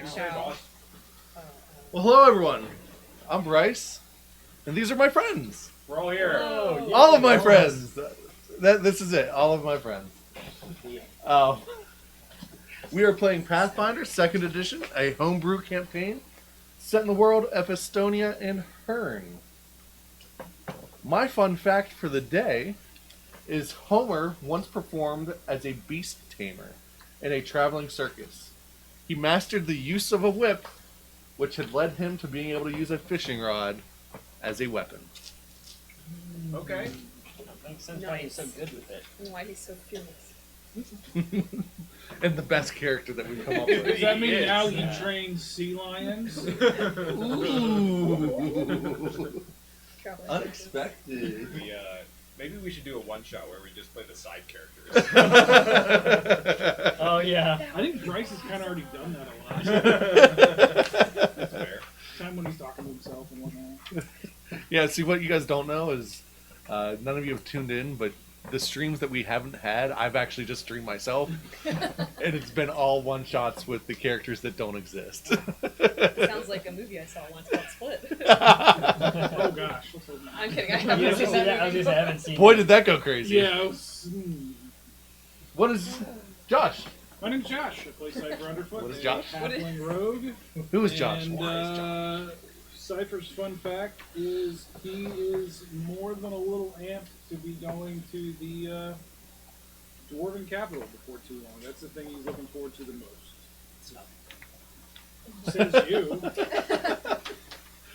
Ciao. Well, hello everyone. I'm Bryce, and these are my friends. We're all here. Oh, yeah. All of my friends. This is it. All of my friends. We are playing Pathfinder 2nd Edition, a homebrew campaign set in the world of Estonia and Hern. My fun fact for the day is Homer once performed as a beast tamer in a traveling circus. He mastered the use of a whip, which had led him to being able to use a fishing rod as a weapon. Okay. That makes sense why he's so good with it. And why he's so fearless. And the best character that we've come up with. Does that mean now he trains sea lions? Ooh. Traveling Unexpected. Maybe we should do a one-shot where we just play the side characters. Oh, yeah. I think Bryce has kind of already done that a lot. That's fair. Time when he's talking to himself and whatnot. Yeah, see, what you guys don't know is none of you have tuned in, but the streams that we haven't had, I've actually just streamed myself. And it's been all one-shots with the characters that don't exist. Sounds like a movie I saw once called Split. Oh gosh. What's that? I'm kidding. I You haven't haven't seen seen that? I that was movie. gonna say, I haven't seen Boy, it. did that go crazy. Yeah. What is... Josh? My name's Josh. I play Cypher Underfoot. What is Josh? A halfling rogue. Who is Josh? And Cypher's fun fact is he is more than a little amped to be going to the Dwarven capital before too long. That's the thing he's looking forward to the most. Says you.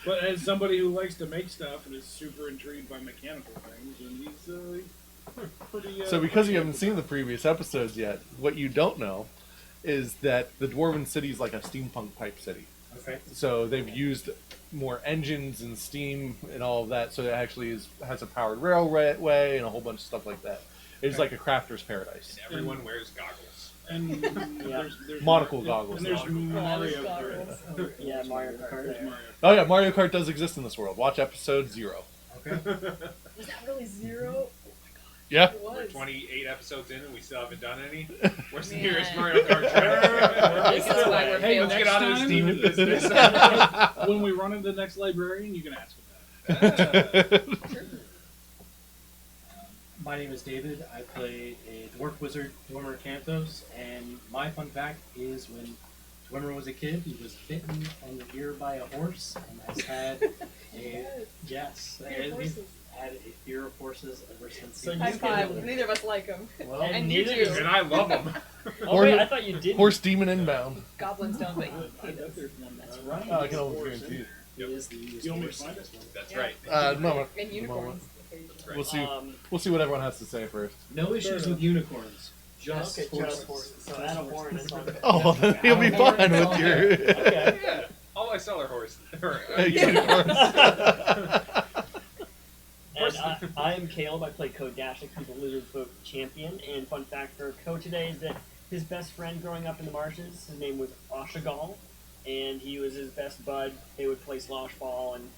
But as somebody who likes to make stuff and is super intrigued by mechanical things, and he's pretty. So because you haven't seen the previous episodes yet, what you don't know is that the Dwarven city is like a steampunk type city. Okay. So they've used more engines and steam and all of that, so it actually has a powered railway and a whole bunch of stuff like that. It's like a crafter's paradise. And everyone wears goggles. And Yeah. there's Monocle goggles. And there's Mario goggles. Kart. Yeah, Mario Kart. There's there. Mario Oh yeah, Mario Kart does exist in this world. Watch episode 0. Okay. Was that really 0? Yeah. It We're was. 28 episodes in and we still haven't done any. Where's the Man. nearest Mario Kart track? This is why we're Hey, failing. Let's get on Next to time- Steam and business. When we run into the next librarian, you can ask him My name is David. I play a dwarf wizard, Dwemer Canthos, and my fun fact is when Dwemer was a kid, he was bitten on the ear by a horse and has had a yes, Fear of and he's horses. had a fear of horses ever since. So he you was High can- five. little. Neither of us like him. Well, And you neither do. does- And I love them. Oh, wait, I thought you did. Horse demon inbound. Goblins don't, but he that. does. That's right. Oh, I can almost guarantee it. He is the easiest You want me to horse find in it? this world. That's Yeah. right. No, And unicorns. That's right. we'll see. Um, We'll see what everyone has to say first. No issues with unicorns. Just okay, horses. just horses. So add a horn is on Oh, well, then he'll be Horn fine is with on your Okay. Yeah. All I sell are horses. unicorns. And I am Caleb. I play Code Dashik, who's a lizard folk champion. And fun fact for Code today is that his best friend growing up in the marshes, his name was Oshagal, and he was his best bud. They would play slosh ball and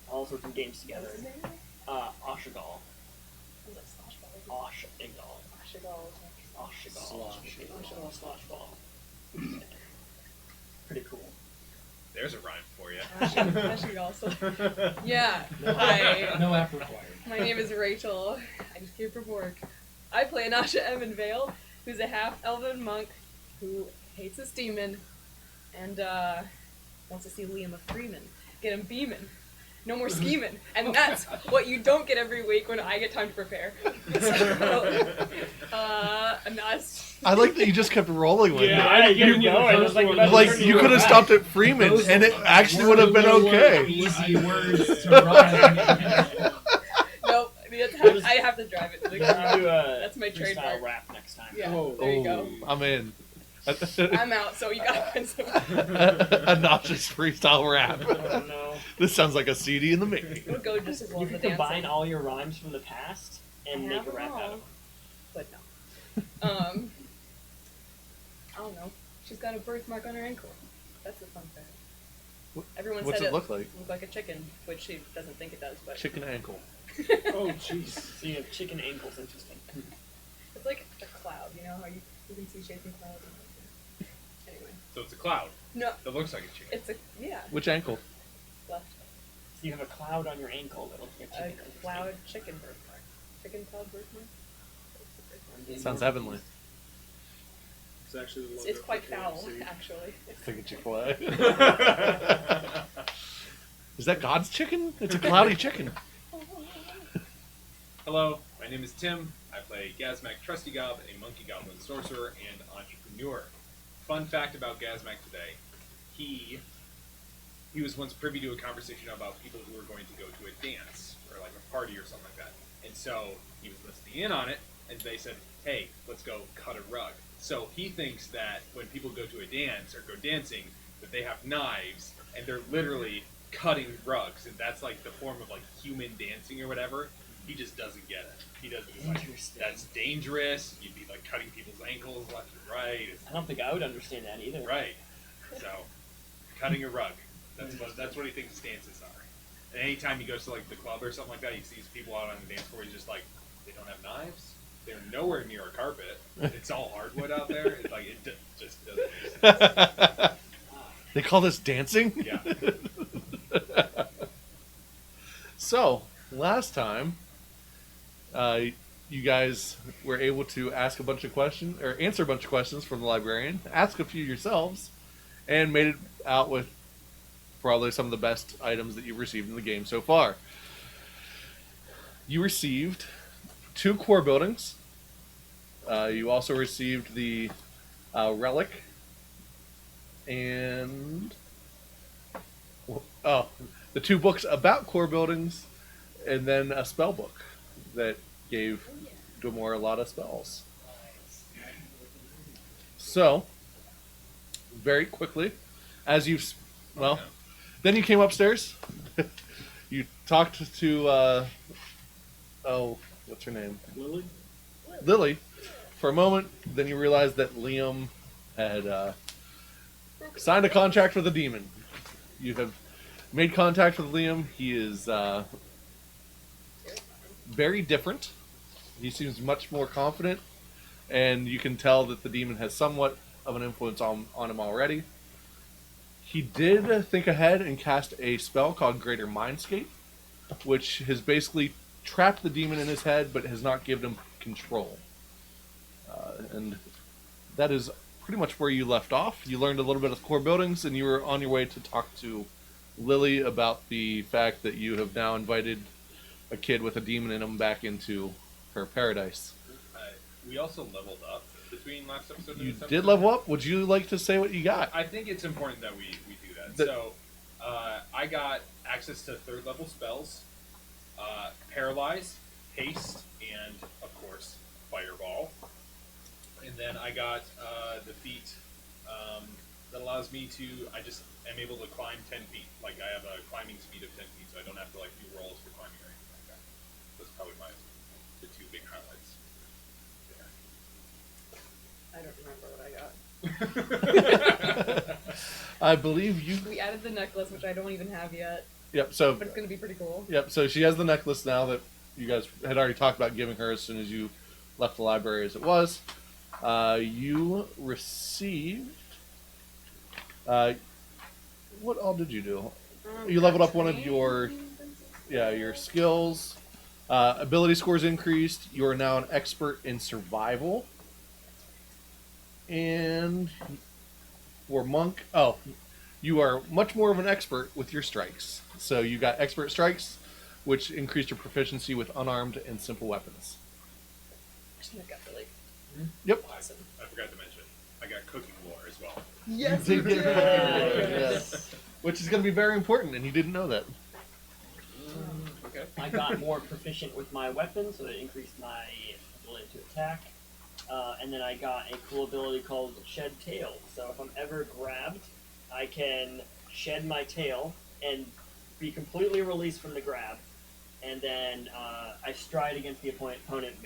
all sorts of games together. What's his name? Oshagal. Was it Slosh Ball? Oshagal. Oshagal. Oshagal. Slosh ball. Pretty cool. There's a rhyme for you. Oshagal. Yeah. Hi. No app required. My name is Rachel. I just came from work. I play Nasha Evanvale, who's a half-elven monk who hates his demon and wants to see Liam a Freeman. Get him beaming. No more scheming. And that's what you don't get every week when I get time to prepare. So, and that's... I like that you just kept rolling with Yeah, it. you're going. It was like about Like you could have stopped at Freeman, and it actually would have been okay. Easy words to rhyme. Nope. I have to drive it to the You car. do a That's my freestyle trademark. rap next time. Yeah, Oh. there you go. I'm in. I'm out, so you gotta find some. A nauseous freestyle rap. Oh no. This sounds like a CD in the making. It would go just as well You as the could combine dancing. all your rhymes from the past and I make have a rap them out all, of them. But no. I don't know. She's got a birthmark on her ankle. That's a fun fact. Everyone What's said it look like? looked like a chicken, which she doesn't think it does, but Chicken ankle. Oh, jeez. So you have chicken ankles, interesting. it's like a cloud. You know how you can see shapes in clouds. Anyway, So it's a cloud No, that looks like a chicken. it's a yeah Which ankle? left. So you have a cloud on your ankle that looks like a A chicken. cloud chicken birthmark. Chicken cloud birthmark. Sounds heavenly. It's actually the logo. It's quite for foul, KFC. actually. It's like a Chick-fil-A. Is that God's chicken? It's a cloudy chicken. Hello, my name is Tim. I play Gazmak Trusty Gob, a monkey goblin sorcerer and entrepreneur. Fun fact about Gazmak today: he was once privy to a conversation about people who were going to go to a dance or like a party or something like that, and so he was listening in on it, and they said, "Hey, let's go cut a rug." So he thinks that when people go to a dance or go dancing, that they have knives and they're literally cutting rugs, and that's like the form of like human dancing or whatever. He just doesn't get it. He doesn't. He's like, Interesting. that's dangerous. You'd be like cutting people's ankles left and right. It's, I don't think I would understand that either. right. So, cutting a rug. That's what he thinks dances are. And anytime he goes to like the club or something like that, he sees people out on the dance floor. He's just like, they don't have knives. They're nowhere near a carpet. It's all hardwood out there. It's like just doesn't make sense. They call this dancing? Yeah. So, last time, you guys were able to ask a bunch of questions, or answer a bunch of questions from the librarian, ask a few yourselves, and made it out with probably some of the best items that you've received in the game so far. You received 2 core buildings. You also received the relic, and the 2 books about core buildings, and then a spell book that gave Dwemore a lot of spells. So, very quickly, as you've, well, then you came upstairs. You talked to, what's her name? Lily? Lily, for a moment. Then you realized that Liam had signed a contract with a demon. You have made contact with Liam. He is very different. He seems much more confident, and you can tell that the demon has somewhat of an influence on him already. He did think ahead and cast a spell called Greater Mindscape, which has basically trapped the demon in his head, but has not given him control. And that is pretty much where you left off. You learned a little bit of core buildings, and you were on your way to talk to Lily about the fact that you have now invited a kid with a demon in him back into her paradise. We also leveled up between last episode and You this episode. did level up. Would you like to say what you got? I think it's important that we do that. The- So, I got access to 3rd level spells, Paralyze, Haste, and, of course, Fireball. And then I got the feat that allows me to, I just am able to climb 10 feet. Like, I have a climbing speed of 10 feet, so I don't have to, like, do rolls for climbing or anything like that. That's probably the 2 big highlights I don't remember what I got. there. I believe you. We added the necklace, which I don't even have yet, Yep. So but it's gonna be pretty cool. Yep, so she has the necklace now that you guys had already talked about giving her as soon as you left the library as it was. You received... what all did you do? You leveled up one of your skills. Ability scores increased. You are now an expert in survival. And for monk... Oh, you are much more of an expert with your strikes. So you got expert strikes, which increased your proficiency with unarmed and simple weapons. I got really Yep. awesome. I forgot to mention, I got cooking lore as well. Yes, You you did. did. Yes. Which is going to be very important, and you didn't know that. Okay. I got more proficient with my weapon, so it increased my ability to attack. And then I got a cool ability called Shed Tail. So if I'm ever grabbed, I can shed my tail and be completely released from the grab. And then I stride against the opponent,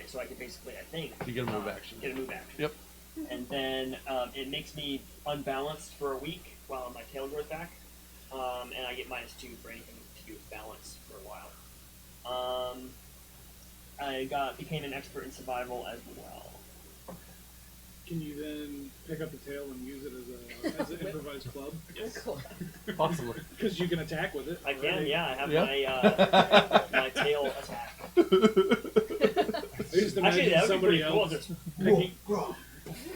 so I can basically, I think... You get a move action. Get a move action. Yep. And then it makes me unbalanced for a week while my tail grows back. And I get -2 for anything to do with balance for a while. I became an expert in survival as well. Can you then pick up the tail and use it as an improvised club? Cool. Possibly. Because you can attack with it. I can, yeah. I have Yeah. my tail attack. I just Actually, imagine that would be somebody pretty cool. else Just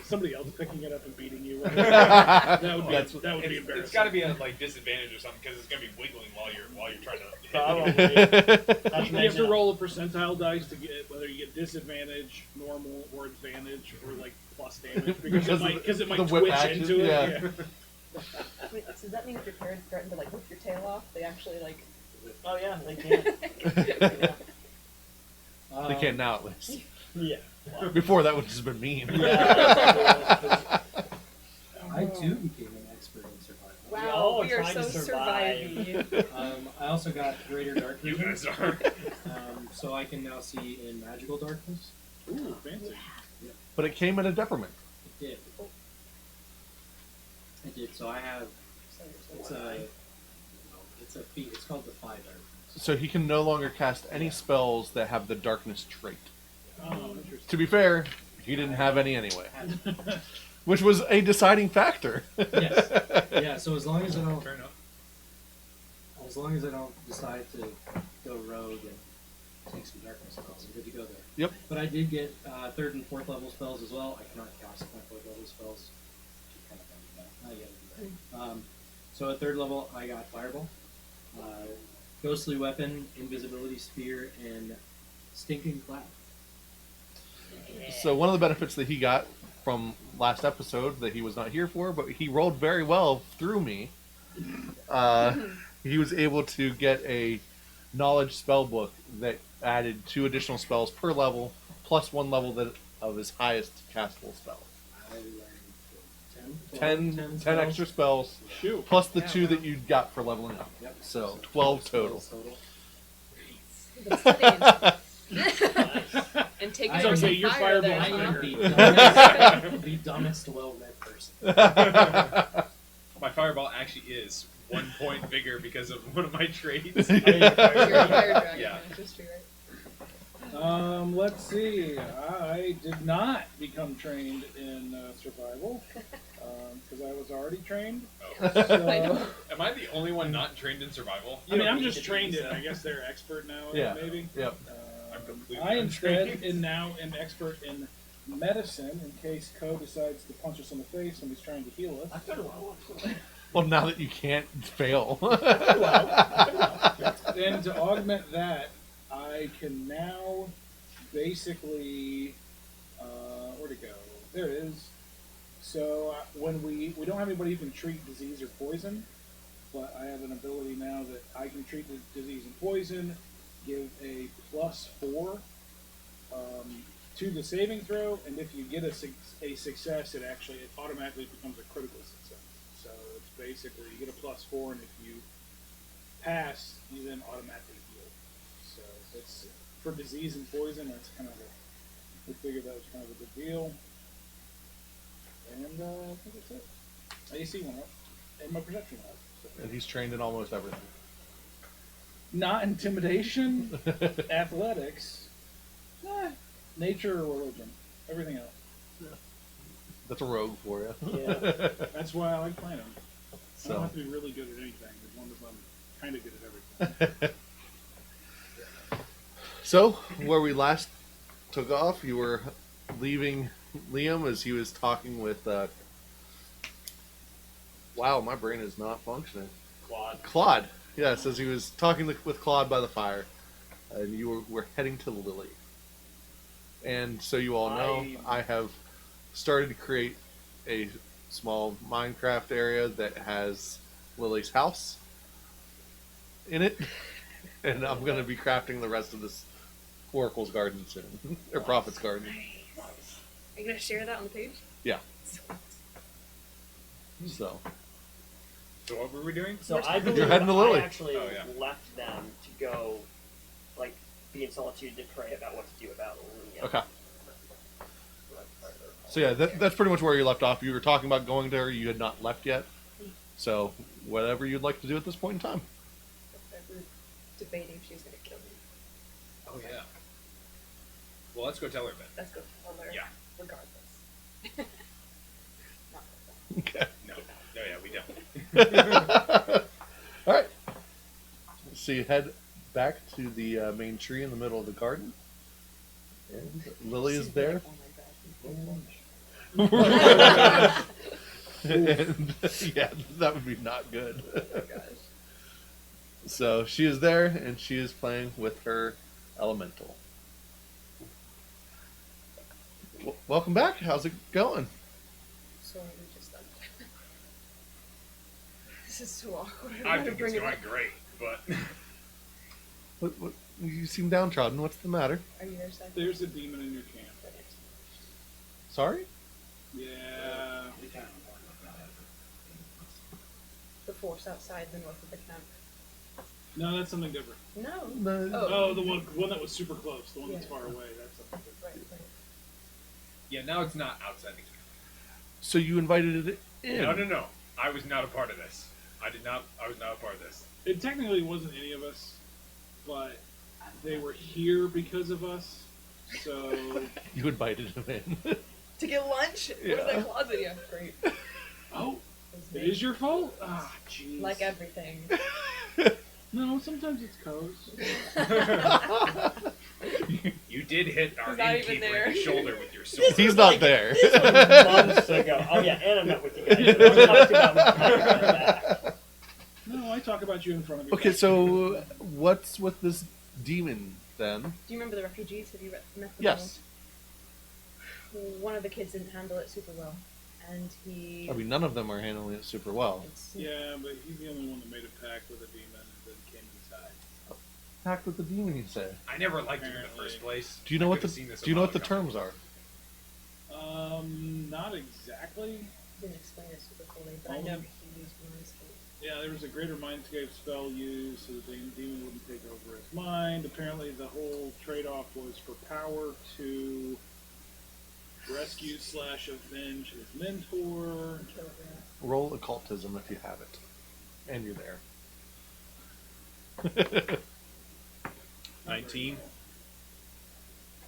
somebody else picking it up and beating you. That would be It's embarrassing. it's got to be a like disadvantage or something because it's gonna be wiggling while you're trying to hit probably. Not to You have to mention, roll a percentile dice to get whether you get disadvantage, normal, or advantage, or like plus damage because it might the whip twitch action, into it. yeah. Wait, so does that mean if your parents threaten to like whip your tail off, they actually like? oh yeah, they can. They can now at least. Yeah. Before that would just been mean. Yeah. I too became an expert in survival. all Wow, we are trying so to survive. surviving. I also got greater dark You vision, guys are. so I can now see in magical darkness. Ooh, fancy. But it came at a detriment. It did. It did. So I have. It's a feat. It's called Defy Darkness. So he can no longer cast any spells that have the darkness trait. Oh, interesting. To be fair, he didn't have any anyway. Which was a deciding factor. Yes. Yeah. So as long as I don't, Fair enough. decide to go rogue and take some darkness spells, I'm good to go there. Yep. But I did get 3rd and 4th level spells as well. I cannot cast my 4th level spells. Kind of funny, but not yet. So at 3rd level, I got Fireball, Ghostly Weapon, Invisibility Spear, and Stinking Cloud. So one of the benefits that he got from last episode that he was not here for, but he rolled very well through me. He was able to get a knowledge spell book that added 2 additional spells per level, plus 1 level of his highest castable spell. I learned 10 spells. extra spells, Shoot. plus the Yeah, 2 wow. that you got for leveling up. Yep. So 12 total. spells Been studying. And taking I So some say your fire there, fireball I huh? am the dumbest well-read person. My fireball actually is 1 point bigger because of one of my traits. You're a fire dragon. Yeah. Just right. Let's see. I did not become trained in survival because I was already trained. Oh. So, I know. Am I the only one not trained in survival? I mean, I'm need just to trained be, in. so. I guess they're expert now. Yeah. Maybe. Yep. I'm completely I instead untrained. am now an expert in medicine in case Co decides to punch us in the face when he's trying to heal us. I've done well. Well, now that you can't fail. And to augment that, I can now basically where'd it go? There it is. So when we don't have anybody who can treat disease or poison, but I have an ability now that I can treat the disease and poison, give a +4 to the saving throw, and if you get a success, it automatically becomes a critical success. So it's basically you get a +4, and if you pass, you then automatically heal. So it's for disease and poison. That's kind of we figured that was kind of a good deal. And I think that's it. AC went up, and my perception went up. So. And he's trained in almost everything. Not intimidation, athletics, nature or religion. Everything else. That's a rogue for you. Yeah. That's why I like playing them. I don't So, have to be really good at anything, as long as I'm kind of good at everything. so where we last took off, you were leaving Liam as he was talking with. Wow, my brain is not functioning. Claude. Yes, as he was talking with Claude by the fire, and you were heading to Lily. And so you all know, I have started to create a small Minecraft area that has Lily's house in it, and I'm going to be crafting the rest of this Oracle's garden soon, or Prophet's garden. Nice. Are you gonna share that on the page? Yeah. So, So what were we doing? So I believe You're heading to Lily. I actually Oh, yeah. left them to go, like, be in solitude to pray about what to do about Liam. okay. So yeah, that's pretty much where you left off. You were talking about going to her. You had not left yet. So whatever you'd like to do at this point in time. We were debating if she was gonna kill me. Oh yeah. Well, let's go tell her then. Let's go tell her. Yeah. Regardless. All right. So you head back to the main tree in the middle of the garden. And Lily is there. Oh my god. And, yeah, that would be not good. Oh my gosh. So she is there, and she is playing with her elemental. Welcome back. How's it going? Sorry, we just left. This is so awkward. I don't know think how it's to bring going it up. great, but What, you seem downtrodden. What's the matter? Are you there, Cypher? There's a demon in your camp. Sorry? Yeah. The force outside the north of the camp. No, that's something different. No. No. Oh, the one that was super close, the one that's Yeah. far away. That's something Right, different. right. yeah, now it's not outside the camp. So you invited it in? No. I was not a part of this. I was not a part of this. It technically wasn't any of us, but they were here because of us. So You invited him in. To get lunch? Yeah. What is that closet? Yeah, great. oh, It's it me. is your fault. Ah, jeez. Like everything. No, sometimes it's Co's. You did hit our He's not even innkeeper there. in the shoulder with your sword. He's not there. This was months ago. Oh yeah, and I'm not with you guys. We'll talk about that. No, I talk about you in front of you. Okay, so what's with this demon then? Do you remember the refugees? Have you met them? Yes. all? One of the kids didn't handle it super well, and he. I mean, none of them are handling it super well. It's- Yeah, but he's the only one that made a pact with a demon and then came inside. Pact with the demon, you say? I never liked him in the Apparently. first place. Do you know I what the could've seen this a Do you know while what the ago. terms are? Not exactly. Didn't explain it super fully, but I know he used mindscape. Yeah, there was a greater mindscape spell used so that the demon wouldn't take over his mind. Apparently, the whole trade-off was for power to rescue / avenge his mentor. Kill it, yeah. Roll occultism if you have it, and you're there. 19.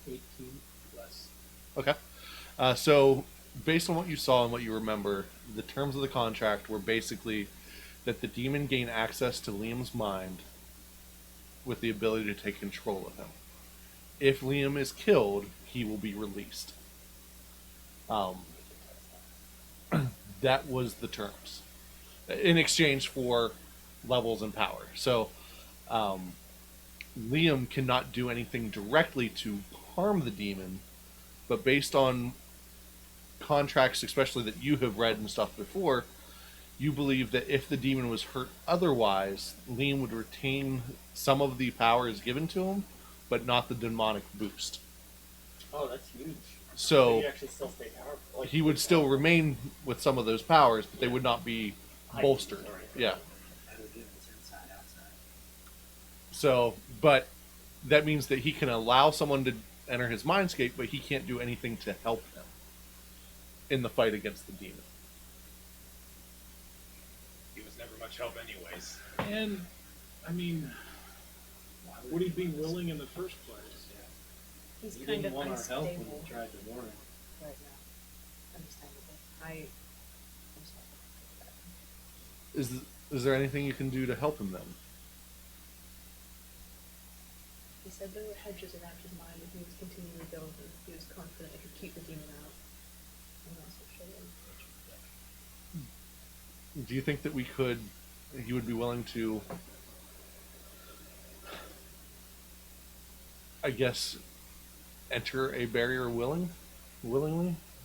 18 plus. Okay. So, based on what you saw and what you remember, the terms of the contract were basically that the demon gain access to Liam's mind with the ability to take control of him. If Liam is killed, he will be released. That was the terms in exchange for levels and power. So, Liam cannot do anything directly to harm the demon, but based on contracts, especially that you have read and stuff before, you believe that if the demon was hurt otherwise, Liam would retain some of the powers given to him, but not the demonic boost. Oh, that's huge. So you actually still stay powerful. Like, he would still remain with some of those powers, but they would not be bolstered. Yeah. So, but that means that he can allow someone to enter his mindscape, but he can't do anything to help him in the fight against the demon. He was never much help anyways. And, I mean, would he be willing in the first place? He's He kind didn't of want our help when unstable we tried to warn him. right now. Understandable. I'm sorry. Is there anything you can do to help him then? He said there were hedges around his mind and he was continuing to build and he was confident it could keep the demon out. I'm not so sure. Do you think that you would be willing to, I guess, enter a barrier willingly?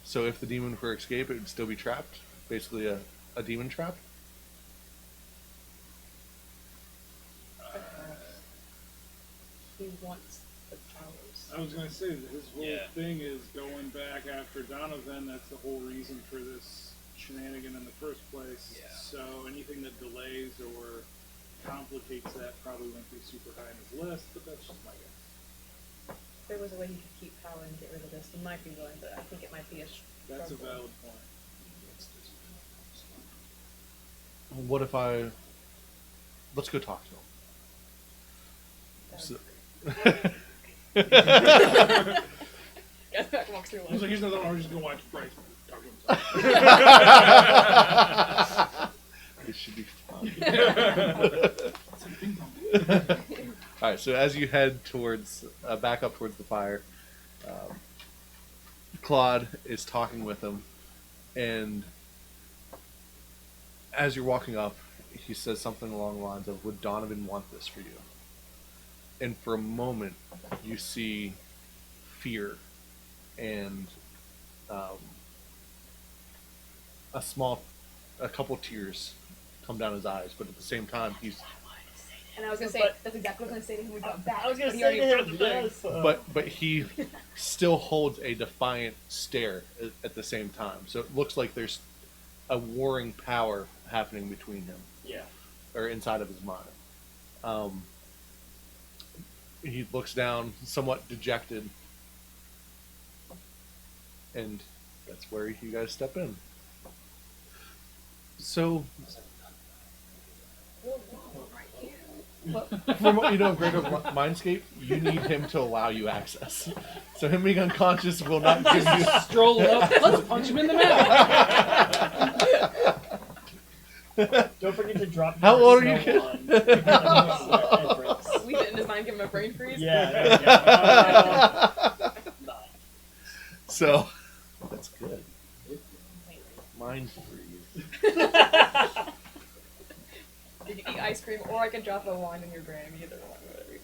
So if the demon were to escape, it would still be trapped? Basically a demon trap? He wants the powers. I was going to say that his whole Yeah. thing is going back after Donovan. That's the whole reason for this shenanigan in the first place. Yeah. So anything that delays or complicates that probably won't be super high on his list, but that's just my guess. If there was a way he could keep power and get rid of this, he might be willing, but I think it might be a That's a struggle. valid point. What if let's go talk to him. That So- would be great. Guys, back walks through I was like, lunch. here's another one. We're just going to watch Bryce talk to himself. You should be fun. It's a ping pong. All right, so as you head towards, back up towards the fire, Claude is talking with him, and as you're walking up, he says something along the lines of, "Would Donovan want this for you?" And for a moment, you see fear and a couple tears come down his eyes, but at the same time, he's And I was gonna say that's exactly what I was gonna say to him when we got back. I was gonna but he say already to broke him, the thing. yes. but he still holds a defiant stare at the same time. So it looks like there's a warring power happening between him, Yeah. or inside of his mind. He looks down, somewhat dejected, and that's where you guys step in. So, from what you know of Greater Mindscape, you need him to allow you access. So him being unconscious will not give you... Stroll up. Let's punch him in the mouth. Don't forget to drop. How your old are you, snow kid? on. Leave it in his mind, give him a brain freeze. Yeah. There you go. Nice. So, that's good. Mind freeze. You can eat ice cream, or I can drop a wand in your brain. Either one, whatever you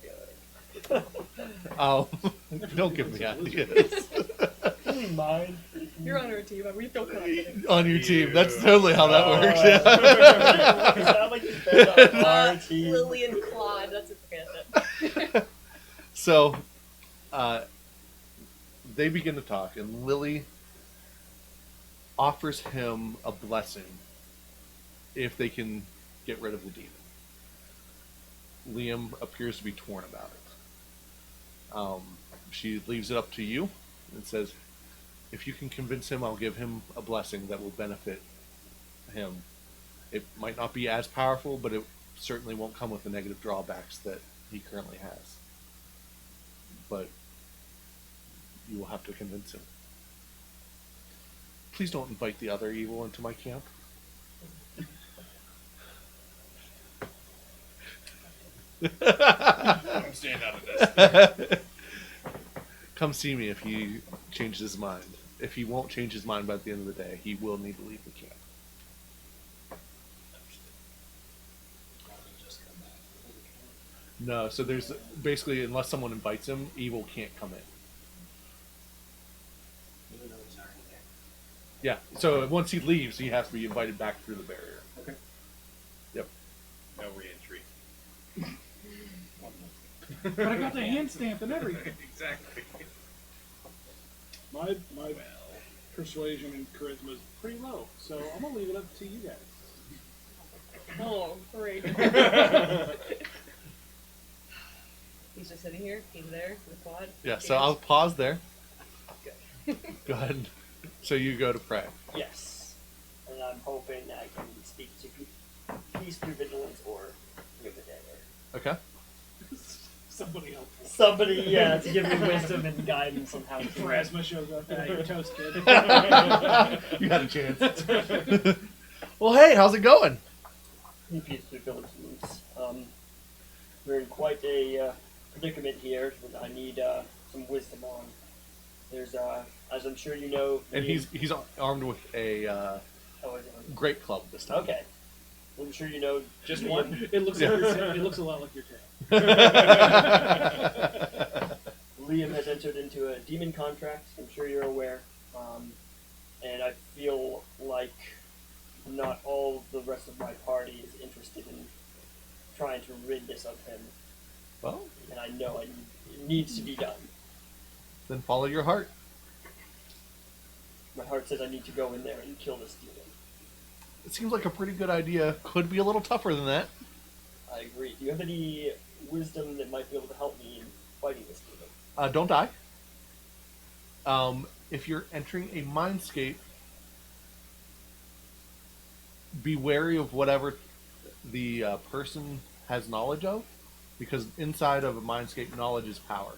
feel like. Oh, don't give me ideas. Mine. You're on our team. We feel confident. On your team. That's totally how that works. You Yeah. sound like you've been on our team. Lily and Claude. That's it. So, they begin to talk, and Lily offers him a blessing if they can get rid of the demon. Liam appears to be torn about it. She leaves it up to you and says, if you can convince him, I'll give him a blessing that will benefit him. It might not be as powerful, but it certainly won't come with the negative drawbacks that he currently has. But you will have to convince him. Please don't invite the other evil into my camp. I'm staying out of this. Come see me if he changes his mind. If he won't change his mind by the end of the day, he will need to leave the camp. No, so there's basically, unless someone invites him, evil can't come in. Yeah, so once he leaves, he has to be invited back through the barrier. Okay. Yep. No re-entry. But I got the hand stamp and everything. Exactly. My Well, persuasion and charisma is pretty low, so I'm gonna leave it up to you guys. Oh, great. He's just sitting here. He's there with Claude. Yeah, so I'll pause there. Good. Go ahead. So you go to pray. Yes. And I'm hoping I can speak to peace through vigilance or give the day. Okay. Somebody else. Somebody, yeah, to give me wisdom and guidance on how to Pharasma shows up. You're toast, kid. You had a chance. Well, hey, how's it going? peace through vigilance. We're in quite a predicament here that I need some wisdom on. There's, as I'm sure you know... And he's armed with a Oh, is it? grape club this time. Okay. I'm sure you know... just Liam- one. It looks Yeah. like it looks a lot like your tail. Liam has entered into a demon contract, I'm sure you're aware. And I feel like not all the rest of my party is interested in trying to rid this of him. Well, And I know it needs to be done. then follow your heart. My heart says I need to go in there and kill this demon. It seems like a pretty good idea. Could be a little tougher than that. I agree. Do you have any wisdom that might be able to help me in fighting this demon? Don't die. If you're entering a mindscape, be wary of whatever the person has knowledge of, because inside of a mindscape, knowledge is power.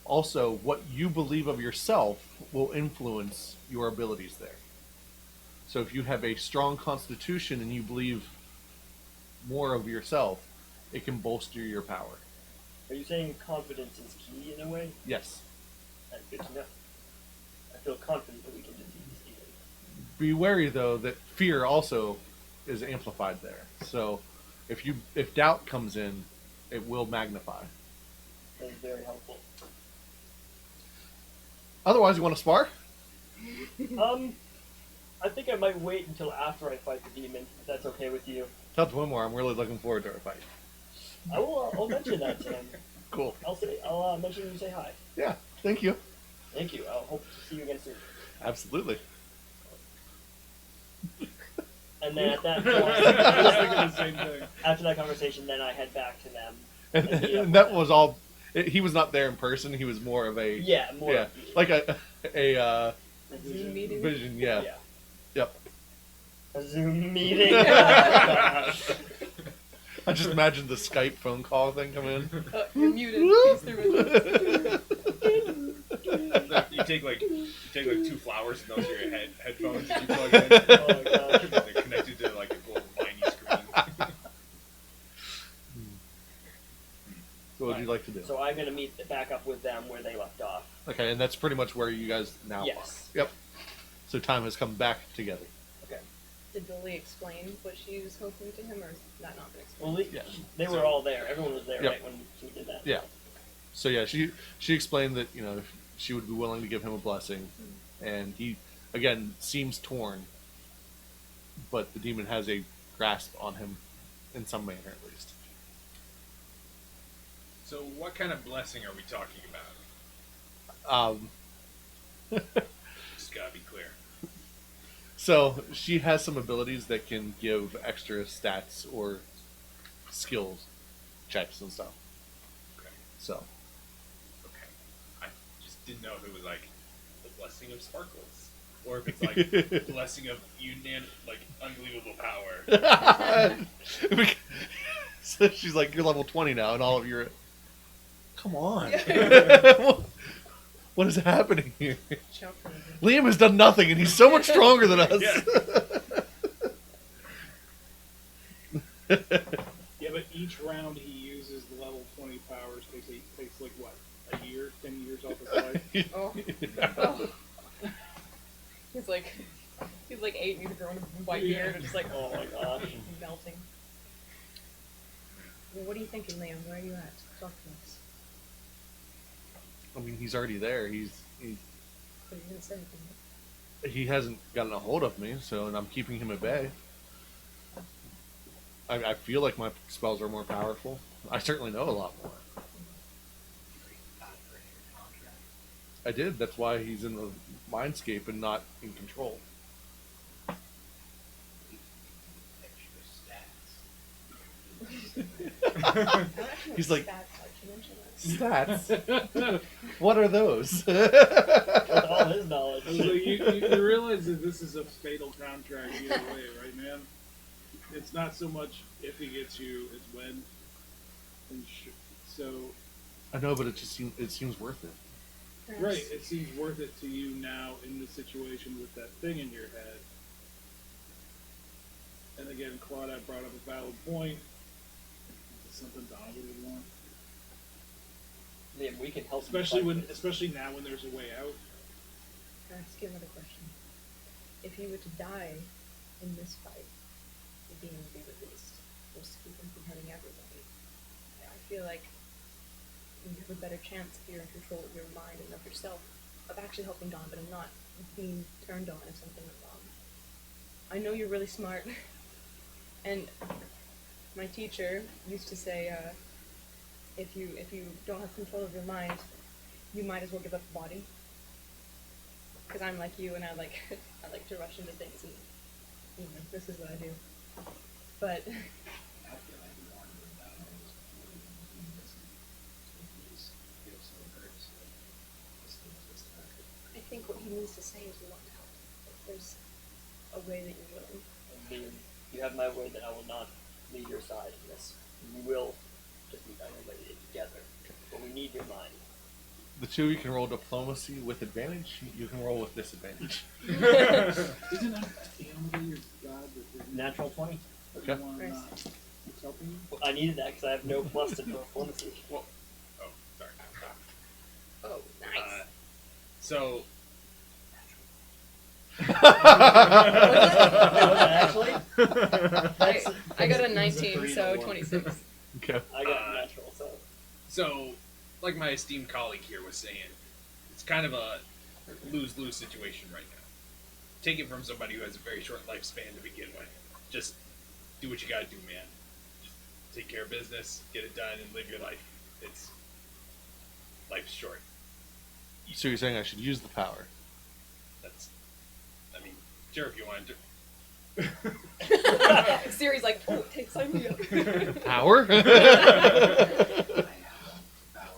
Also, what you believe of yourself will influence your abilities there. So if you have a strong constitution and you believe more of yourself, it can bolster your power. Are you saying confidence is key in a way? Yes. That's good to know. I feel confident that we can defeat this demon. Be wary though that fear also is amplified there. So if doubt comes in, it will magnify. That is very helpful. Otherwise, you want to spar? I think I might wait until after I fight the demon, if that's okay with you. Tell Twimore I'm really looking forward to our fight. I will. I'll mention that to him. Cool. I'll mention you say hi. Yeah. Thank you. Thank you. I'll hope to see you again soon. Absolutely. And then at that I was thinking point, the same thing. after that conversation, then I head back to them. And, meet up and that with was all. He was not there in person. He was more of a Yeah, more. yeah, like a A Zoom meeting. vision. Yeah. Yeah. Yep. A Zoom meeting. Oh my gosh. I just imagined the Skype phone call thing come in. You're muted. Please stay with us. You take like 2 flowers and those are your headphones that you plug in. Oh my gosh. They're connected to like a gold viney screen. So what would you like to do? So I'm gonna meet back up with them where they left off. Okay, and that's pretty much where you guys now Yes. are. Yep. So time has come back together. Okay. Did Lily explain what she was hoping to him, or is that not been Well, explained? they were all there. Everyone was there, Yep. right, when she did that. Yeah. So yeah, she explained that she would be willing to give him a blessing, and he again seems torn, but the demon has a grasp on him in some manner at least. So what kind of blessing are we talking about? Just gotta be clear. So she has some abilities that can give extra stats or skills checks and stuff. Okay. So Okay. I just didn't know if it was like the blessing of sparkles, or if it's like the blessing of like unbelievable power. So she's like, you're level 20 now, and all of your. Come on. What is happening here? Chocolate. Liam has done nothing, and he's so much stronger than us. Yeah, but each round he uses the level 20 powers takes like what, a year, 10 years off his life. Oh. Oh. He's like 8 and he's growing a white beard and just like, Oh my gosh. melting. Well, what are you thinking, Liam? Where are you at? Talk to us. I mean, he's already there. He's What are you gonna say? he hasn't gotten a hold of me, and I'm keeping him at bay. I feel like my spells are more powerful. I certainly know a lot more. I did. That's why he's in the mindscape and not in control. He's like, stats? What are those? With all his knowledge. So you realize that this is a fatal contract either way, right, man? It's not so much if he gets you, it's when. So, I know, but it seems worth it. right, it seems worth it to you now in the situation with that thing in your head. And again, Claude brought up a valid point. Is this something Donovan would want? Liam, we can help. Especially now when there's a way out. Can I ask you another question? If you were to die in this fight, the demon would be released, just to keep him from hurting everybody. I feel like you have a better chance if you're in control of your mind and of yourself, of actually helping Don, but I'm not being turned on if something went wrong. I know you're really smart, and my teacher used to say, if you don't have control of your mind, you might as well give up the body. Because I'm like you, and I like to rush into things, and this is what I do. But I think what he needs to say is we want to help. If there's a way that you're willing. Liam, you have my word that I will not leave your side in this. We will just be better together. But we need your mind. The two you can roll diplomacy with advantage. You can roll with disadvantage. Isn't that your god that Natural 20. Okay. Nice. is helping you? Well, I needed that because I have no plus to diplomacy. Well, oh, sorry. Oh, nice. So, Actually, I got a 19, so 26. Okay. I got natural, so. so, like my esteemed colleague here was saying, it's kind of a lose-lose situation right now. Take it from somebody who has a very short lifespan to begin with. Just do what you gotta do, man. Just take care of business, get it done, and live your life. Life's short. So you're saying I should use the power? That's, I mean, sure if you wanted to. Siri's like, oh, sign me up. Power?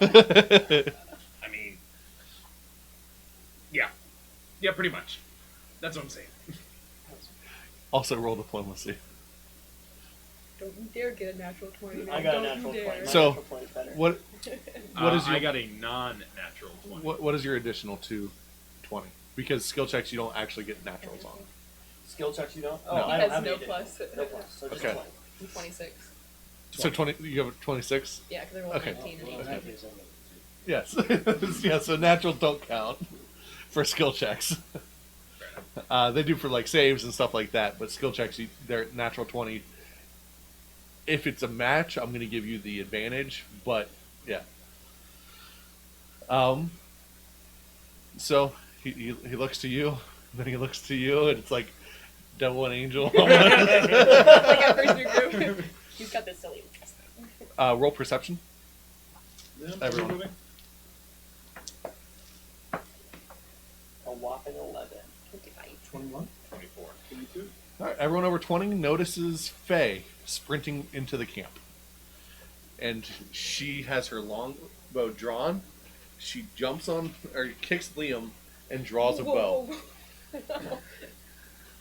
I mean, yeah. Yeah, pretty much. That's what I'm saying. Also roll diplomacy. Don't you dare get a natural 20. I got a Don't natural you 20. My dare. So- natural 20 is better. What is your I got a non-natural 20. what is your additional to 20? Because skill checks you don't actually get naturals on. Skill checks you don't? Oh, No. I He don't has have no any plus. additional. No plus, so just Okay. 20. I'm 26. So 20. You have a 26. Yeah, because I rolled Okay. 19 Well, in and that 18. case, I'm gonna- Yes. Yeah. So naturals don't count for skill checks. Fair enough. They do for like saves and stuff like that, but skill checks they're natural 20. If it's a match, I'm going to give you the advantage, but yeah. So he looks to you, then he looks to you, and it's like devil and angel. Like at first we grew. He's got this silly interest. Roll perception. Them, Everyone. everybody? A whopping 11. 25. 21? 24. 22? All right, everyone over 20 notices Faye sprinting into the camp. And she has her longbow drawn. She jumps on, or kicks Liam, and draws a bow. Whoa.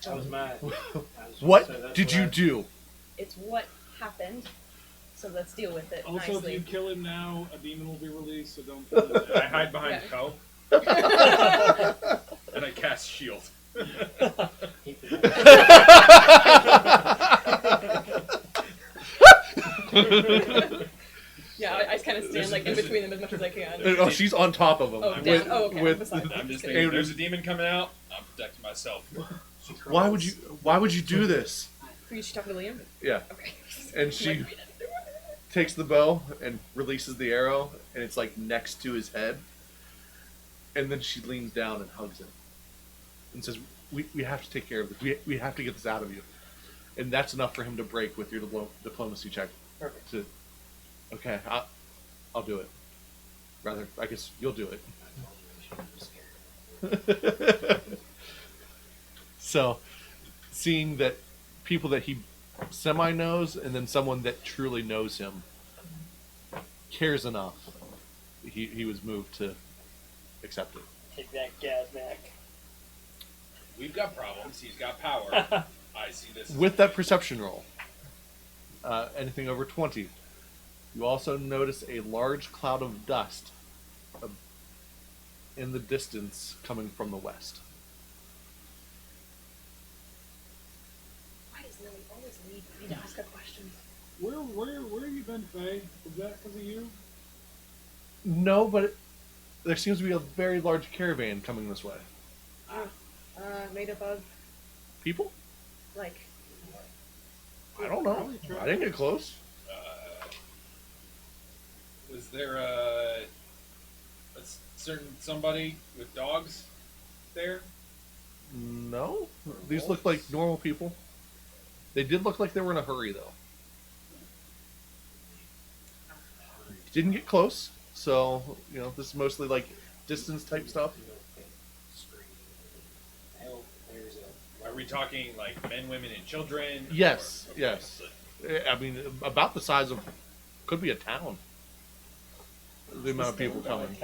I was mad. I was What so that's did what you I- do? It's what happened. So let's deal with it Also, if nicely. you kill him now, a demon will be released, so don't kill him. I hide behind Yeah. Ko, and I cast shield. Hate that. Yeah, I just kind of stand like in between them as much as I can. Oh, she's on top of him. Oh, down. Oh, okay. with- Beside them. I'm just kidding. thinking, there's a demon coming out. I'm protecting myself. She Why would crawls. you? Why would you do this? Were you talking to Liam? Yeah. Okay. And she Like, we didn't do it. takes the bow and releases the arrow, and it's like next to his head. And then she leans down and hugs him, and says, "We have to take care of this. We have to get this out of you." And that's enough for him to break with your diplomacy check. Perfect. To, okay, I'll do it. Rather, I guess you'll do it. I told you she was scared. So, seeing that people that he semi knows and then someone that truly knows him cares enough, he was moved to accept it. Take that, Gazmac. We've got problems. He's got power. I see this. With that perception roll, anything over 20, you also notice a large cloud of dust in the distance coming from the west. Why does Lily always leave me to ask her questions? Where have you been, Faye? Was that because of you? No, but there seems to be a very large caravan coming this way. Made up of, People? like, I don't know. I didn't get close. Was there a certain somebody with dogs there? No, these look like normal people. They did look like they were in a hurry, though. Didn't get close, so this is mostly like distance type stuff. Hell, there's a Are we talking like men, women, and children? Yes, Or- yes. I mean, about the size of could be a town. The amount of people coming.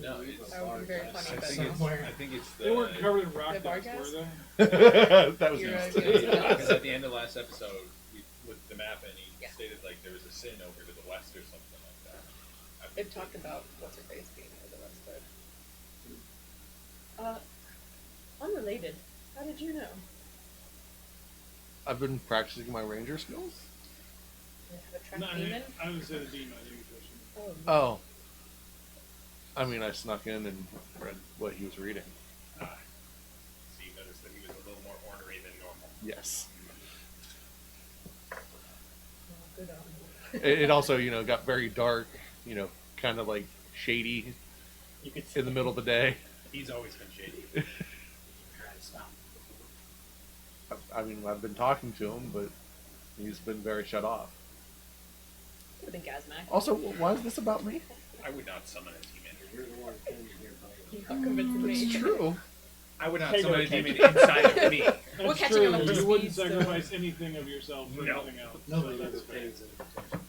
No, it's. That would be very funny, but- I think it's the. They weren't covered in rock The bar dust, gas? were they? That was You're nice. right. Because at the end of last episode, we looked at the map and he Yeah. stated like there was a sin over to the west or something like that. I it talked about what's her face being with us, but unrelated. How did you know? I've been practicing my ranger skills. They have a track No, demon. I would say the demon. I think it's Christian. Oh. Oh. I mean, I snuck in and read what he was reading. So you noticed that he was a little more ornery than normal. Yes. Oh, good on you. It also, got very dark, kind of like shady You could in the middle of the day. He's always been shady. Try to stop. I mean, I've been talking to him, but he's been very shut off. Could have been Gazmac. Also, why is this about me? I would not summon a demon. You're the one who came here, buddy. You are convincing me. It's true. I would not Hey, summon a no, demon inside of me. We're That's catching true. him up to You wouldn't speed, so- sacrifice anything of yourself for No. anything else. Nobody so ever that's fair. pays attention.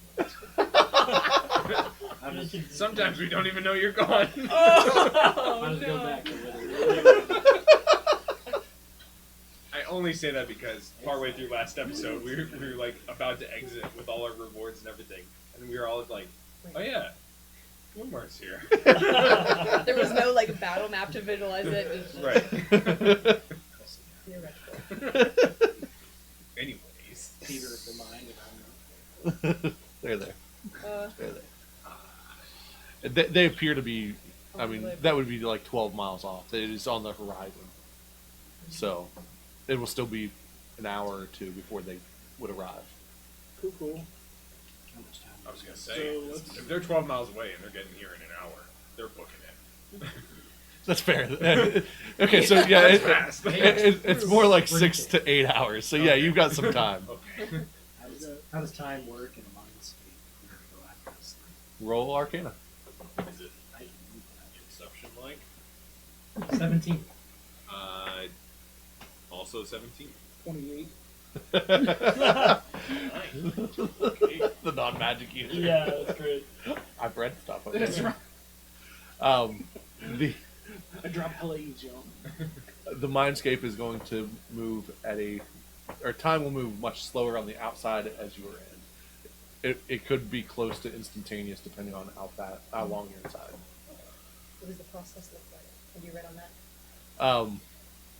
I'll just, Sometimes we don't even know you're gone. Oh, I'll just go no. back to whether I only say that because partway through last episode, we were like about to exit with all our rewards and everything, and we were all like, "Oh yeah, Winmar's here." There was no like battle map to visualize it. It was just Right. theoretical. Anyways, theater of the mind, and I don't know. They're there. Uh, They're there. They appear to be, I mean, that would be like 12 miles off. It is on the horizon. So, it will still be an hour or two before they would arrive. Cool. How much time? I was gonna So say, let's- if they're 12 miles away and they're getting here in an hour, they're booking it. That's fair. Okay, so yeah, That's fast. it's more like 6 to 8 hours. So yeah, you've got some time. Okay. How does time work in a mindscape? Go after this thing? Roll Arcana. Is it Inception like? 17. Also 17. 28. Nice. Okay. The non-magic user. Yeah, that's great. I've read stuff. Okay. That's right. The I drop hella easy on. the mindscape is going to move or time will move much slower on the outside as you are in. It could be close to instantaneous depending on how long you're inside. what does the process look like? Have you read on that?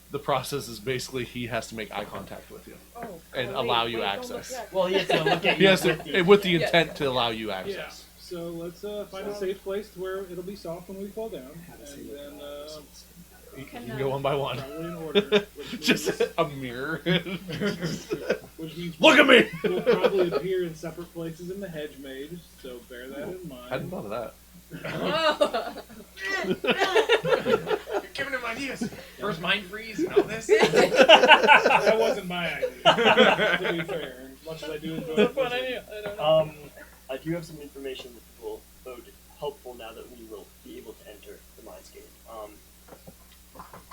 The process is basically he has to make eye contact with you Oh. and wait, allow you don't access. look yet. Well, he has to look at He you has to with the Yeah. intent to allow you Yeah. access. So let's find a safe place to where it'll be soft when we fall down, How does he and look then at all this? You Can, can go one by one. probably in order, which means, Just a mirror. which means Look at me! we'll probably appear in separate places in the hedge mage. So bear that in I hadn't mind. thought of that. Oh. You're giving him ideas. First mind freeze and all this. That wasn't my idea. To be fair, as much as I do enjoy it. What I don't know. I do have some information that will be helpful now that we will be able to enter the mindscape.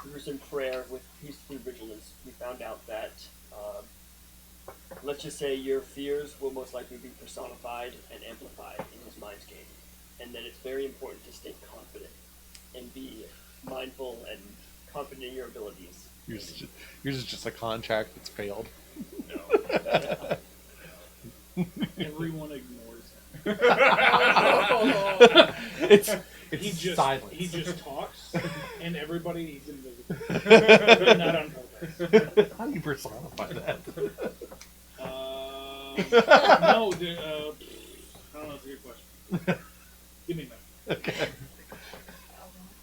Through some prayer with peaceful vigilance, we found out that, let's just say your fears will most likely be personified and amplified in his mindscape. And that it's very important to stay confident and be mindful and confident in your abilities. Yours is just a contract that's failed. No. Everyone ignores him. Oh. It's He just silence. he just talks, and everybody he's invisible. But not on purpose. How do you personify that? No, dude, I don't know. That's a good question. Give me that. Okay.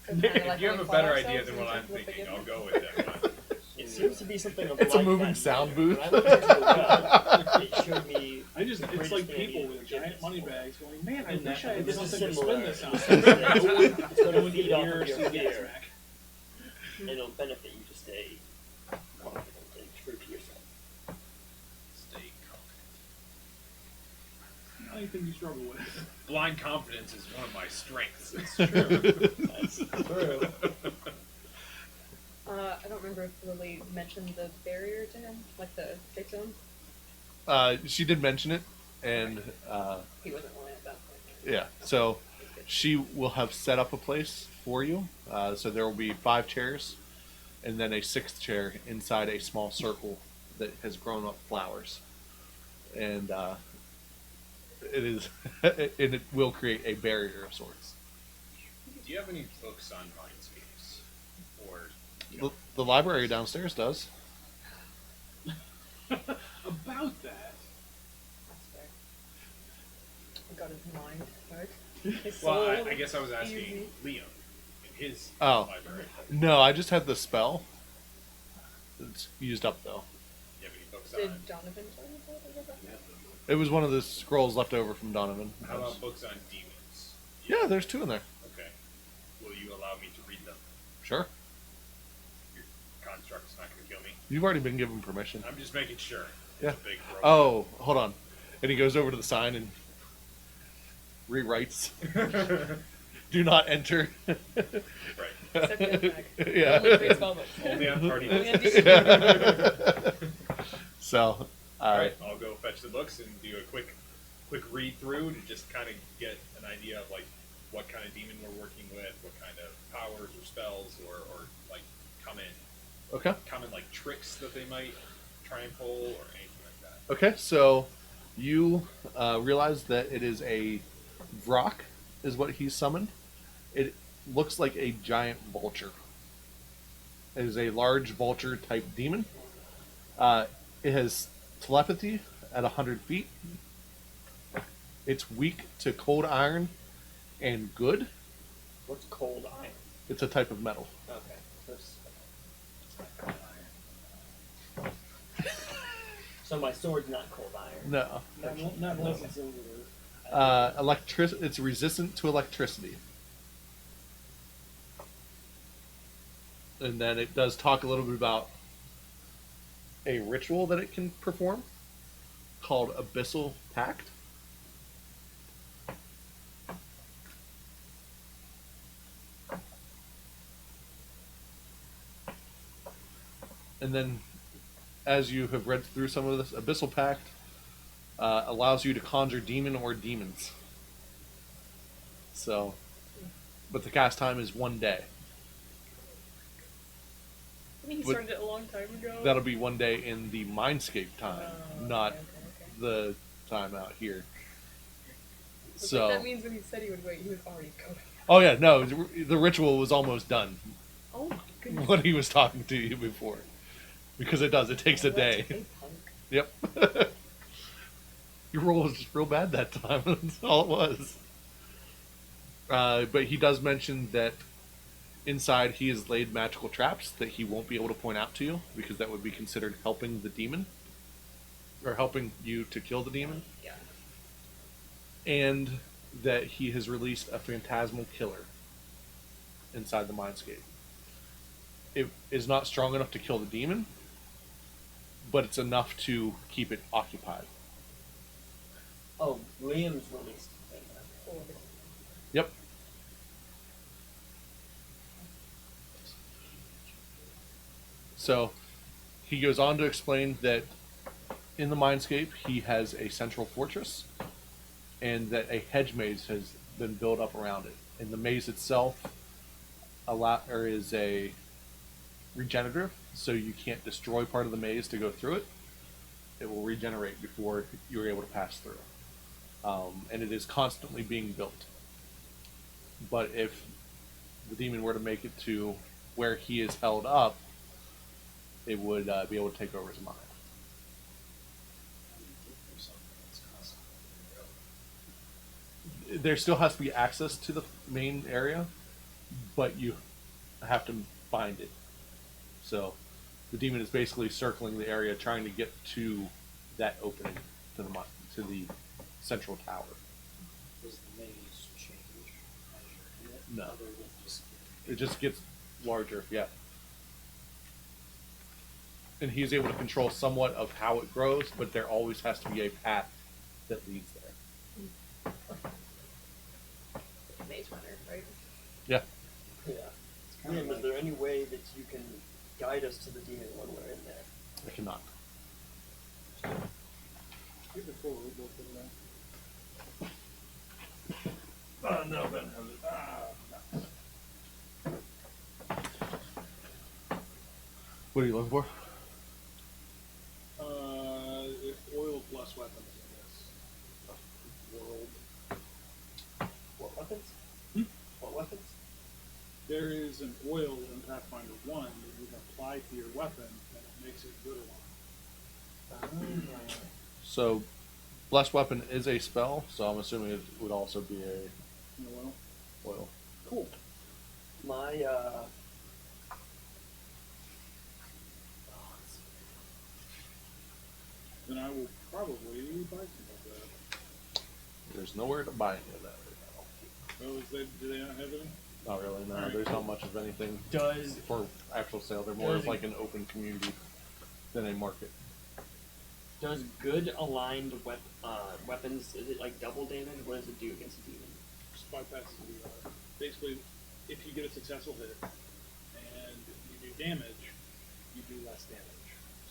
If you have a better idea than what I'm thinking, I'll go with that one. It seems to be something of It's a like moving that sound nature. booth. When I looked into it, it showed me. It's like people with giant money bags going, man, I wish I had This is something to similar. spin this It's on. going to With feed the off ears of your to get fear, smack. and it'll benefit you to stay confident and true to yourself. Stay confident. Anything you struggle with. Blind confidence is one of my strengths. It's That's true. I don't remember if Lily mentioned the barrier to him, like the safe zone. She did mention it, and He wasn't willing at that point. yeah, so she will have set up a place for you. So there will be 5 chairs, and then a 6th chair inside a small circle that has grown up flowers. And it is, and it will create a barrier of sorts. Do you have any books on mindscapes? Or The library downstairs does. About that. That's fair. I got his mind, right? His well, soul. I guess I was asking Easy. Liam in his Oh. library. No, I just had the spell. It's used up though. Do you have any books Did on? Donovan tell you about it? It was one of the scrolls left over from Donovan. How about books on demons? Yeah, there's 2 in there. Okay. Will you allow me to read them? Sure. Your construct's not going to kill me. You've already been given permission. I'm just making sure. It's Yeah. a big robot. Oh, hold on. And he goes over to the sign and rewrites. Do not enter. Right. Except the other bag. Yeah. Only three spellbooks. Only on party Only on days. D&D. So, Alright, I'll go fetch the books and do a quick read through to just kind of get an idea of like what kind of demon we're working with, what kind of powers or spells or like common okay. like tricks that they might try and pull or anything like that. Okay, so you realize that it is a Vrock, is what he's summoned. It looks like a giant vulture. It is a large vulture type demon. It has telepathy at 100 feet. It's weak to cold iron and good. What's cold iron? It's a type of metal. Okay. So my sword's not cold iron. No. Not unless it's over there. It's resistant to electricity. And then it does talk a little bit about a ritual that it can perform called Abyssal Pact. And then, as you have read through some of this, Abyssal Pact allows you to conjure demon or demons. So, but the cast time is 1 day. I mean, he But- started it a long time ago. That'll be 1 day in the Mindscape time, Oh, not okay. the time out here. So So, that means when he said he would wait, he was already going. oh yeah, no, the ritual was almost done Oh my goodness. when he was talking to you before, because it takes a What day. punk. Yep. Your roll was just real bad that time. That's all it was. But he does mention that inside he has laid magical traps that he won't be able to point out to you because that would be considered helping the demon or helping you to kill the demon. Yeah. And that he has released a phantasmal killer inside the Mindscape. It is not strong enough to kill the demon, but it's enough to keep it occupied. Oh, Liam's released. Yep. So he goes on to explain that in the Mindscape he has a central fortress and that a hedge maze has been built up around it. And the maze itself is a regenerative, so you can't destroy part of the maze to go through it. It will regenerate before you're able to pass through. And it is constantly being built. But if the demon were to make it to where he is held up, it would be able to take over his mind. There still has to be access to the main area, but you have to find it. So the demon is basically circling the area, trying to get to that opening to the central tower. Does the maze change as you're in it? No. Other than just It just gets larger, yeah. And he's able to control somewhat of how it grows, but there always has to be a path that leads there. Maze Runner, right? Yeah. Yeah. Liam, is there any way that you can guide us to the demon when we're in there? I cannot. Give the full rule book for that. No, Ben has it. What are you looking for? If oil plus weapons, I guess. weapons? Hmm? What weapons? There is an oil in Pathfinder 1 that you can apply to your weapon, and it makes it good along. So, blessed weapon is a spell, so I'm assuming it would also be a An oil. oil. Cool. My Then I will probably buy some of that. There's nowhere to buy any of that right Oh, do they not have any? now. Not really. No, Alright. there's not much of anything does for actual sale. They're more Does of like an open community than a market. does good aligned weapons, is it like double damage? What does it do against a demon? Just bypasses the basically, if you get a successful hit and you do damage, you do less damage.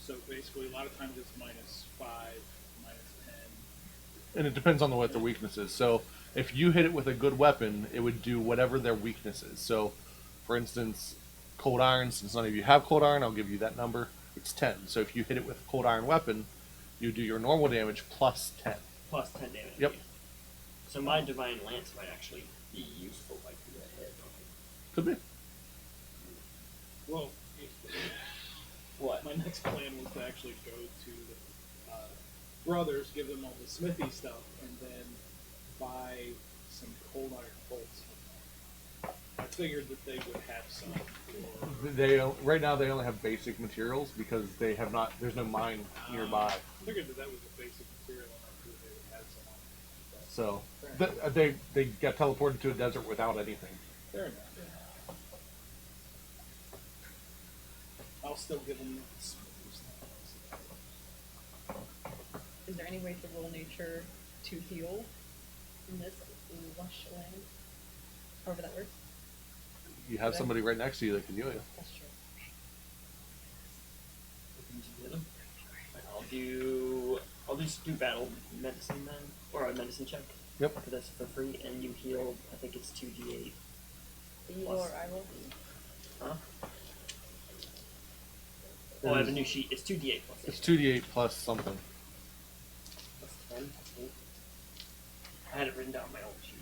So basically, a lot of times it's -5, -10. And it depends on what their weakness is. So if you hit it with a good weapon, it would do whatever their weakness is. So, for instance, cold iron, since none of you have cold iron, I'll give you that number. It's 10. So if you hit it with a cold iron weapon, you do your normal damage plus 10. Plus 10 damage. Yep. So my divine lance might actually be useful, like for that hit. Could be. Well, What? my next plan was to actually go to the brothers, give them all the smithy stuff, and then buy some cold iron bolts. I figured that they would have some. Right now they only have basic materials because they have not. There's no mine nearby. I figured that was a basic material, and I figured they would have some. So Fair they got teleported to a desert without anything. Fair enough. I'll still give them smithy stuff. Is there any way to roll nature to heal in this lush land? However that works. You have somebody right next to you that can heal you. That's true. I'll just do battle medicine then, or a medicine check. Yep. Because that's for free, and you heal. I think it's 2d8. You roll or I roll? Huh? Oh, I have a new sheet. It's 2d8 plus 8. It's 2d8 plus something. Plus 10. I had it written down on my old sheet.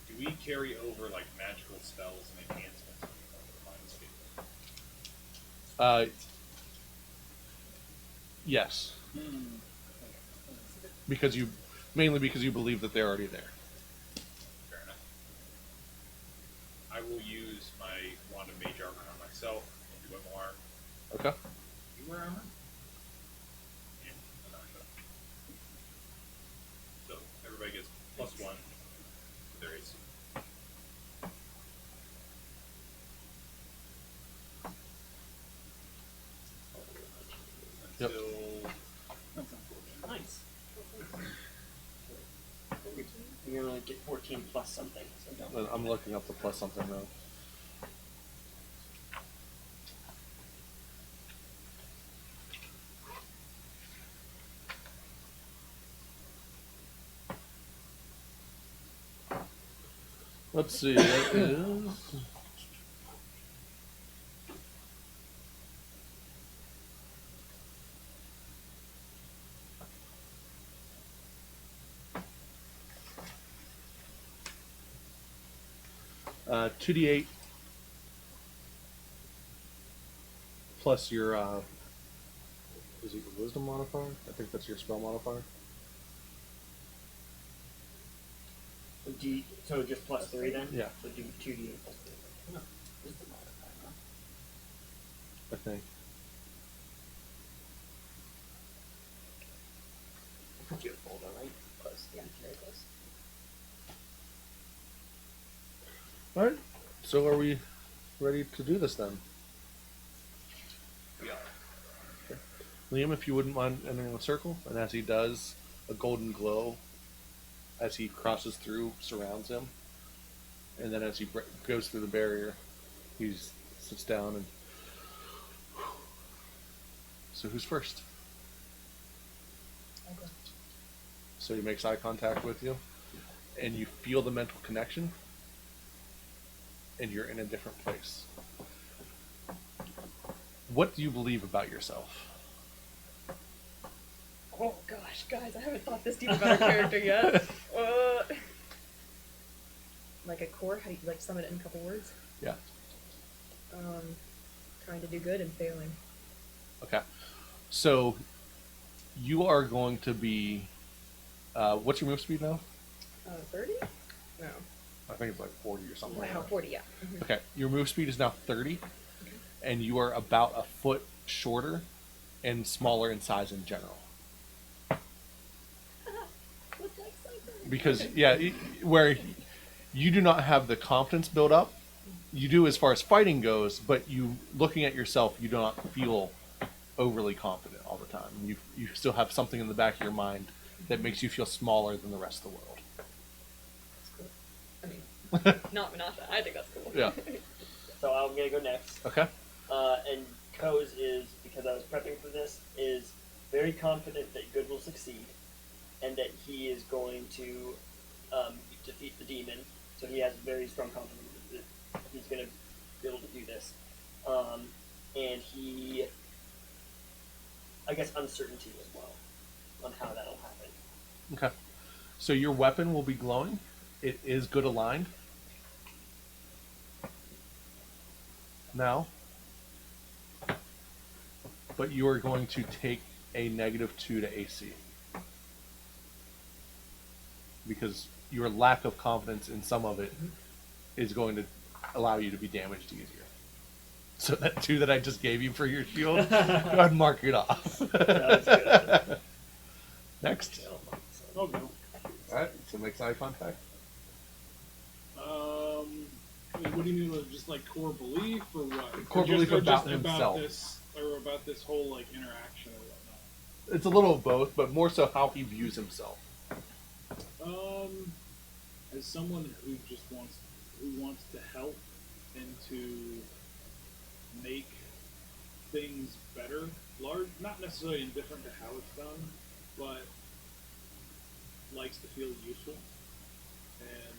Do we carry over like magical spells and enhancements from Mindscape? Yes. Because mainly because you believe that they're already there. Fair enough. I will use my wand of mage armor on myself and do it more. Okay. You wear armor? Yeah, I'm not sure. So everybody gets +1 to their AC. Yep. Until That's unfortunate. Nice. You're gonna get 14 plus something. So don't. I'm looking up the plus something now. Let's see. That is. Uh, 2d8 plus your is it your wisdom modifier? I think that's your spell modifier. So just plus 3 then? Yeah. So do 2d8 plus 3. No. Just a modifier, huh? I think. Put you a folder, right? Close. Yeah, very close. All right. So are we ready to do this then? We are. Liam, if you wouldn't mind entering the circle, and as he does, a golden glow, as he crosses through, surrounds him, and then as he goes through the barrier, he sits down and. So who's first? Okay. So he makes eye contact with you, and you feel the mental connection, and you're in a different place. What do you believe about yourself? Oh gosh, guys, I haven't thought this deep about our character yet. Like a core? How do you like sum it in a couple words? Yeah. Trying to do good and failing. Okay. So you are going to be. What's your move speed now? 30? No. I think it's like 40 or something. Like Wow, that. 40, yeah. Mhm. Okay. Your move speed is now 30, and you are about a foot shorter and smaller in size in general. Look like Cypher. Because where you do not have the confidence built up, you do as far as fighting goes, but you looking at yourself, you do not feel overly confident all the time. You still have something in the back of your mind that makes you feel smaller than the rest of the world. That's cool. I mean, not Menasha. I think that's cool. Yeah. So I'm gonna go next. Okay. And Ko's is, because I was prepping for this, is very confident that good will succeed, and that he is going to defeat the demon. So he has very strong confidence that he's going to be able to do this. And he, I guess, uncertainty as well on how that'll happen. Okay. So your weapon will be glowing. It is good aligned. Now. But you are going to take a -2 to AC. Because your lack of confidence in some of it is going to allow you to be damaged easier. So that 2 that I just gave you for your shield, go ahead and mark it off. Sounds good. Next. Oh no. Alright, so make eye contact. I mean, what do you mean, just like core belief or what? Core Or belief just, or about just himself. About this, or about this whole like interaction or whatnot. It's a little of both, but more so how he views himself. As someone who just wants to help and to make things better, not necessarily indifferent to how it's done, but likes to feel useful, and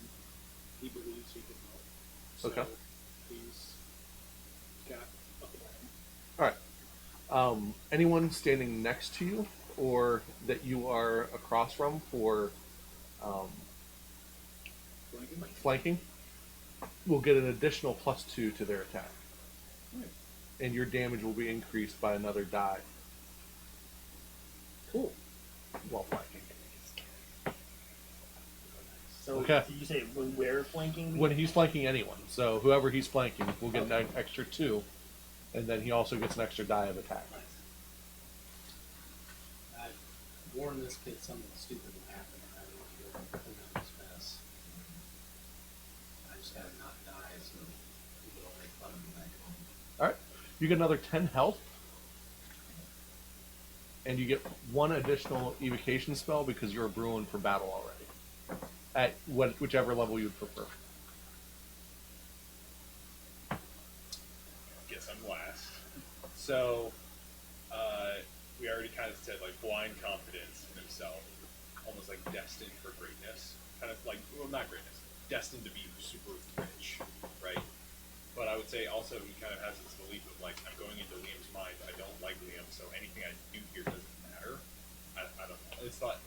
he believes he can help. So Okay. he's got a plan. Alright. Anyone standing next to you or that you are across from for flanking will get an additional +2 to their attack. Right. And your damage will be increased by another die Cool. while flanking. So Okay. did you say when we're flanking? When he's flanking anyone. So whoever he's flanking will get an extra 2, and then he also gets an extra die of attack. I've warned this kid something stupid will happen, and I don't feel like this mess. I just gotta not die, so people don't make fun of me back home. Alright. You get another 10 health. And you get 1 additional evocation spell because you're brewing for battle already. At whichever level you would prefer. Guess I'm last. So, we already kind of said like blind confidence in himself, almost like destined for greatness. Kind of like, well, not greatness, destined to be super rich, right? But I would say also he kind of has this belief of like, I'm going into Liam's mind. I don't like Liam, so anything I do here doesn't matter. I don't know. It's not.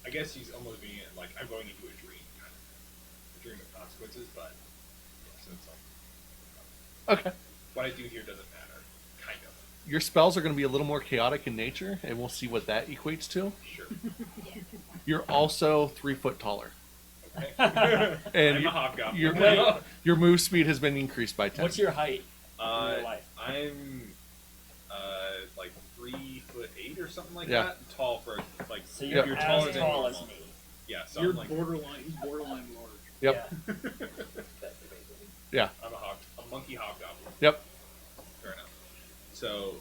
I guess he's almost being like, I'm going into a dream, kind of a dream of consequences. But yeah, so it's like, Okay. what I do here doesn't matter, kind of. Your spells are going to be a little more chaotic in nature, and we'll see what that equates to. Sure. You're also 3 foot taller. Okay. And I'm a hobgoblin. your move speed has been increased by 10. What's your height in real life? I'm like 3'8" or something like Yeah. that. Tall for like. So you're You're taller as than tall normal. as me. Yeah, so You're I'm like borderline. He's borderline large. Yep. Yeah. Yeah. I'm a monkey hobgoblin. Yep. Fair enough. So,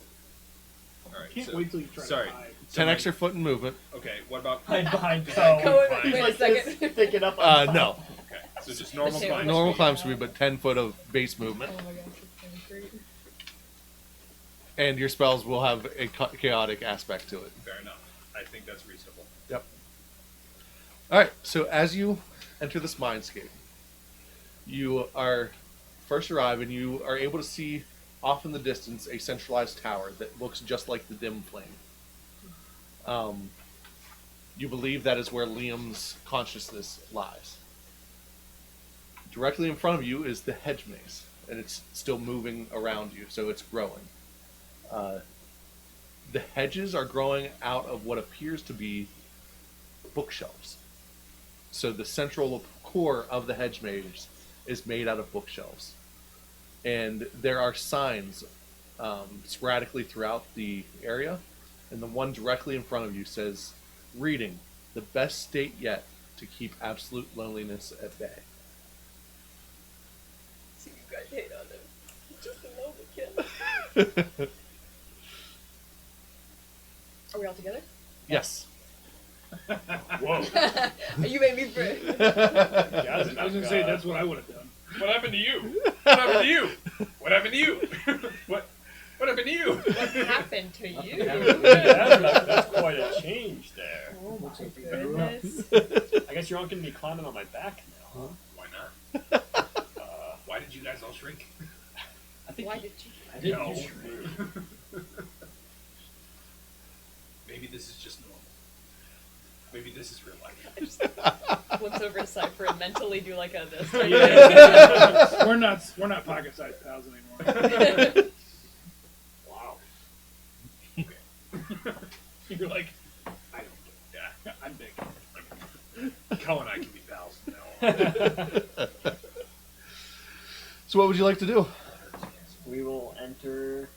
all right. Can't so, wait till you try sorry. to hide. So 10 my- extra foot in movement. Okay. What about? Hide behind Does Ko. that Ko, include wait climb? a second. Sticking up on No. Okay. So just normal The climb. Normal speed. climb speed, but 10 foot of base Oh movement. my gosh, that's so great. And your spells will have a chaotic aspect to it. Fair enough. I think that's reasonable. Yep. Alright, so as you enter this mindscape, you are first arrive and you are able to see off in the distance a centralized tower that looks just like the dim flame. You believe that is where Liam's consciousness lies. Directly in front of you is the hedge maze, and it's still moving around you, so it's growing. The hedges are growing out of what appears to be bookshelves. So the central core of the hedge maze is made out of bookshelves. And there are signs sporadically throughout the area, and the one directly in front of you says, "Reading, the best state yet to keep absolute loneliness at bay." See, you guys hate on him. He's just a lonely kid. Are we all together? Yes. Whoa. You made me brave. I was gonna say that's what I would have done. What happened to you? What happened to you? What happened to you? What happened to you? What happened to you? That's quite a change there. Oh my Looks like we better run. goodness. I guess you're all going to be climbing on my back now, huh? Why not? Why did you guys all shrink? I think Why you- did you? I didn't No. do shrink. Maybe this is just normal. Maybe this is real life. I just flips over to Cypher and mentally do like a this. We're not pocket-sized pals anymore. Wow. You're like, I don't get that. I'm big. Kel and I can be pals now. So what would you like to do? We will enter.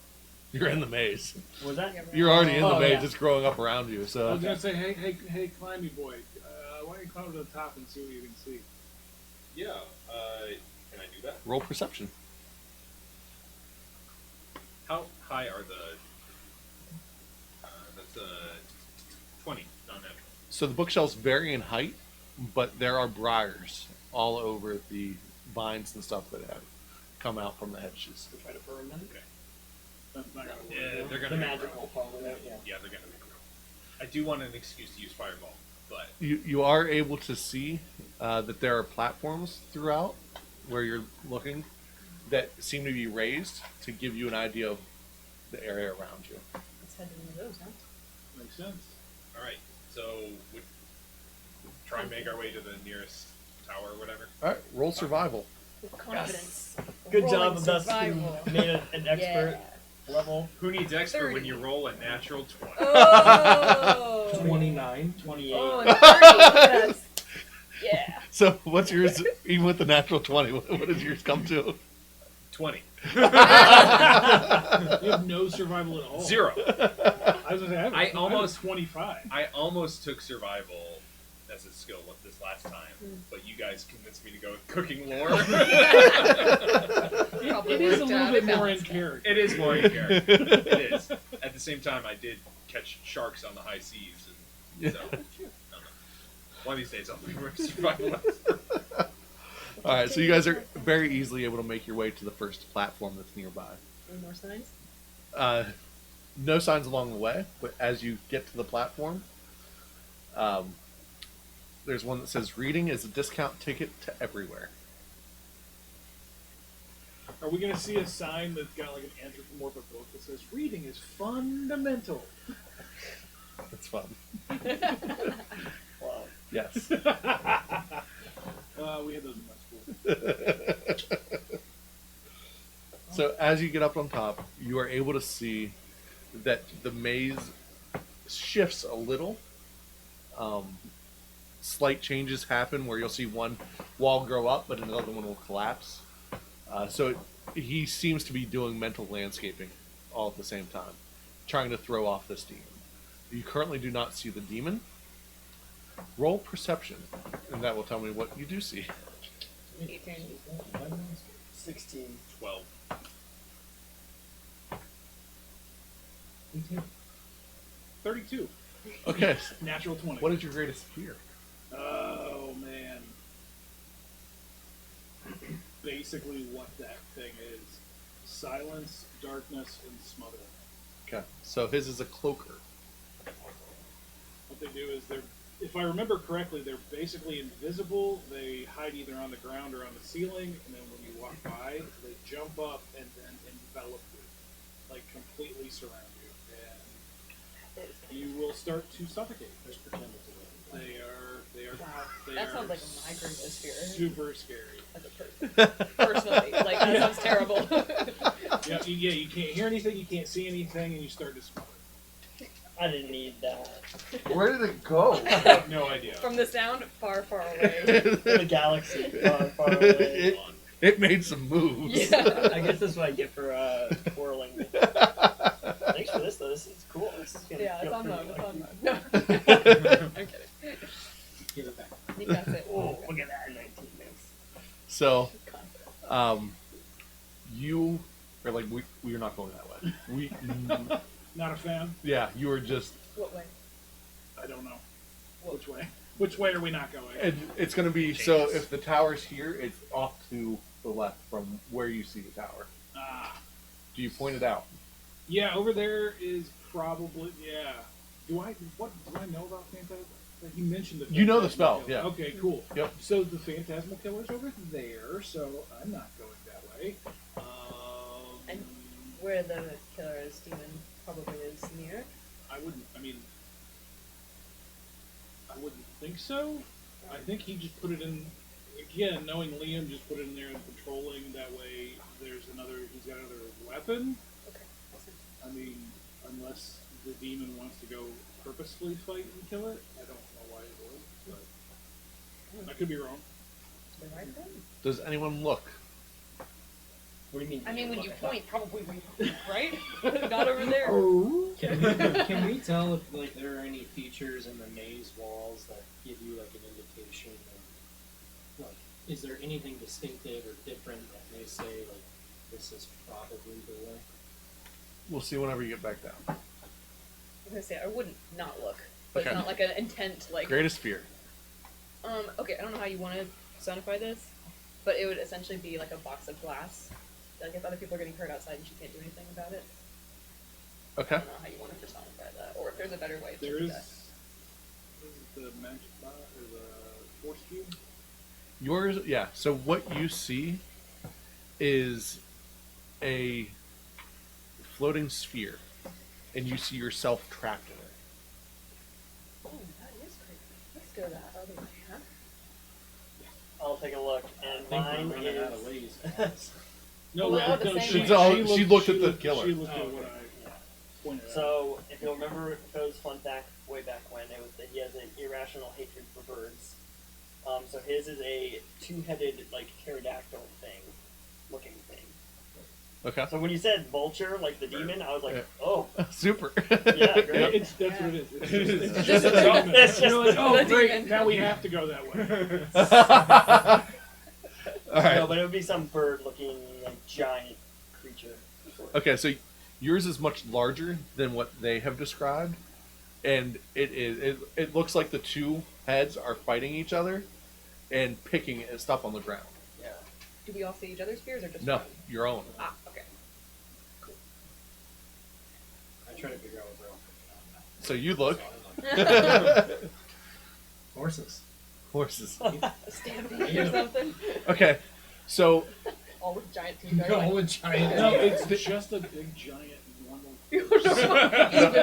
You're in the maze. What was that? You're already in the Oh, maze. yeah. It's growing up around you. I So was gonna say, hey, climby boy, why don't you climb to the top and see what you can see? Yeah. Can I do that? roll perception. How high are the? That's 20, non-natural. So the bookshelves vary in height, but there are briars all over the vines and stuff that have come out from the hedges. We try to burn them. Okay. That's not gonna work. Yeah, they're The gonna be magical grown. probably. Yeah. Yeah, they're gonna be grown. I do want an excuse to use fireball, but You are able to see that there are platforms throughout where you're looking that seem to be raised to give you an idea of the area around you. Let's head to one of those, huh? Makes sense. all right. So we try and make our way to the nearest tower or whatever. All right, roll survival. With confidence. Good Rolling job of us survival. who made an expert Yeah. level. Who needs expert when 30. you roll a natural 20? Oh. 29. 28. Oh, and 30. Yes. Yeah. So what's yours? Even with the natural 20, what does yours come to? 20. You have no survival at all. 0. I was gonna say, I have almost- 25. I almost took survival as a skill this last time, but you guys convinced me to go with cooking lore. Probably It is a worked little out. bit It more in balanced out. character. It is more in character. It is. At the same time, I did catch sharks on the high seas, and so I don't know. One of these days I'll be more survival. All right, so you guys are very easily able to make your way to the first platform that's nearby. Any more signs? No signs along the way, but as you get to the platform, there's one that says "Reading is a discount ticket to everywhere." Are we gonna see a sign that's got like an anthropomorphic book that says "Reading is fundamental"? That's fun. Wow. Yes. We had those in my school. So as you get up on top, you are able to see that the maze shifts a little. Slight changes happen where you'll see one wall grow up, but another one will collapse. He seems to be doing mental landscaping all at the same time, trying to throw off this demon. You currently do not see the demon. Roll perception, and that will tell me what you do see. 18. 16. 12. 32. Okay, Natural 20. what is your greatest fear? Oh man. Basically what that thing is. Silence, darkness, and smothering. Okay, so his is a cloaker. What they do is if I remember correctly, they're basically invisible. They hide either on the ground or on the ceiling, and then when you walk by, they jump up and then envelop you. Like completely surround you. And you will start to suffocate. There's pretend to They are Wow. they That are sounds like my greatest fear. super scary. As a person. Personally. Like, that sounds terrible. Yeah, you can't hear anything, you can't see anything, and you start to smother. I didn't need that. Where did it go? I have no idea. From the sound, far, far away. In a galaxy far, far away. It made some moves. Yeah. I guess that's what I get for twirling. Thanks for this, though. This is cool. This is gonna Yeah, it's feel on pretty mode. good. It's on mode. No. I'm kidding. Give it back. I think that's it. Oh, look at that, 19 minutes. So, Confident. you are like, we're not going that way. Not a fan? Yeah, you were just, What way? I don't know. What? Which way? Which way are we not going? and it's going to be, so if the tower's here, it's off to the left from where you see the tower. Ah. Do you point it out? Yeah, over there is probably, yeah. Do I know about Phantasm? He mentioned the You know the Phantasmal spell, Killer. yeah. Okay, cool. Yep. So the Phantasmal Killer's over there, so I'm not going that way. And where the killer's demon probably is near. I wouldn't think so. I think he just put it in, again, knowing Liam, just put it in there and patrolling, that way he's got another weapon. Okay. I mean, unless the demon wants to go purposefully fight and kill it, I don't know why it would, but I could be wrong. Is it right then? Does anyone look? What do you mean? I mean, when you Look, point, probably we right? Not over there. Can we tell if like there are any features in the maze walls that give you like an indication of like is there anything distinctive or different that may say like this is probably the way? We'll see whenever you get back down. I was gonna say I wouldn't not look, but Okay. it's not like an intent like. Greatest fear. Okay, I don't know how you want to personify this, but it would essentially be like a box of glass. Like if other people are getting hurt outside and she can't do anything about it. Okay. I don't know how you want to personify that, or if there's a better way to There do is that. the magic bot or the force cube. Yours, yeah. So what you see is a floating sphere, and you see yourself trapped in it. Oh, that is creepy. Let's go that other way, huh? I'll take a look, and I think mine we're running out of is. ways. No, Well, they're all the no, same she looked at the killer. She looked Oh, at what okay. I pointed out. So, if you'll remember Co's fun fact way back when, it was that he has an irrational hatred for birds. So his is a two-headed, like, pterodactyl looking thing. Okay. So when you said vulture, like the demon, I was like, oh, Super. yeah, great. That's what it is. It's It's just a just- demon. it's just You're like, oh the great, demon. now we have to go that way. All right. No, but it would be some bird-looking, like, giant creature. Okay, so yours is much larger than what they have described, and it looks like the two heads are fighting each other and picking at stuff on the ground. Yeah. Do we all see each other's spears or just No, one? your own. Ah, okay. I try to figure out what they're all So you look. Horses. Horses. Stampede or something? Okay, so All with giant teeth. right? No, a giant. No, it's just a big giant normal. Even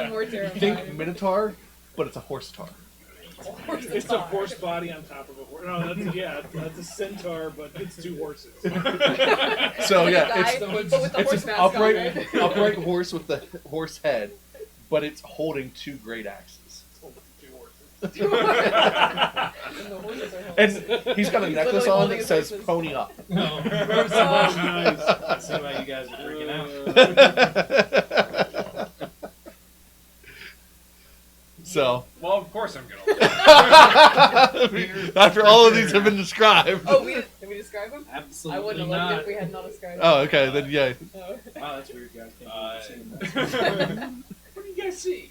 more terrifying. think Minotaur, but it's a horse tar. Horse It's a tar. horse body on top of a horse. No, that's a centaur, but it's two horses. So Guy, yeah, it's but with the it's horse an mask on, upright right? upright horse with the horse head, but it's holding two great axes. Two horses. And the horses are And holding- he's got a He's necklace literally on holding that his says horses. "Pony Up." No. Nice. I see why you guys are freaking out. So, Well, of course I'm gonna. after all of these have been described. Oh, did we describe him? Absolutely I wouldn't have not. looked if we had not described him. Oh, okay, then yeah. Oh. Wow, that's weird, guys. Can't Uh, believe you've seen that. What do you guys see?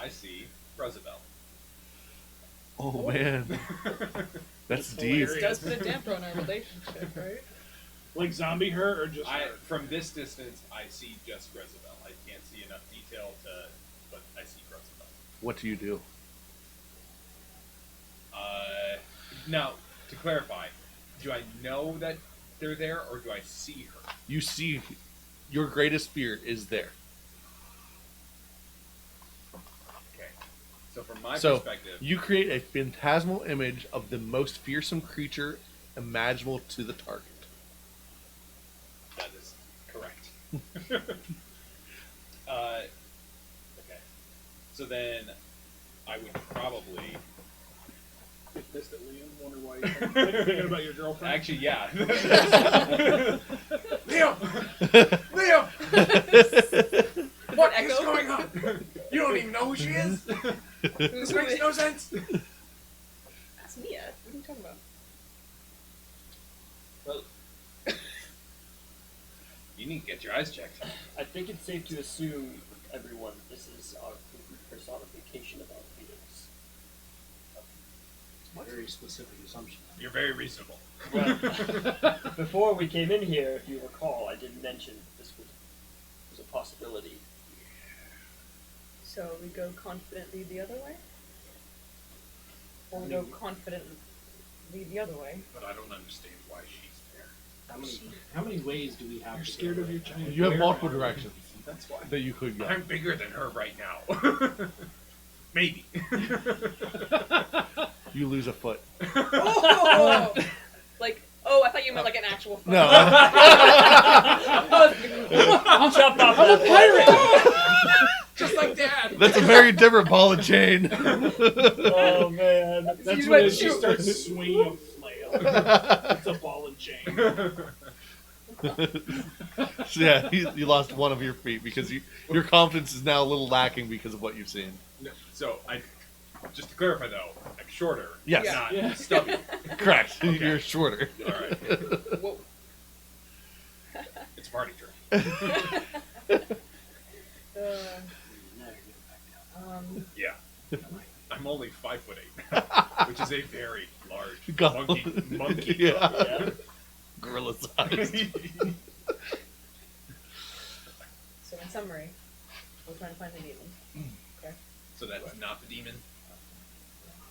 I see Roosevelt. Oh man, that's deep. It does put a damper on our relationship, right? Like zombie her or just her? From this distance, I see just Roosevelt. I can't see enough detail but I see Roosevelt. What do you do? Now, to clarify, do I know that they're there, or do I see her? You see, your greatest fear is there. my So, perspective, you create a phantasmal image of the most fearsome creature imaginable to the target. that is correct. Okay. So then, I would probably. Get pissed at Liam. Wonder why you're thinking about your girlfriend. Actually, yeah. Liam! Liam! What is Echo? going on? You don't even know who she is? This makes no sense. That's Mia. What are you talking about? Well, you need to get your eyes checked. I think it's safe to assume, everyone, this is our personification of our feelings. Very specific assumption. You're very reasonable. Well, before we came in here, if you recall, I did mention this was a possibility. So we go confidently the other way? Or we I go mean- confidently the other way? But I don't understand why she's there. How many ways do we have? You're to scared go? of your giant. You have bear multiple now. directions That's why. that you could go. I'm bigger than her right now. Maybe. You lose a foot. Oh! Like, I thought you meant like an actual phone. No. I'll jump off that pirate! Just like Dad. That's a very different ball and chain. Oh man. That's You when went she shoot. starts swinging a flail. It's a ball and chain. So yeah, you lost one of your feet because your confidence is now a little lacking because of what you've seen. No, so just to clarify though, I'm shorter. Yes. Yeah. Not Yeah. stubby. Correct. Okay. You're shorter. All right. Whoa. It's party trick. Yeah. I'm only 5'8", which is a very large Go- monkey. Yeah. Yeah. Gorilla size. So in summary, we're trying to find the demon. Okay. So that's not the demon.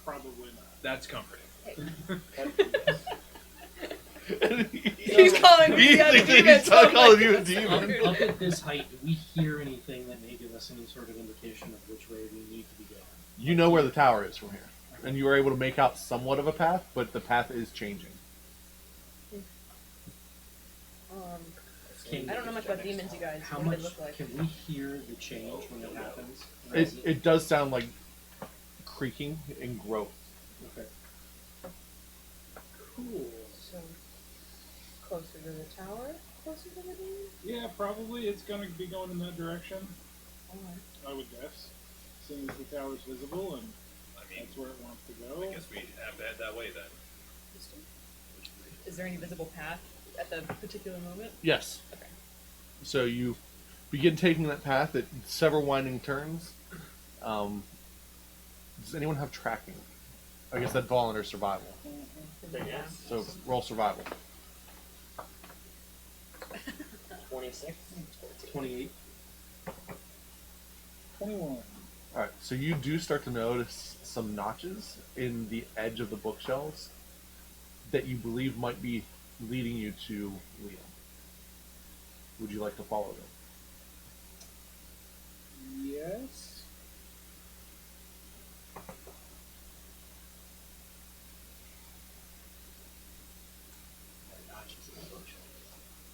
Probably not. That's comforting. He's calling me a demon. He's calling you a Up, demon. up at this height, do we hear anything that may give us any sort of indication of which way we need to be going? You know where the tower is from here, and you were able to make out somewhat of a path, but the path is changing. I don't know much about demons, you guys. How What do much they look like? can we hear the change when it happens? It does sound like creaking and growth. Okay. Cool. So closer to the tower? Closer to the demon? Yeah, probably it's going to be going in that direction. Alright. I would guess. Seeing as the tower's visible and I mean, that's where it wants to go. I guess we have to head that way then. Is there any visible path at the particular moment? Yes. Okay. So you begin taking that path at several winding turns. Does anyone have tracking? I guess that'd fall under survival. Yeah. So roll survival. 26. 28. 21. Alright, so you do start to notice some notches in the edge of the bookshelves that you believe might be leading you to Liam. Would you like to follow them? Yes.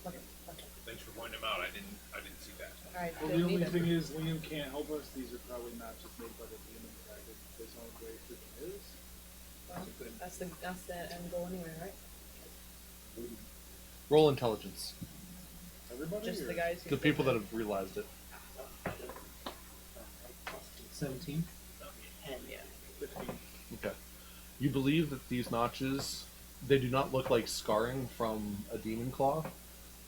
Okay. Okay. Thanks for pointing them out. I didn't see that. Alright, Well, good. the only Demon. thing is, Liam can't help us. These are probably not just made by the demon dragon. There's only way freaking is. Well, that's the end goal anyway, right? Roll intelligence. Everybody? Just or- the guys who The people that have realized it. 17. 10, yeah. 15. Okay. You believe that these notches, they do not look like scarring from a demon claw,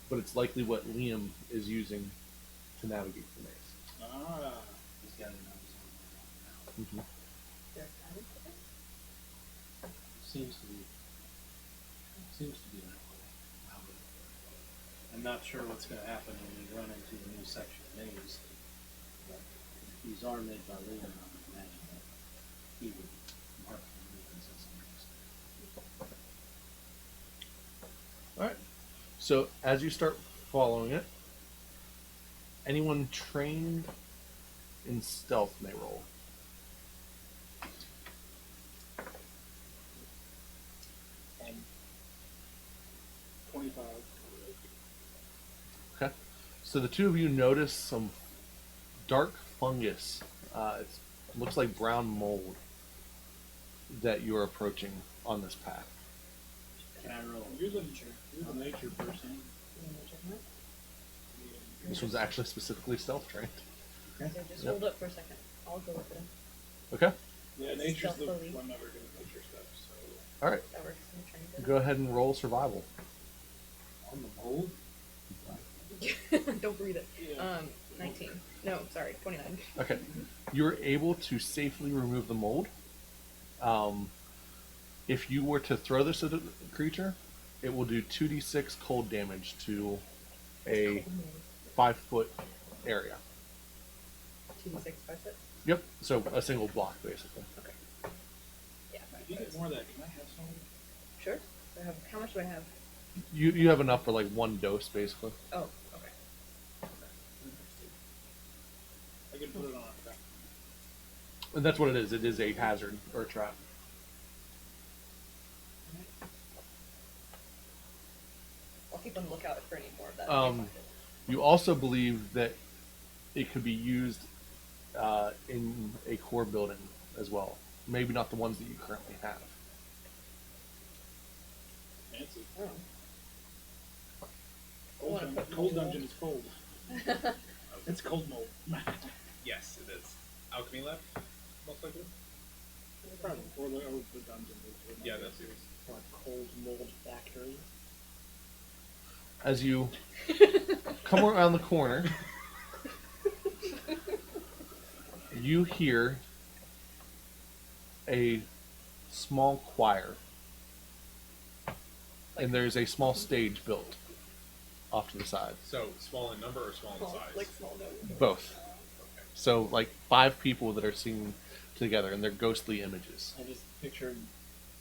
but it's likely what Liam is using to navigate the maze. Ah. He's got it on his own. They're kind of- Seems to be that way. I'm not sure what's going to happen when we run into the new section of maze. But if these are made by Liam, I would imagine that he would mark the movements in some ways. Alright. So as you start following it, anyone trained in stealth may roll. 25. Okay. So the two of you notice some dark fungus. It looks like brown mold that you are approaching on this path. Can I roll? You're the nature person. This one's actually specifically stealth trained. So just Yep. hold up for a second. I'll go with it. Okay. Yeah, nature's the Stealthily. one that we're doing nature stuff. So All right. That works. I'm trying to Go ahead and roll survival. On the mold? Don't breathe it. yeah. 19. No, sorry, 29. Okay. You're able to safely remove the mold. If you were to throw this at a creature, it will do 2d6 cold damage to a 5-foot area. 2d6, 5 6. Yep. So a single block, basically. Okay. Yeah. If you get more of that, can I have some? Sure. So I have, how much do I have? You have enough for like one dose, basically. Oh, okay. I can put it on. Okay. And that's what it is. It is a hazard or a trap. I'll keep on the lookout for any more of that. You also believe that it could be used in a core building as well. Maybe not the ones that you currently have. Fancy. Oh. Cold, wanna dun- put cold mold. dungeon is cold. It's cold mold. Yes, it is. Alchemy lab, most likely. Or the dungeon. Yeah, that's yours. Or a cold mold factory. As you come around the corner, you hear a small choir. And there's a small stage built off to the side. So small in number or small in size? Like small notes. Both. Okay. So like 5 people that are singing together, and they're ghostly images. I just pictured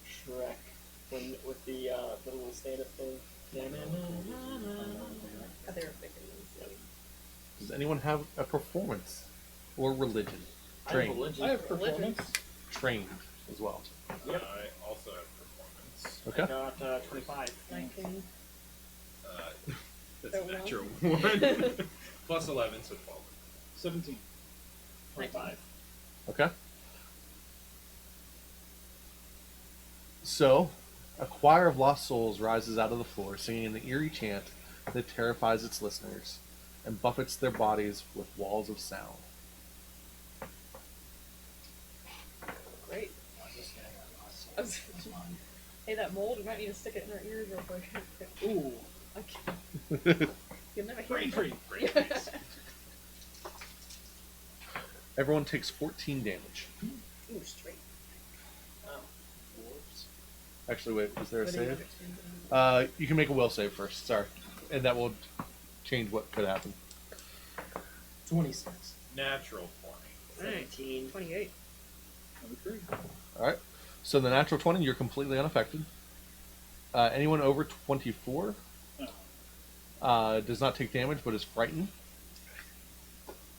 Shrek with the little stand-up thing. Oh, they were bigger than Does anyone have a performance or religion? I have Trained. religion. I have performance. Trained as well. Yep. I also have performance. Okay. I got 25. 19. That's a Don't natural 1. Plus 11, so 12. 17. 25. Okay. So, a choir of lost souls rises out of the floor, singing an eerie chant that terrifies its listeners and buffets their bodies with walls of sound. Great. I was- Hey, that mold, we might need to stick it in our ears real quick. Ooh. Okay. You'll never hear Brain it. free. Great. Thanks. Everyone takes 14 damage. Ooh, straight. Oh. Actually, wait, is there a What do you save? understand? You can make a will save first, sorry. And that will change what could happen. 26. Natural 20. 17. 28. Number 3. Alright. So the natural 20, you're completely unaffected. Anyone over 24 No. does not take damage but is frightened.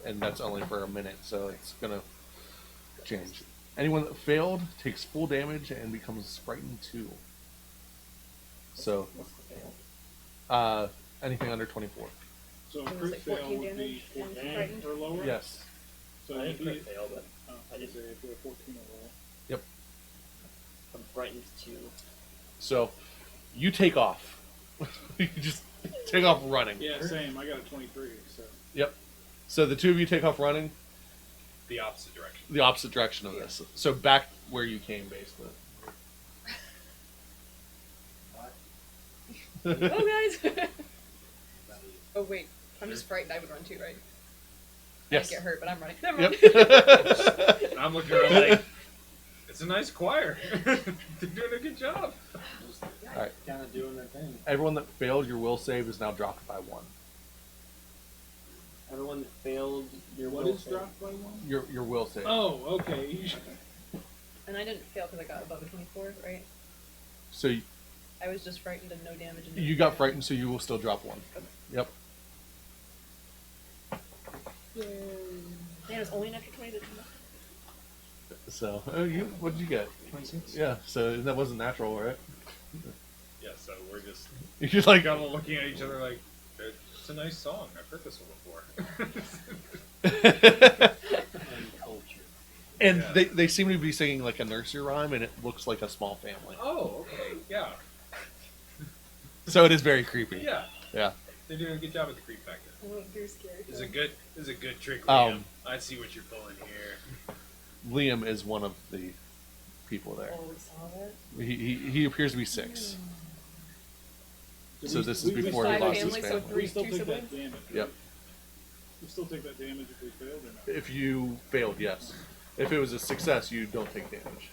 And that's only for a minute, so it's going to change. Anyone that failed takes full damage and becomes frightened too. So, What's the fail? anything under 24. So a It was crit like fail 14 would be damage and 14 frightened? or lower? Yes. So I if didn't you, crit fail, but I did say if you're 14 or lower. I'm frightened too. So, you take off. You just take off running. Yeah, same. I got a 23, so. Yep. So the two of you take off running The opposite direction. the opposite direction of this. So back where you came, basically. Oh, guys! Oh, wait. I'm just frightened. I would run too, right? Yes. I get hurt, but I'm running. Never mind. Yep. I'm looking around like, it's a nice choir. They're doing a good job. Alright. Kind of doing their thing. Everyone that failed your will save is now dropped by 1. Everyone that failed your What will is save. dropped by 1? Your will save. Oh, okay. And I didn't fail because I got above a 24, right? So I was just frightened and no damage. And you got frightened, so you will still drop 1. Okay. Yep. Man, it's only an extra 20 that So what did you get? 26. Yeah. So that wasn't natural, right? Yeah, so we're just You're like, Kind of looking at each other like, it's a nice song. I've heard this one before. Culture. and Yeah. they seem to be singing like a nursery rhyme, and it looks like a small family. Oh, okay. Yeah. So it is very creepy. Yeah. Yeah. They're doing a good job at the creep factor. I won't do scary. This is a good trick, Um, Liam. I see what you're pulling here. Liam is one of the people there. Oh, we saw that. He appears to be 6. So this is we before he still- lost his we family. We still Two take siblings? that damage. Yep. Right? We still take that damage if we failed or not. If you failed, yes. If it was a success, you don't take damage.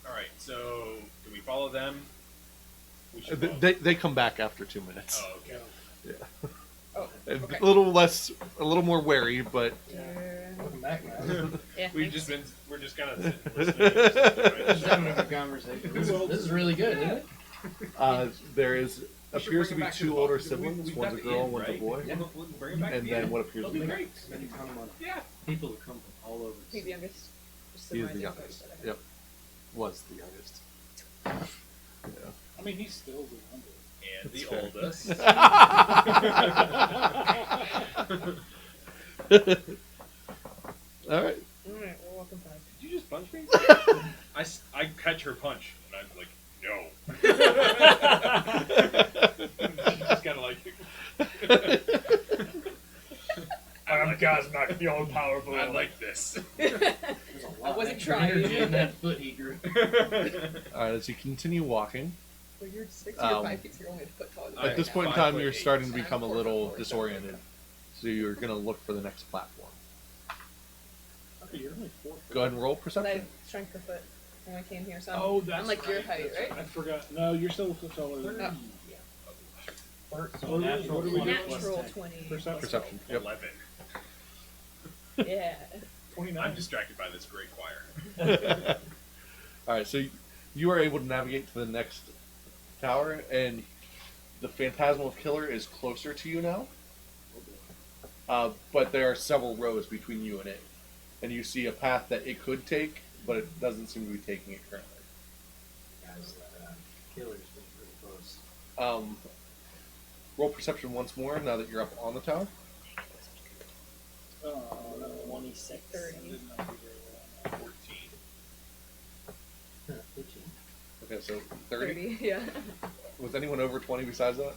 All right. So, do we follow them? We should follow They come back after 2 minutes. Oh, okay. Yeah. Oh, okay. A little more wary, but Welcome back, man. Yeah, We're thanks. just kind of listening. Just having a good conversation. This is really good, isn't it? there is We should appears to bring be it back 2 the older box. siblings. We've One's got a the girl, end, one's a right? boy, Yeah, we'll bring it back and to the then end. what appears to That'll be be great. Spending time on Yeah. people who come from all over. He's the youngest. Just He is the surprising youngest. first. Yep, was the youngest. Yeah. I mean, he's still the youngest. And the That's fair. oldest. All right. Alright, well, welcome back. Did you just punch me? I catch her punch, and I'm like, no. Just kind of like. I'm Gosmack, the all powerful. I like this. There's a lot I wasn't of extra trying. energy in that foot he grew. All right. As you continue walking, Well, you're 6 or 5 Um, feet, so you're only a foot taller than I- at this now. point in 5'8". time, you're starting to I'm become a 4'4", little so disoriented. So you're going to look for the next platform. Okay, you're only 4 foot. Go ahead and roll But I perception. shrunk per foot when I came here, so Oh, that's I'm like your height, That's right? I forgot. No, you're still a foot taller than Oh. me. So What natural do we do? 20 plus Natural 10. 20. Perception. Perception. Yep. 11. Yeah. 29. I'm distracted by this great choir. All right. So you are able to navigate to the next tower, and the phantasmal killer is closer to you now. But there are several rows between you and it, and you see a path that it could take, but it doesn't seem to be taking it currently. Guys, killer's been pretty close. Roll perception once more now that you're up on the tower. Oh, 26. 30. I did not do very well on 14. 15. Okay, so 30. 30, yeah. Was anyone over 20 besides that?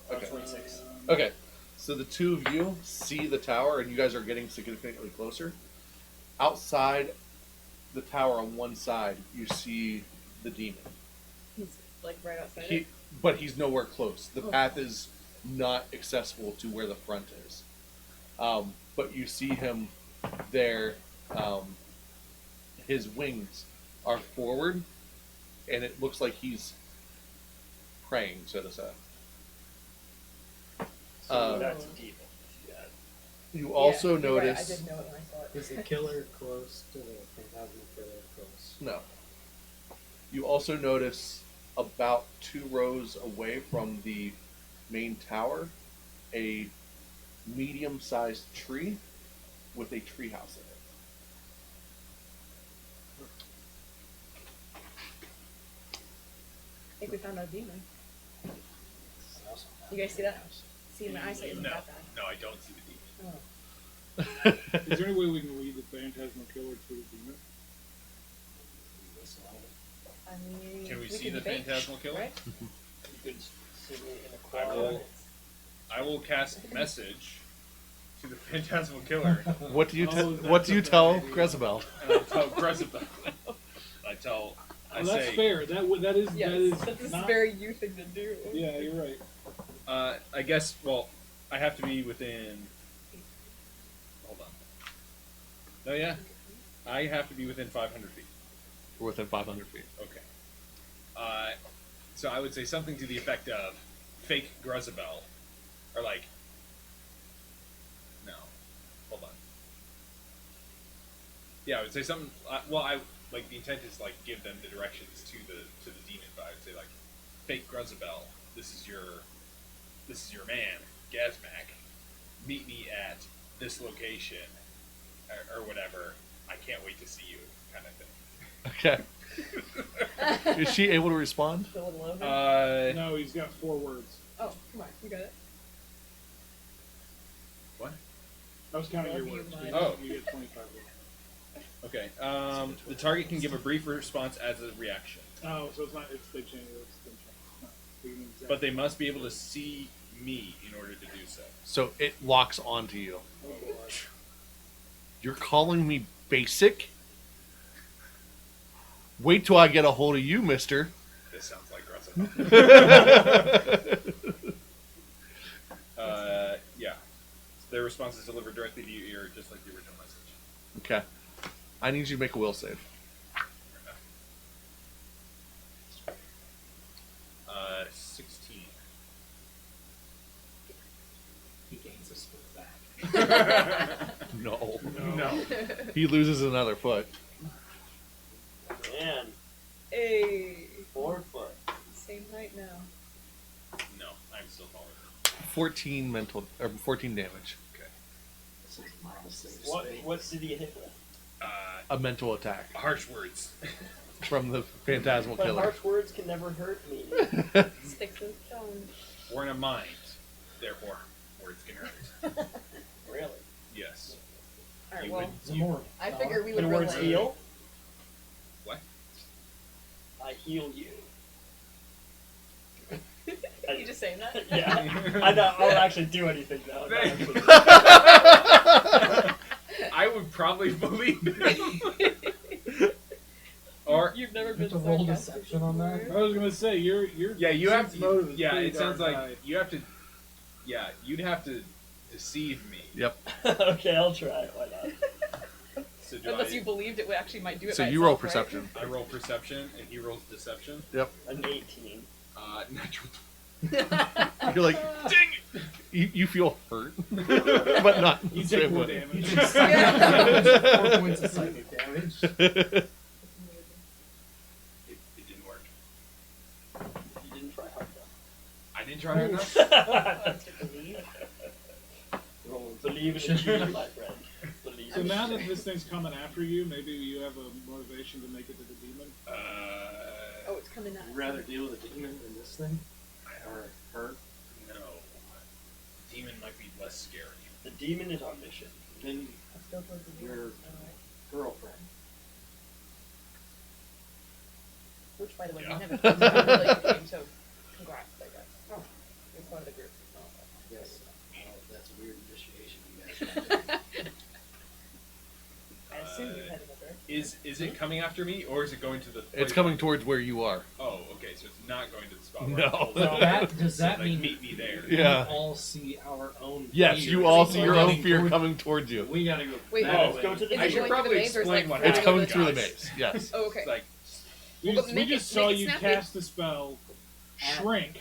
that. Okay. 26. Okay, so the two of you see the tower, and you guys are getting significantly closer. Outside the tower on one side, you see the demon. He's like right outside He, it. but he's nowhere close. The Oh. path is not accessible to where the front is. But you see him there. His wings are forward, and it looks like he's praying, so to say. So that's deep. Yeah. You also Yeah, you're right, notice. I did know it when I saw it. Is the killer close to the phantasmal killer close? No. You also notice about 2 rows away from the main tower a medium-sized tree with a treehouse in it. I think we found our demon. This is also You guys see that? See, my eyesight isn't No, that bad. no, I don't see the demon. Oh. Is there any way we can lead the phantasmal killer to the demon? this line. I mean, Can we see could the debate, phantasmal killer? Right? You could see me in the I corner. will. I will cast message to the phantasmal killer. What do you Oh, what do you that's a tell bad idea. Grezabel? And I tell Grezabel. I tell. I Oh, that's say. fair. That is Yes, that's a not, very you thing to do. Yeah, you're right. I guess. Well, I have to be within. Hold on. No, yeah. I have to be within 500 feet. We're within 500 feet. Okay. So I would say something to the effect of fake Grezabel. Or like. No. Hold on. Yeah, I would say something. Well, I like the intent is like give them the directions to the demon, but I would say like fake Grezabel. This is your man, Gazmac. Meet me at this location, or whatever. I can't wait to see you, kind of thing. Okay. Is she able to respond? The little over. No, he's got 4 words. Oh, come on, you got it. What? I was counting your Love you, words. Mike. Oh. You get 25 words. Okay. The target can give a brief response as a reaction, Oh, so it's not. They changed it. It's been changed. No. We can exact- but they must be able to see me in order to do so. So it locks onto you. Oh, Lord. You're calling me basic? Wait till I get a hold of you, mister. This sounds like aggressive. Yeah. Their response is delivered directly to your ear, just like the original message. Okay. I need you to make a will save. Fair enough. 16. He gains his foot back. No. No. He loses another foot. Man, Hey, 4 foot. same height now. No, I'm still taller. 14 damage. Okay. This is miles save What space. did he get hit with? A mental attack Harsh words. from the phantasmal But killer. harsh words can never hurt me. Sticks and stones. We're in a mind, therefore words can hurt. Really? Yes. Alright, You well, would- Some more. I figure we would Can words relay. heal? What? I heal you. You just saying that? Yeah. I don't actually do anything though. No, actually. I would probably believe it. Or You've never You been have to roll sarcastic deception on that? before? I was gonna say you're. yeah, you have motive to. is Yeah, pretty it sounds darn like high. you have to. Yeah, you'd have to deceive me. Yep. Okay, I'll try. Why not? So do Unless I? you believed it actually might do it. So by you roll itself, right? perception. I roll perception and he rolls deception. An 18. Natural. You're like, dang it! You feel hurt, but not. You the take same more way. You damage. take psychic damage. 4 points of psychic damage. It didn't work. You didn't try hard I didn't try hard enough. enough. To believe. Believe in you, my friend. Believe So in now you. that this thing's coming after you, maybe you have a motivation to make it to the demon. Oh, it's coming out. Would you rather deal with a demon than this thing? Or her? No. Demon might be less scary. The demon is our mission. Then Let's go towards the your demon. girlfriend. Which, by the way, Yeah. we never really became, so congrats, I guess. Oh, you're part of the group. Yes. Well, that's a weird initiation you guys have. I assume you had another. Is it coming after me or is it going to the? It's coming towards where you are. Oh, okay. So it's not going to the spot. No. Where I told them. Does that So, like, mean meet me there? Yeah. we all see our own Yes, fear? you all see We're your own running fear toward- coming towards you. We gotta go. Wait, that let's way. go to the Is I it should going through probably the maze or is explain like what It's flying coming over through the guys. maze. Yes. Oh, okay. It's like We, Well, just, make we it- just saw make it you snappy. cast the spell, shrink,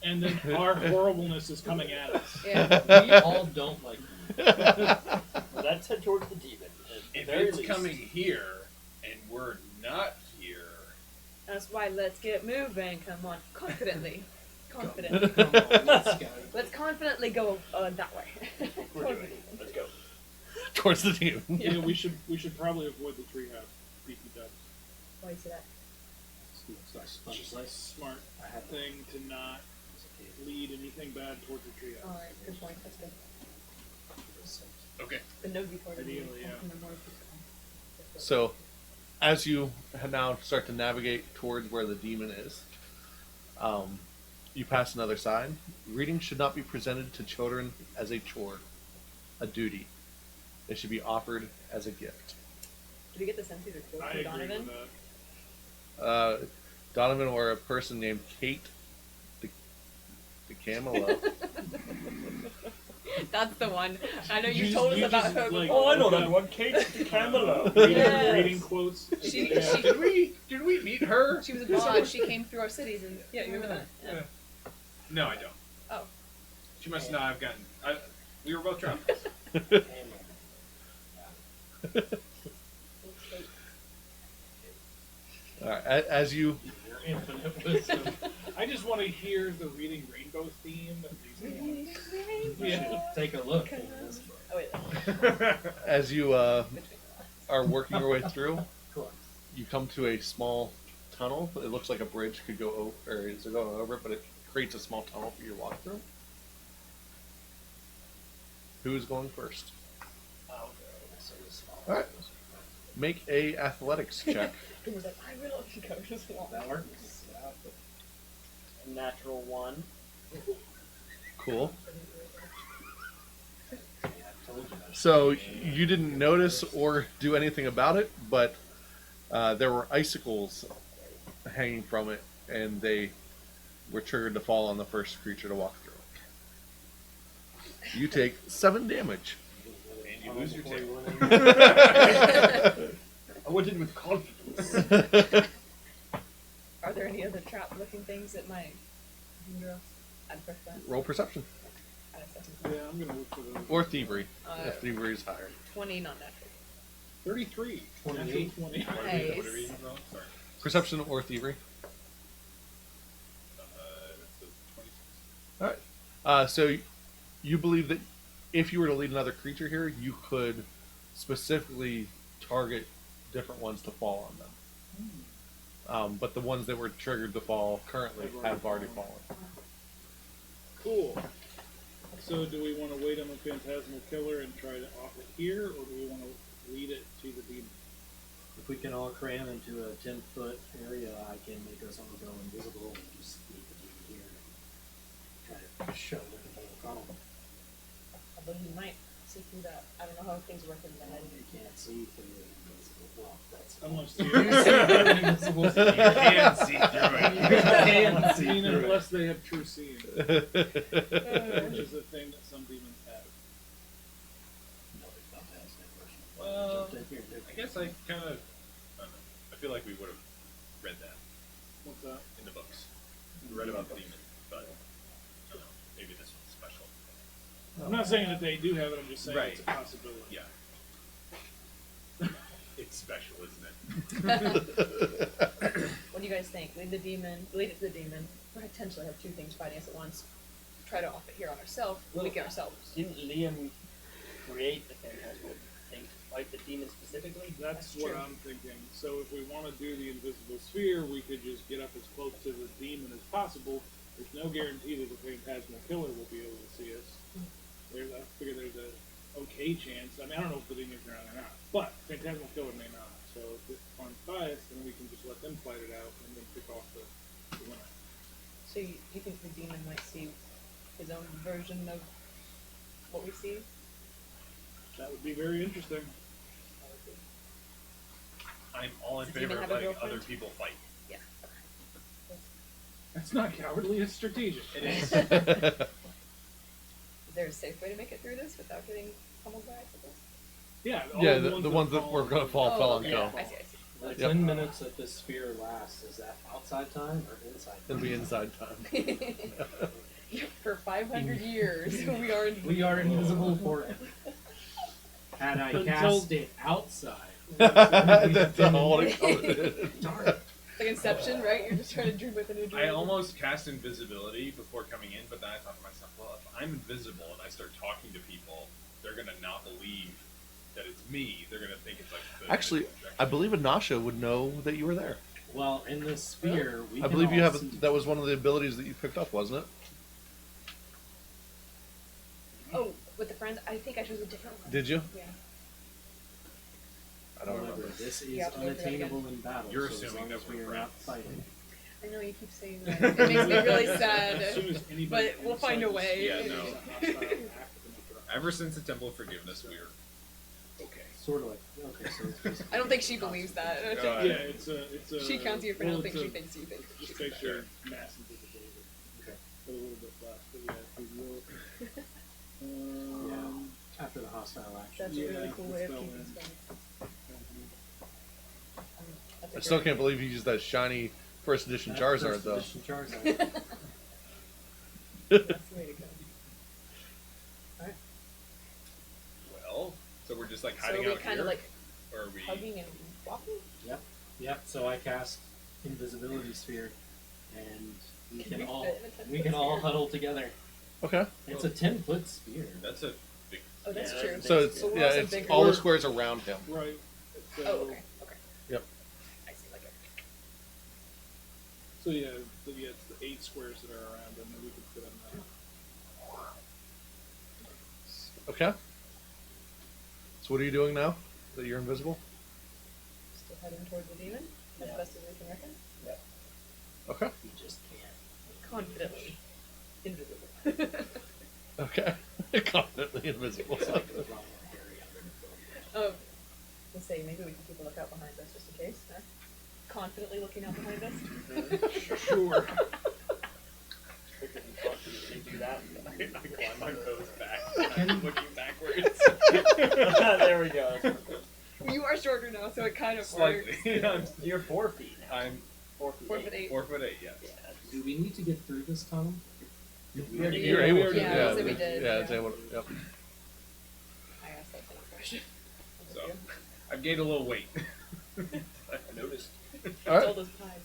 and then our horribleness is coming at us. Yeah. We all don't like you. Well, let's head towards the demon. At if the very it's least. coming here and we're not here, That's why let's get moving. Come on, confidently. Confidently. Come on, let's go. Let's confidently go that way. We're doing it. Let's go. Towards the demon. Yeah, we should probably avoid the treehouse. Beefy dubs. Why is that? It's just a smart I had thing to not lead anything bad towards the treehouse. Alright, good point. That's good. okay. The nosy part of Ideally, yeah. So, as you now start to navigate towards where the demon is, you pass another sign. Reading should not be presented to children as a chore, a duty. It should be offered as a gift. Did we get the sense these are cool I from agree Donovan? with that. Donovan or a person named Kate the Camelo. That's the one. I know you You told us just- about you her just, like- before. Oh, I know that one. Kate the Camelot. Yes. Reading quotes. She Did we meet her? she was a bard. She came through our cities, and yeah, you remember that? Yeah. No, I don't. Oh. She must not have gotten. We were both travelers. All right, as you your infinite wisdom. I just want to hear the Reading Rainbow theme. Of these You Yeah. should take a look in this book. Oh wait. as you are working your way through, Cool. you come to a small tunnel. It looks like a bridge could go over, or is going over it, but it creates a small tunnel for you to walk through. Who's going first? I'll go. So the small All right. Make a athletics check. He was like, I will go just walk. That works. Yeah. A natural 1. Cool. Yeah, I told you that. So you didn't notice or do anything about it, but there were icicles hanging from it, and they were triggered to fall on the first creature to walk through. You take 7 damage. And you lose your table. I went in with confidence. Are there any other trap-looking things that might hinder us at first glance? Roll perception. At a second Yeah, glance? I'm gonna look for those. Or thievery, Uh, if thievery is higher. 20 non-natural. 33. 28. Natural 20. What Nice. are we rolling? Sorry. Perception or thievery. That's a 26. All right. So you believe that if you were to lead another creature here, you could specifically target different ones to fall on them. But the ones that were triggered to fall currently have already fallen. Cool. So do we want to wait on the Phantasmal Killer and try to off it here, or do we want to lead it to the demon? If we can all cram into a 10-foot area, I can make us all go invisible and just leave the demon here and try to shove it in the whole tunnel. Although he might see through that. I don't know how things work in the head. You can't see through the invisible block. That's Unless you you invisible. You can see through it. I mean, unless they have true seeing, which is a thing that some demons have. No, it's not that version. Well, Jumped in here, didn't I guess I kind of, I don't know. I feel like we would have read that What's that? in the books. We read about the demon, but I don't know. Maybe this one's special. I'm not saying that they do have it. I'm just saying Right. it's a possibility. Yeah. It's special, isn't it? What do you guys think? Lead it to the demon, potentially have two things fighting us at once. Try to off it here on ourselves, weaken ourselves. Didn't Liam create the Phantasmal thing to fight the demon specifically? That's That's what true. I'm thinking. So if we want to do the invisible sphere, we could just get up as close to the demon as possible. There's no guarantee that the Phantasmal Killer will be able to see us. I figure there's a okay chance. I mean, I don't know if the demon's around or not, but Phantasmal Killer may not. So if it's on bias, then we can just let them fight it out and then pick off the winner. So you think the demon might see his own version of what we see? That would be very interesting. I'm all in Does the demon favor of have a letting girlfriend? other people fight. Yeah. That's not cowardly. It's strategic. It is. Is there a safe way to make it through this without getting pummeled by icicles? Yeah. Yeah, the ones that were going to fall fell on okay. Kel. I see. The Yep. 10 minutes that this sphere lasts, is that outside time or inside It'll time? be inside time. For 500 years, we are in. We are invisible forever. Had I Until- cast it outside, That's a whole other- darn. Like Inception, right? You're just trying to dream within a dream. I almost cast invisibility before coming in, but then I thought to myself, well, if I'm invisible and I start talking to people, they're gonna not believe that it's me. They're gonna think it's like the Actually, projection. I believe Anasha would know that you were there. Well, in this sphere, we I can believe you all have. see. That was one of the abilities that you picked up, wasn't it? Oh, with the friends, I think I chose a different one. Did you? Yeah. I don't However, remember. this is You have to go through that unattainable in battle. You're so as assuming long that as we're we are not friends. fighting. I know you keep saying that. It makes me really As sad. soon as anybody But we'll inside find a the way. sphere Yeah, no. is a hostile act, then we could- Ever since the Temple of Forgiveness, we're okay. Sort of like, okay, so it's just. I don't think she believes that. Yeah, it's a. She counts you a friend. I well, don't think it's she a- thinks you think. Just make sure mass invisibility. Okay. A little bit less, but yeah, we will. After the hostile action. That's a really cool way of spell keeping in. spells. That's a I still great- can't believe you used that shiny first edition Charizard, though. First edition Charizard. That's the way to go. Well, so we're just like So hiding we out kind here, of like or are we? hugging and walking. Yep, so I cast invisibility sphere, and we Can can we all fit in a 10-foot we can all sphere? huddle together. Okay. It's a 10-foot sphere. That's a big. Oh, that's Yeah, true. that's- So it's But we're yeah, also it's bigger. all the squares around him. Right. So, Oh, okay. Okay. Yep. I see. Like it. So yeah, it's the 8 squares that are around him that we could fit on that. Okay. So what are you doing now that you're invisible? Still heading towards the demon, as Yeah. best as we can reckon. Okay. You just can't. Confidently. Invisible. Okay. Confidently invisible. It's like the wrong area under the phone. Let's say maybe we can keep a lookout behind us just in case. Huh? Confidently looking out behind us. Sure. They do that. I climb my nose back. I'm looking backwards. There we go. You are shorter now, so it kind of Slightly. works. You're 4 feet now. I'm 4 feet. 4'8". 4'8", yes. Yeah. Do we need to get through this tunnel? You're Yeah, able we to. already Yeah, Yeah, so we did, yeah, it's yeah. able to. Yep. I asked that same question. So I've gained a little weight. I noticed. All right. All those pies.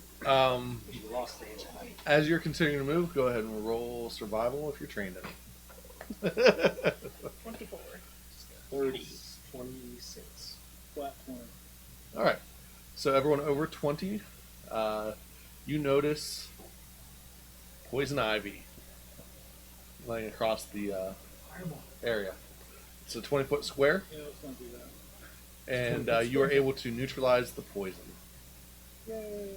You lost the height. As you're continuing to move, go ahead and roll survival if you're trained in it. 24. 30. 26. Flat 20. All right. So everyone over 20, you notice poison ivy laying across the area. It's a 20-foot square, Yeah, let's not do that. and you are able to neutralize the poison. Yay.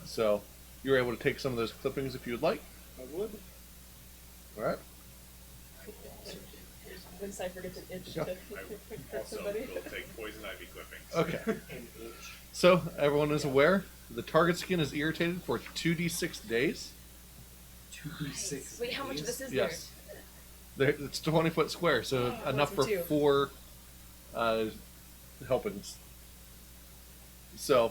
So you're able to take some of those clippings if you would like. I would. All right. When Cypher gets an itch Yeah. to I hurt also somebody. will take poison ivy clippings. Okay. An inch. So everyone is aware the target skin is irritated for 2d6 days. 2d6. Wait, how much of this is Yes. It's a 20-foot square, so Oh, enough for that's two. 4 helpings. So,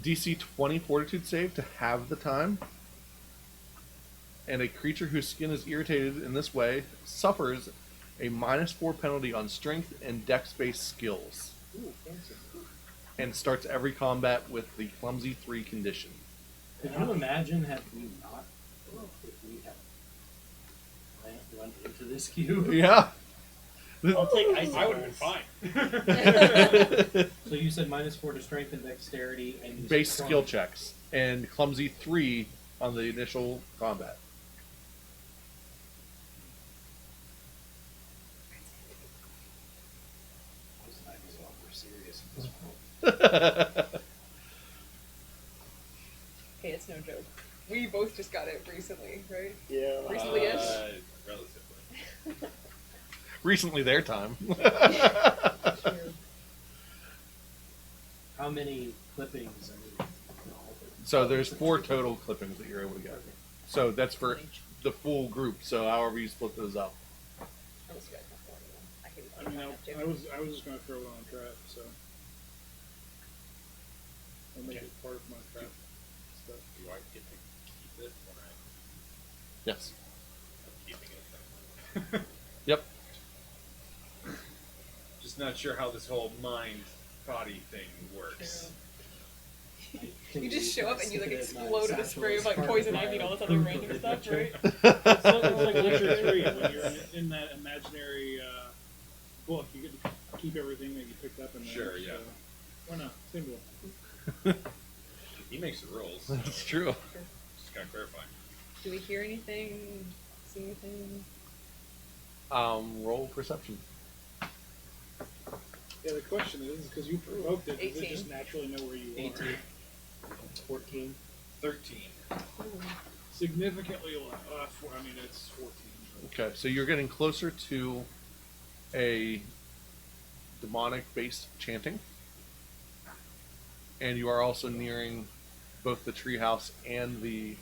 DC 20 Fortitude save to have the time. And a creature whose skin is irritated in this way suffers a -4 penalty on strength and dex-based skills. Ooh, fancy. And starts every combat with the clumsy 3 condition. Could you imagine had we not, if we had run into this cube? Yeah. I'll take ice. I would have been fine. So you said -4 to strength and dexterity and Base strong. skill checks and clumsy 3 on the initial combat. Poison ivy's a lot more serious at this point. Hey, it's no joke. We both just got it recently, right? Yeah. Recently-ish? Relatively. Recently their time. True. How many clippings? I mean, So there's 4 total clippings that you're able to get. So that's for the full group. So however you split those up. Unless you guys have more than one. I can I mean, have two. I was just gonna throw it on a trap, so I'll make it part of my trap stuff. Do I get to keep it or Yes. I'm keeping it? Then? Yep. Just not sure how this whole mind-body thing works. You just show up and you like explode with a spray of like poison ivy and all this other random stuff, right? So it's like Witcher 3 when you're in that imaginary book. You get to keep everything that you picked up in there. Sure, yeah. So, why not? Same deal. He makes the rules. That's true. Just gotta clarify. Do we hear anything? See anything? Roll perception. Yeah, the question is because you provoked it, does it 18. just naturally know where you 18. are? 14. 13. Significantly less. I mean, it's 14. Okay, so you're getting closer to a demonic-based chanting, and you are also nearing both the treehouse and the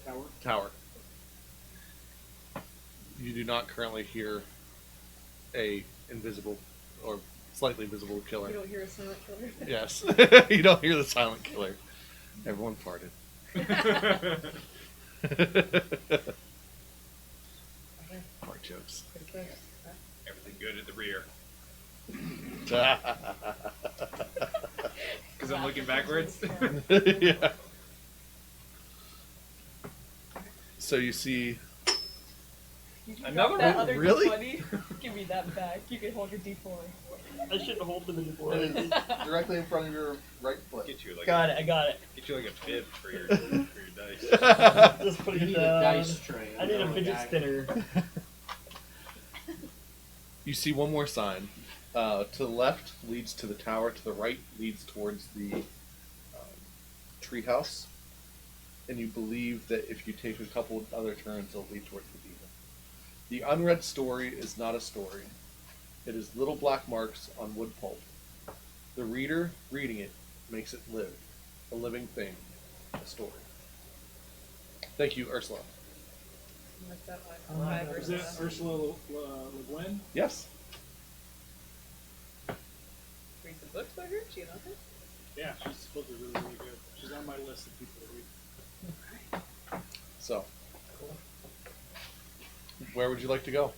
Tower. tower. You do not currently hear a invisible or slightly visible killer. You don't hear a silent killer? Yes, you don't hear the silent killer. Everyone farted. Fart jokes. Pretty close. Everything good at the rear. Yeah. Because I'm looking backwards. So you see, You can Another drop that one? other Really? D20. Give me that back. You can hold your D4. I shouldn't hold them anymore. It is directly in front of your right foot. Get you like Got it. I got it. get you like a bib for your dice. Just putting You it need a down. dice tray. I need a Going fidget back. spinner. You see one more sign. To the left leads to the tower. To the right leads towards the treehouse. And you believe that if you take a couple other turns, it'll lead towards the demon. The unread story is not a story. It is little black marks on wood pulp. The reader reading it makes it live. A living thing. A story. Thank you, Ursula. What's that one? Oh, Five that Is versus that Ursula Le Guin? Yes. read some books by her? She an author? Yeah, she's supposed to be really, really good. She's on my list of people to read. So, where would you like to go?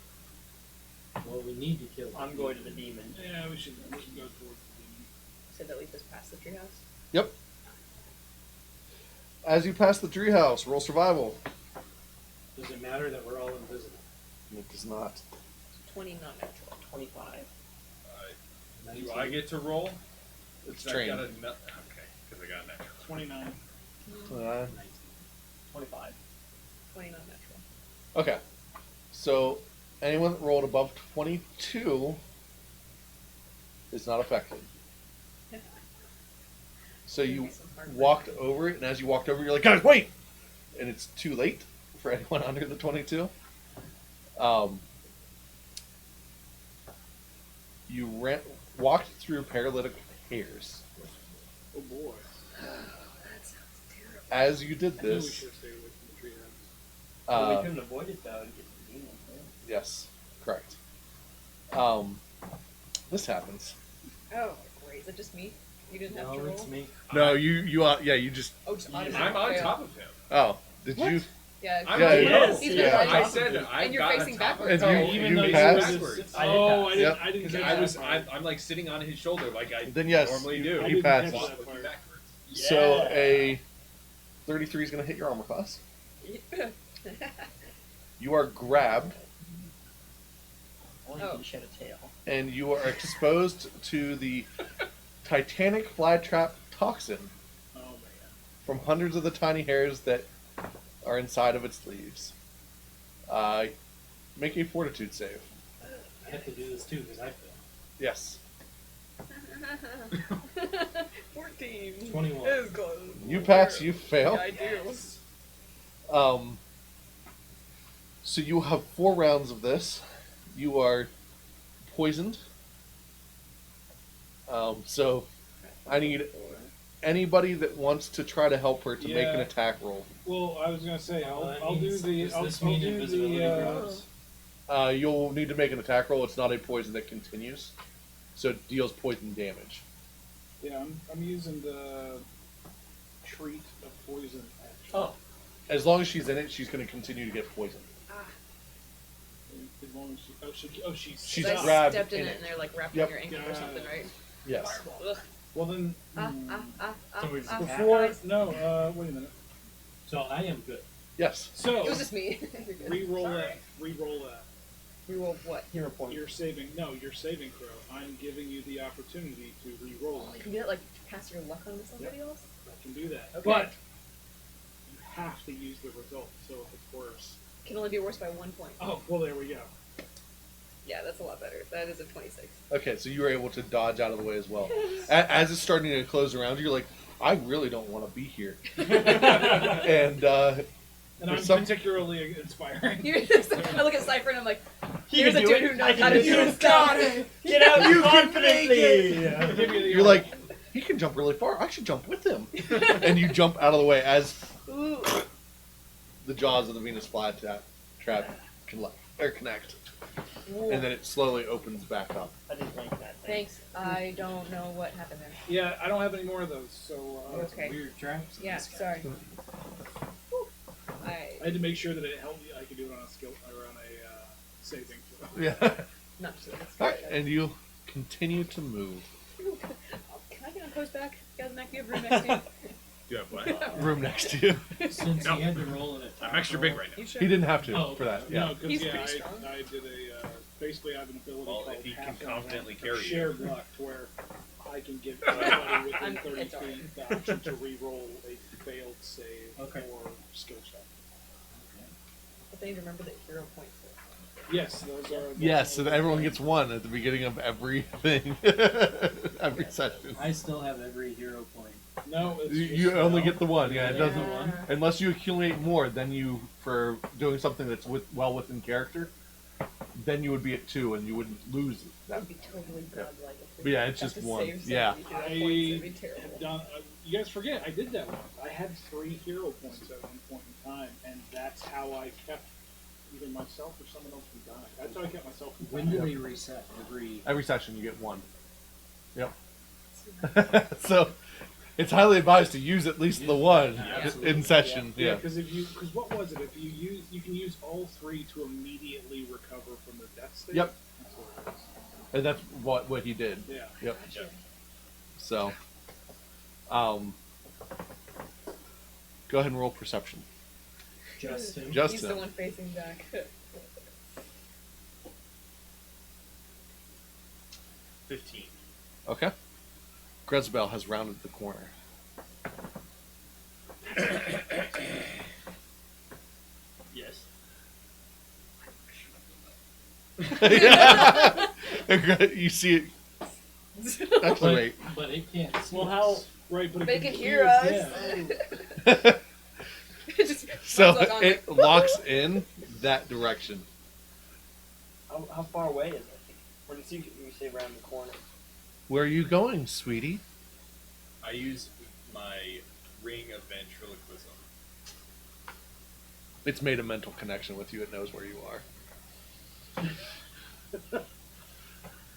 Well, we need to kill him. I'm going to the demon. Yeah, we should go towards the demon. Said that we just passed the treehouse. Yep. As you pass the treehouse, roll survival. Does it matter that we're all invisible? It does not. 20 not natural. 25. Do I get to roll? It's I trained. got a nut. Okay, because I got a natural. 29. 25. 20 not natural. Okay. So, anyone that rolled above 22 is not affected. So you walked over it, and as you walked over, you're like, guys, wait! And it's too late for anyone under the 22. You walked through paralytic hairs. Oh boy. That sounds terrible. As you did I knew we this, should have stayed away from the treehouse. Well, we uh, couldn't avoid it though and get to the demon. Right? yes, correct. This happens. Oh, great. Is it just me? You didn't have to No, roll? it's me. No, you just. Oh, just I'm automatic on fail. top of him. Oh, did What? you? Yeah, I'm Yeah, on yeah. top. He's Yeah. really I on said top. that. And you're facing And backwards. you though passed? said Backwards. I did Oh, pass. I didn't. Yep. I didn't Because get I that was, part. I'm like sitting on his shoulder like I Then yes, normally you- do. I you didn't passed. catch Walk that looking part. backwards. So Yeah. a 33 is going to hit your armor class. You are grabbed, Only Oh. can shed a tail. and you are exposed to the titanic flytrap toxin Oh man. from hundreds of the tiny hairs that are inside of its leaves. Make a fortitude save. I have to do this too because I failed. Yes. 14. 21. It was close. You pass, you fail. Yeah, I do. So you have 4 rounds of this. You are poisoned. So I need anybody that wants to try to help her to make an Yeah. attack roll. Well, I was gonna say I'll That do means- the. does I'll, this I'll mean do invisibility the. drops? You'll need to make an attack roll. It's not a poison that continues, so it deals poison damage. Yeah, I'm using the treat of poison. Actually. Oh, As long as she's in it, she's going to continue to get poisoned. As long as she's. She's I grabbed stepped in in it it. and they're like wrapped Yep. in your ankle or something, right? Yes. Ugh. Well then. So we're just Before guys. no. Wait a minute. so I am good. Yes. So It was just me. You're good. re-roll Sorry. that. Re-roll that. Reroll what? Hero point. Your saving. No, your saving throw. I'm giving you the opportunity to re-roll. Oh, you can do that, like, pass your luck on to somebody else? I can do that. Okay. But you have to use the result. So if it's worse. Can only be worse by 1 point. Oh well, there we go. Yeah, that's a lot better. That is a 26. Okay, so you were able to dodge out of the way as well. As it's starting to close around you, you're like, I really don't want to be here. And And For I'm some- particularly inspiring. I look at Cypher and I'm like, He here's a can do dude it. who knows I how can to do do it. his stuff. Get out You can confidently. Give me the you're like, he can jump really far. I should jump with him. And you jump out of the way as Ooh. the jaws of the Venus flytrap connect. And then it slowly opens back up. I didn't like that. Thanks. I don't know what happened there. Yeah, I don't have any more of those, so Okay. Weird traps. in Yeah, this guy. sorry. I had to make sure that it helped me. I could do it on a skill or on a saving throw. Yeah. Not sure. That's All right, and you continue to move. Can I get on Coast back? Guys, Mac, do you have room next to you? You have what? room next to you. Since No. he had to roll an attack I'm extra roll, big right now. You should. He didn't have to Oh, for that. Yeah. No, because He's yeah, pretty strong. I did a basically I have an ability Well, called if he can half confidently and carry you. shared luck, to where I can give everybody within I'm- 30 it's alright. feet the option to re-roll a failed save Okay. or skill check. But they need to remember that hero points. Yes, those are. Yes, so that everyone gets one at the beginning of everything, every session. I still have every hero point. No, it's You just, only get the one. Yeah, it Yeah. doesn't. one. Unless you accumulate more, then you for doing something that's well within character, then you would be at 2 and you wouldn't lose That that. would be totally godlike. If But yeah, it's got just to one. save Yeah. 70 hero points, that'd be have terrible. done. You guys forget I did that once. I had 3 hero points at one point in time, and that's how I kept either myself or someone else from dying. That's how I kept myself from When do dying. they reset? Every session you get one. Yep. So it's highly advised to use at least the one Absolutely. in session. Yeah, Yeah. because what was it? If you can use all 3 to immediately recover from the death state. Yep. That's what it is. And that's what he did. Yeah. Yep. Gotcha. So, go ahead and roll perception. Justin. He's Justin. the one facing back. 15. Okay. Grezbel has rounded the corner. Yes. You see it. Actually, wait. But it can't see Well, us. how? Right, but They it can can hear us. us. Yeah. It just So runs on it locks in that direction. How far away is it? Where does you say around the corner? Where are you going, sweetie? I use my ring of ventriloquism. It's made a mental connection with you. It knows where you are.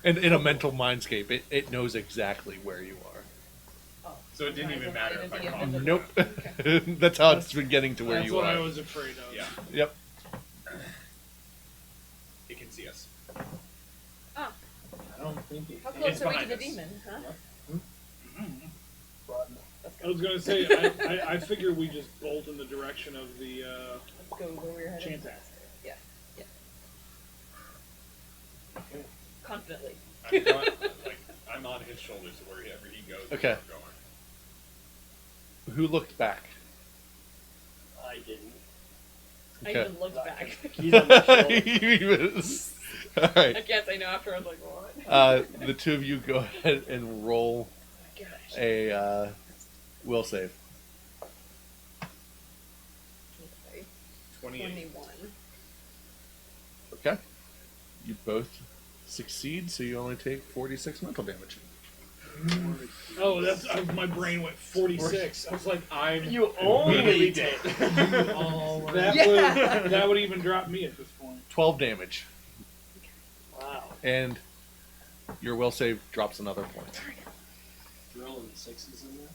And in a mental mindscape, it knows exactly where you are. So it didn't even matter if I caught it. Nope. Okay. That's how it's been getting to where That's you what are. I was afraid of. Yeah, Yep. it can see us. Ah, I don't think it how can. close It's are we to behind the us. demon, huh? Let's I go. was gonna say, I figured we just bolt in the direction of the Let's go where we're headed. Chantac. Yeah. Yeah. Confidently. I'm on his shoulders wherever he goes. Okay. I'm going. Who looked back? I didn't. I Okay. even looked back. He's on my shoulder. All I right. guess I know after I was like, what? The two of you go ahead and roll Gosh. a will save. Okay. 28. 21. Okay. You both succeed, so you only take 46 mental damage. Oh, that's my brain went 46. I was like, You only Immediately take. You all were- that would even drop me at this point. 12 damage. Wow. And your will save drops another point. Rolling the 6s in there.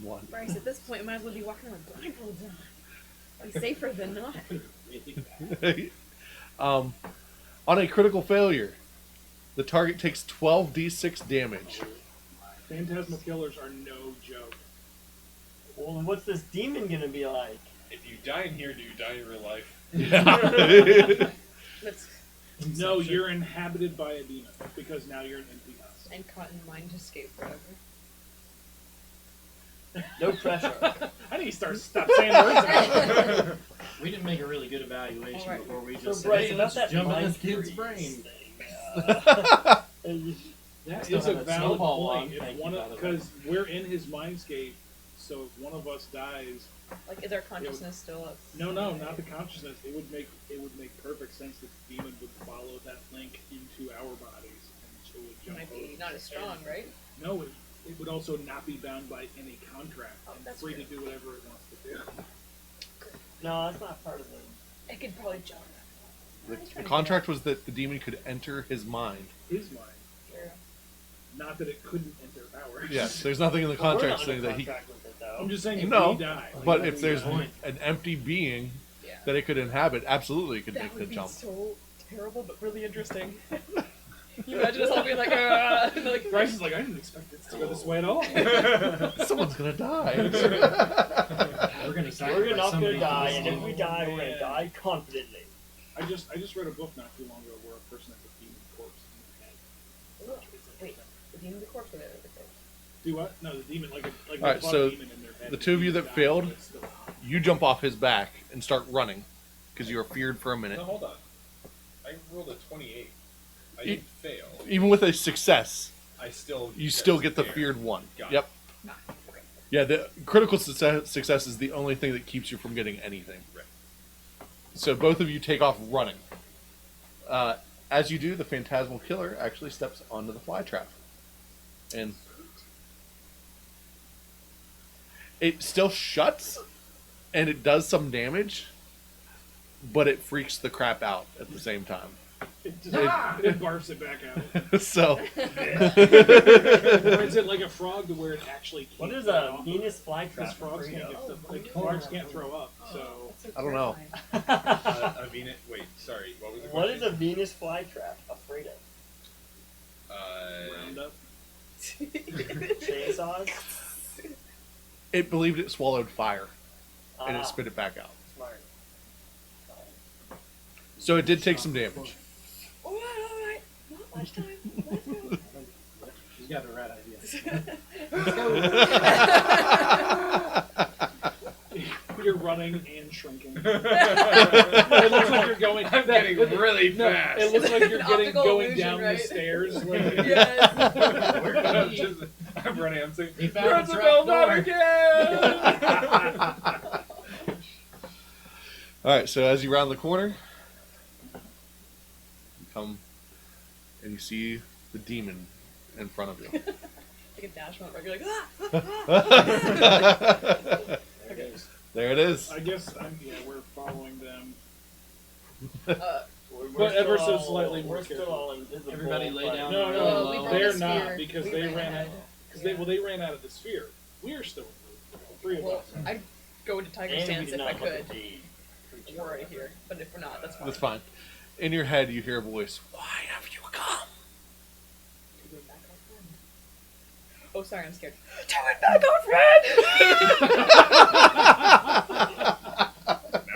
1. Bryce, at this point, I might as well be walking around with blindfolds on. Be safer than not. Really bad. On a critical failure, the target takes 12d6 damage. Phantasmal killers are no joke. Well, what's this demon gonna be like? If you die in here, do you die in real life? Yeah. Let's No, you're inhabited by a demon because now you're an empty house. and caught in mind to escape forever. No pressure. I need to stop saying words. We didn't make a really good evaluation All right. before we So, just said, Bryce, hey, about let's that jump in mind this kid's freeze brain. thing, That Still is a have that valid snowball point. on. If Thank you, one by the way. because we're in his mindscape, so if one of us dies, Like, is our consciousness still up? no, not the consciousness. It would make perfect sense that the demon would follow that link into our bodies, and so it would It jump might be over. not as strong, right? No, it would also not be bound by any contract Oh, and that's free true. to do whatever it wants to do. No, that's not part of the. It could probably jump. The contract was that the demon could enter his mind. His mind, Sure. not that it couldn't enter ours. Yes, there's nothing in the Well, we're contract not saying under that he. contract with it, though. I'm just saying if No, we die. But if there's point. an empty being Yeah. that it could inhabit, absolutely it could That make the would be jump. so terrible, but really interesting. You imagine us all being like, and like Bryce is like, I didn't expect this to go this way at all. Someone's gonna die. We're gonna We're not somebody gonna die, for and this if we game. die, we're gonna die confidently. I just read a book not too long ago where a person has a demon corpse in their head. wait, the demon, the corpse, or the corpse? Do what? No, the demon, like a Alright, buck so demon in their head. the two of you that Dies, failed- but it's still- You jump off his back and start running because you were feared for a minute. No, hold on. I rolled a 28. I You- didn't fail. Even with a success, I still. you still get the feared one. Got Yep. it. Yeah, the critical success is the only thing that keeps you from getting anything. Right. So both of you take off running. As you do, the phantasmal killer actually steps onto the fly trap. And it still shuts, and it does some damage, but it freaks the crap out at the same time. It barfs it back out. So, Or is it like a frog to where it actually can't What is get a off? Venus flytrap? Because frogs afraid can't of? get like frogs can't throw up. So I don't know. I mean it. Wait, sorry. What was the What is a question? Venus flytrap afraid of? round up. Chainsaws? it believed it swallowed fire, and Ah, it spit it back out. smart. So it did take some damage. Alright, not much time. Let's go. She's got a rat idea. You're running and shrinking. It looks like you're going. I'm getting really No, fast. it looks like you're An getting optical going illusion, down right? the stairs. Like, Yes. I'm running. I'm saying, He found a Principal, trap not door. again! All right, so as you round the corner, you come and you see the demon in front of you. Like a dash moment where you're like, okay. There it is. I guess we're following them. We're But ever still so slightly more We're still careful. all invisible. Everybody lay but- down. No, Oh, we no, brought they're the not sphere. because We they ran ran out. ahead. Because they ran out of the sphere. We are still in the three of well, us. I'd go into tiger And we stance did if I not look could. at the creature. We're right here. But if we're not, that's fine. That's fine. In your head, you hear a voice. Why have you come? To win back our friend. Oh, sorry, I'm scared. To win back our friend!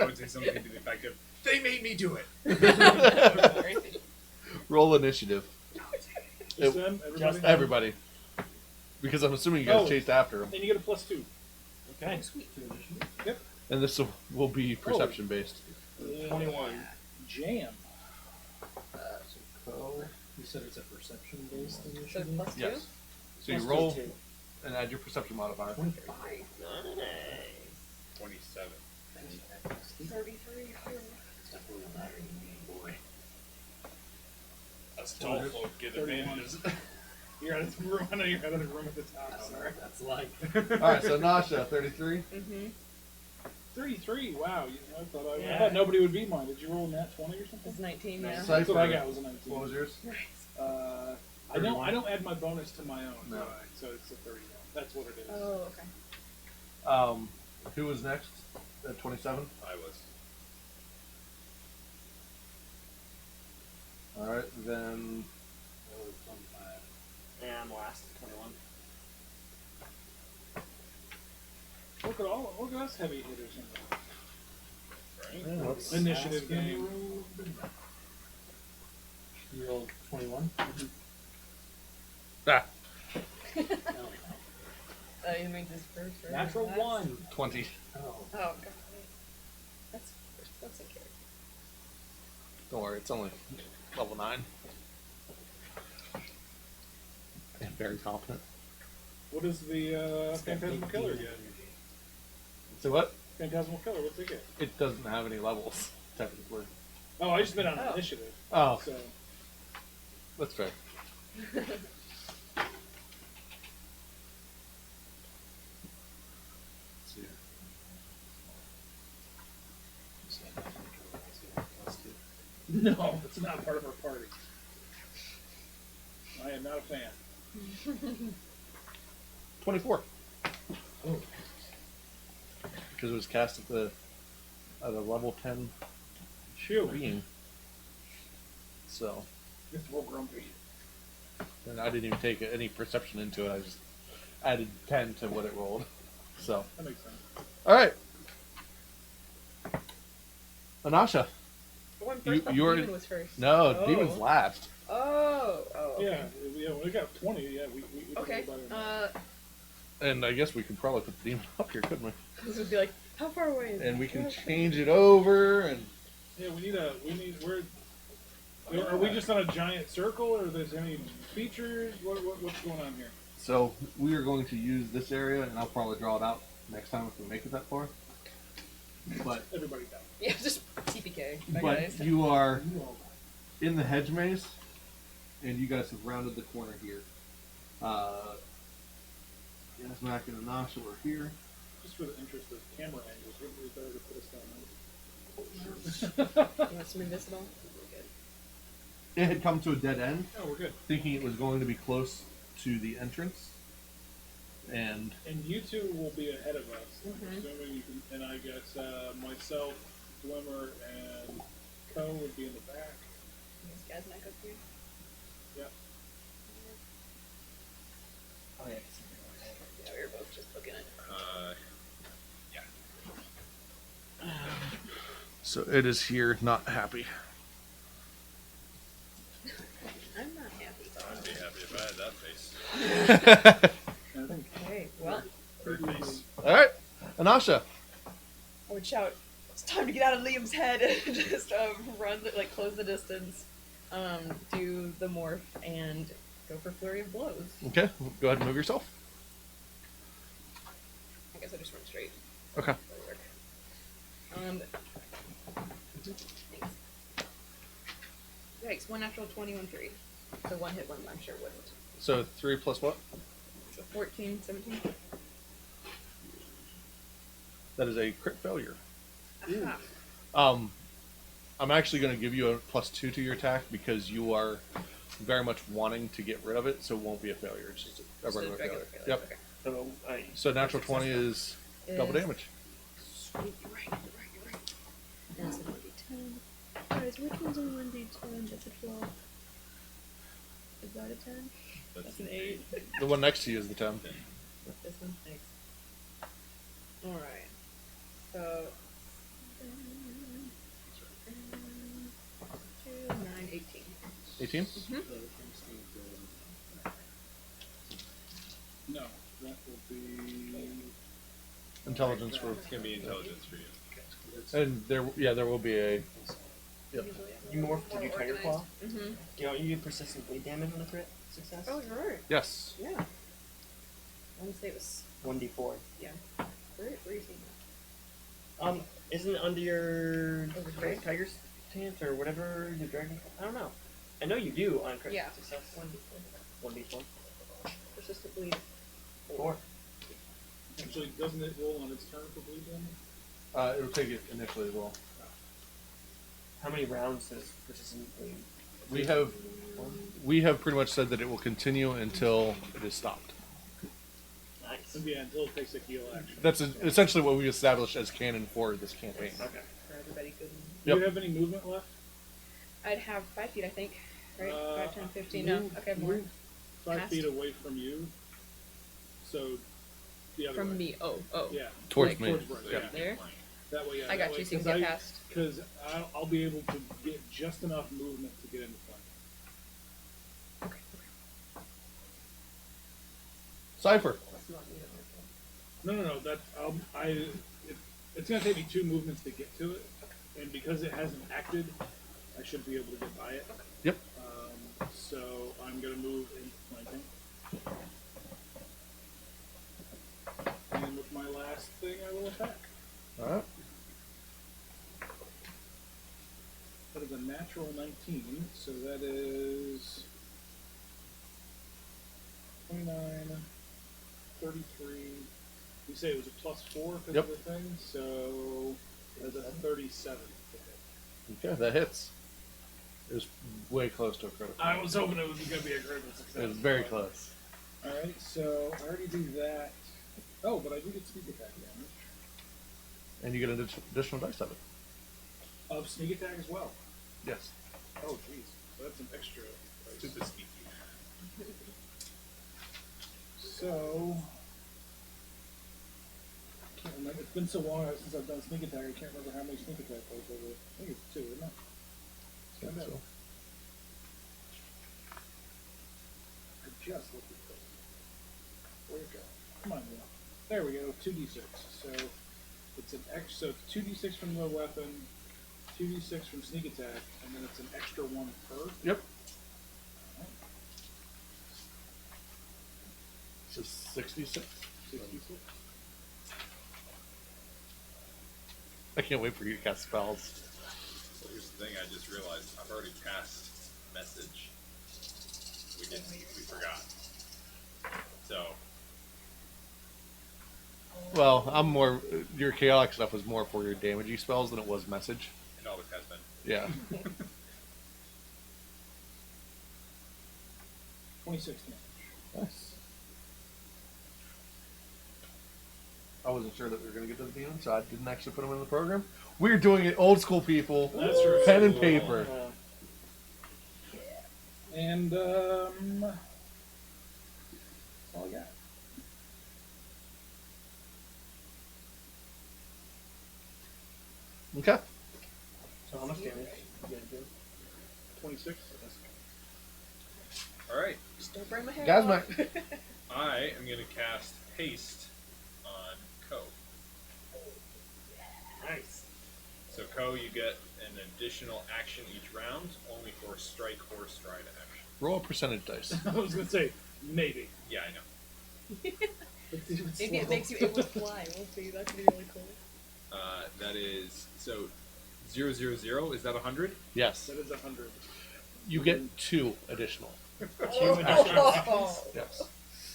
I would say something to the effect of, they made me do it. Sorry. Roll initiative. Just them, everybody. Just Everybody. Because I'm assuming you guys Oh. chased after him. And you get a +2. Okay. And this will be perception based. 21. Jam. So, you said it's a perception based So initiative? +2? Yes. So you Plus roll 2. and add your perception modifier. 25. 27. 33. Us tall folk get 31. advantages. You're out of the room. I know you're out of the room at the top. Sorry. That's like. All right, so Nasha, 33. Mm-hmm. 33. Wow. I thought Yeah. I thought nobody would beat mine. Did you roll nat 20 or something? It's 19, yeah. So- That's what I got. Was a 19. What was yours? I don't add my bonus to my own. No. do I? So it's a 30. That's what it is. Oh, okay. Who was next at 27? I was. All right, then Yeah, I'm last. 21. Look at us heavy hitters in Right? the let's initiative game. You rolled 21? ah, You mean this first, right? Natural Last? 1. 20. Oh. Oh, God. That's okay. Don't worry, it's only level 9. And very confident. What is the Phantasmal Killer get? So what? Phantasmal Killer, what's it get? It doesn't have any levels, technically. Oh, I just meant on Oh. initiative. Oh, So that's fair. Let's see. no, it's not part of our party. I am not a fan. 24. Oh. Because it was cast at a level 10 Shoot. being. So, It's real grumpy. and I didn't even take any perception into it. I just added 10 to what it rolled. So, That makes sense. all right, Anasha. I went first. You were- Demon was first. No, Oh. Demon's last. Oh. Okay. Yeah, when we got 20, yeah, we Okay. talked about it. And I guess we could probably put the demon up here, couldn't we? This would be like, how far away is it? And we can change it over. And Yeah, are we just on a giant circle, or there's any features? What's going on here? so we are going to use this area, and I'll probably draw it out next time if we make it that far. But Everybody down. Yeah, just TPK. Bye, but guys. you are in the hedge maze, and you guys have rounded the corner here. Yasmak and Anasha were here. Just for the interest of camera angles, we better to put us down. You want some invisible? Good. It had come to a dead end, Oh, we're good. thinking it was going to be close to the entrance, and And you two will be ahead of us. Mhm. Assuming you can, and I guess myself, Dwimmer, and Co would be in the back. Is Gaznak up here? Yep. Oh yeah. Yeah, we were both just looking at it. so it is here, not happy. I'm not happy. I'd be happy if I had that face. Okay, well, Bird face. All right, Anasha. I would shout, it's time to get out of Liam's head and just run, close the distance, do the morph, and go for Flurry of Blows. Okay, go ahead and move yourself. I guess I just run straight. Okay. That'll work. Thanks. Yikes, 1 natural 20, 1 3. So 1 hit, 1 I'm sure wouldn't. So 3 plus what? So 14, 17. That is a crit failure. Aha. I'm actually going to give you a +2 to your attack because you are very much wanting to get rid of it, so it won't be a failure. It's just a So regular regular failure. failure, Yep. okay. So natural 20 is double Is- damage. Sweet, you're right. That's a 1d10. Guys, which one's a 1d10? That's a 12. Is that a 10? That's an 8. The one next to you is the 10. This one? Thanks. Alright. So. 2, 9, 18. 18? No, that will be. Intelligence for... It's gonna be intelligence for you. And there will be a... Yep. You morph, did you Tiger Claw? Mm-hmm. You get persistent bleed damage on a crit success? Oh, you're right. Yes. Yeah. I want to say it was. 1d4. Yeah. Where are you seeing that? Isn't it under your Oh, the crit? Tiger's stance or whatever, your dragon? I don't know. I know you do on crit Yeah. success. 1d4. 1d4. Persistent bleed. 4. Actually, doesn't it roll on its turn for bleed damage? It'll take it initially as well. How many rounds does persistent bleed? We have pretty much said that it will continue until it is stopped. Nice. Yeah, until it takes a heal action. That's essentially what we established as canon for this campaign. Okay. For everybody good. Do Yep. you have any movement left? I'd have 5 feet, I think. Right? 5, 10, 15. No. Move- Okay, more. move 5 Past? feet away from you. So, the other From way. me. Oh. Yeah. Towards Like, me. Towards Brett, Yeah. yeah. There? That way, yeah. I got you, so you can get past. Because I'll be able to get just enough movement to get into front. Okay. Cypher. No. It's going to take me 2 movements to get to it. And because it hasn't acted, I should be able to get by it. Yep. So I'm going to move into flanking. And with my last thing, I will attack. Alright. That is a natural 19, so that is 29, 33. You say it was a +4 because Yep. of the thing, so that's a 37 to hit. Okay, that hits. It was way close to a critical. I was hoping it was going to be a critical success. It was very close. Alright, so I already do that. Oh, but I do get sneak attack damage. And you get an additional dice of it. Of sneak attack as well. Yes. Oh, jeez. So that's an extra. Super sneaky. So, can't remember. It's been so long since I've done sneak attack. I can't remember how many sneak attack rolls I did. I think it's 2, isn't it? Think I know. so. I just looked at this. Where'd it go? Come on, Neil. There we go. 2d6. So it's an X. So it's 2d6 from the weapon, 2d6 from sneak attack, and then it's an extra 1 per. Yep. Alright, So 66. 66. I can't wait for you to cast spells. So here's the thing, I just realized I've already cast message. We forgot. So Well, I'm more. Your chaotic stuff was more for your damagey spells than it was message. it always has been. Yeah. 26 damage. Nice. I wasn't sure that we were going to get to the demon, so I didn't actually put them in the program. We're doing it old school, people. That's right. Pen and paper. And that's all I got. Okay. So how much damage you gonna do? 26. All right, Just don't burn my hair. Guys, off. I am going to cast haste on Ko. Nice. So Ko, you get an additional action each round, only for strike or stride action. Roll a percentage dice. I was gonna say maybe. Yeah, I know. Maybe it makes you able to fly. We'll see. That could be really cool. That is so 000. Is that 100? Yes. That is 100. You get 2 additional. 2 additional actions. Yes.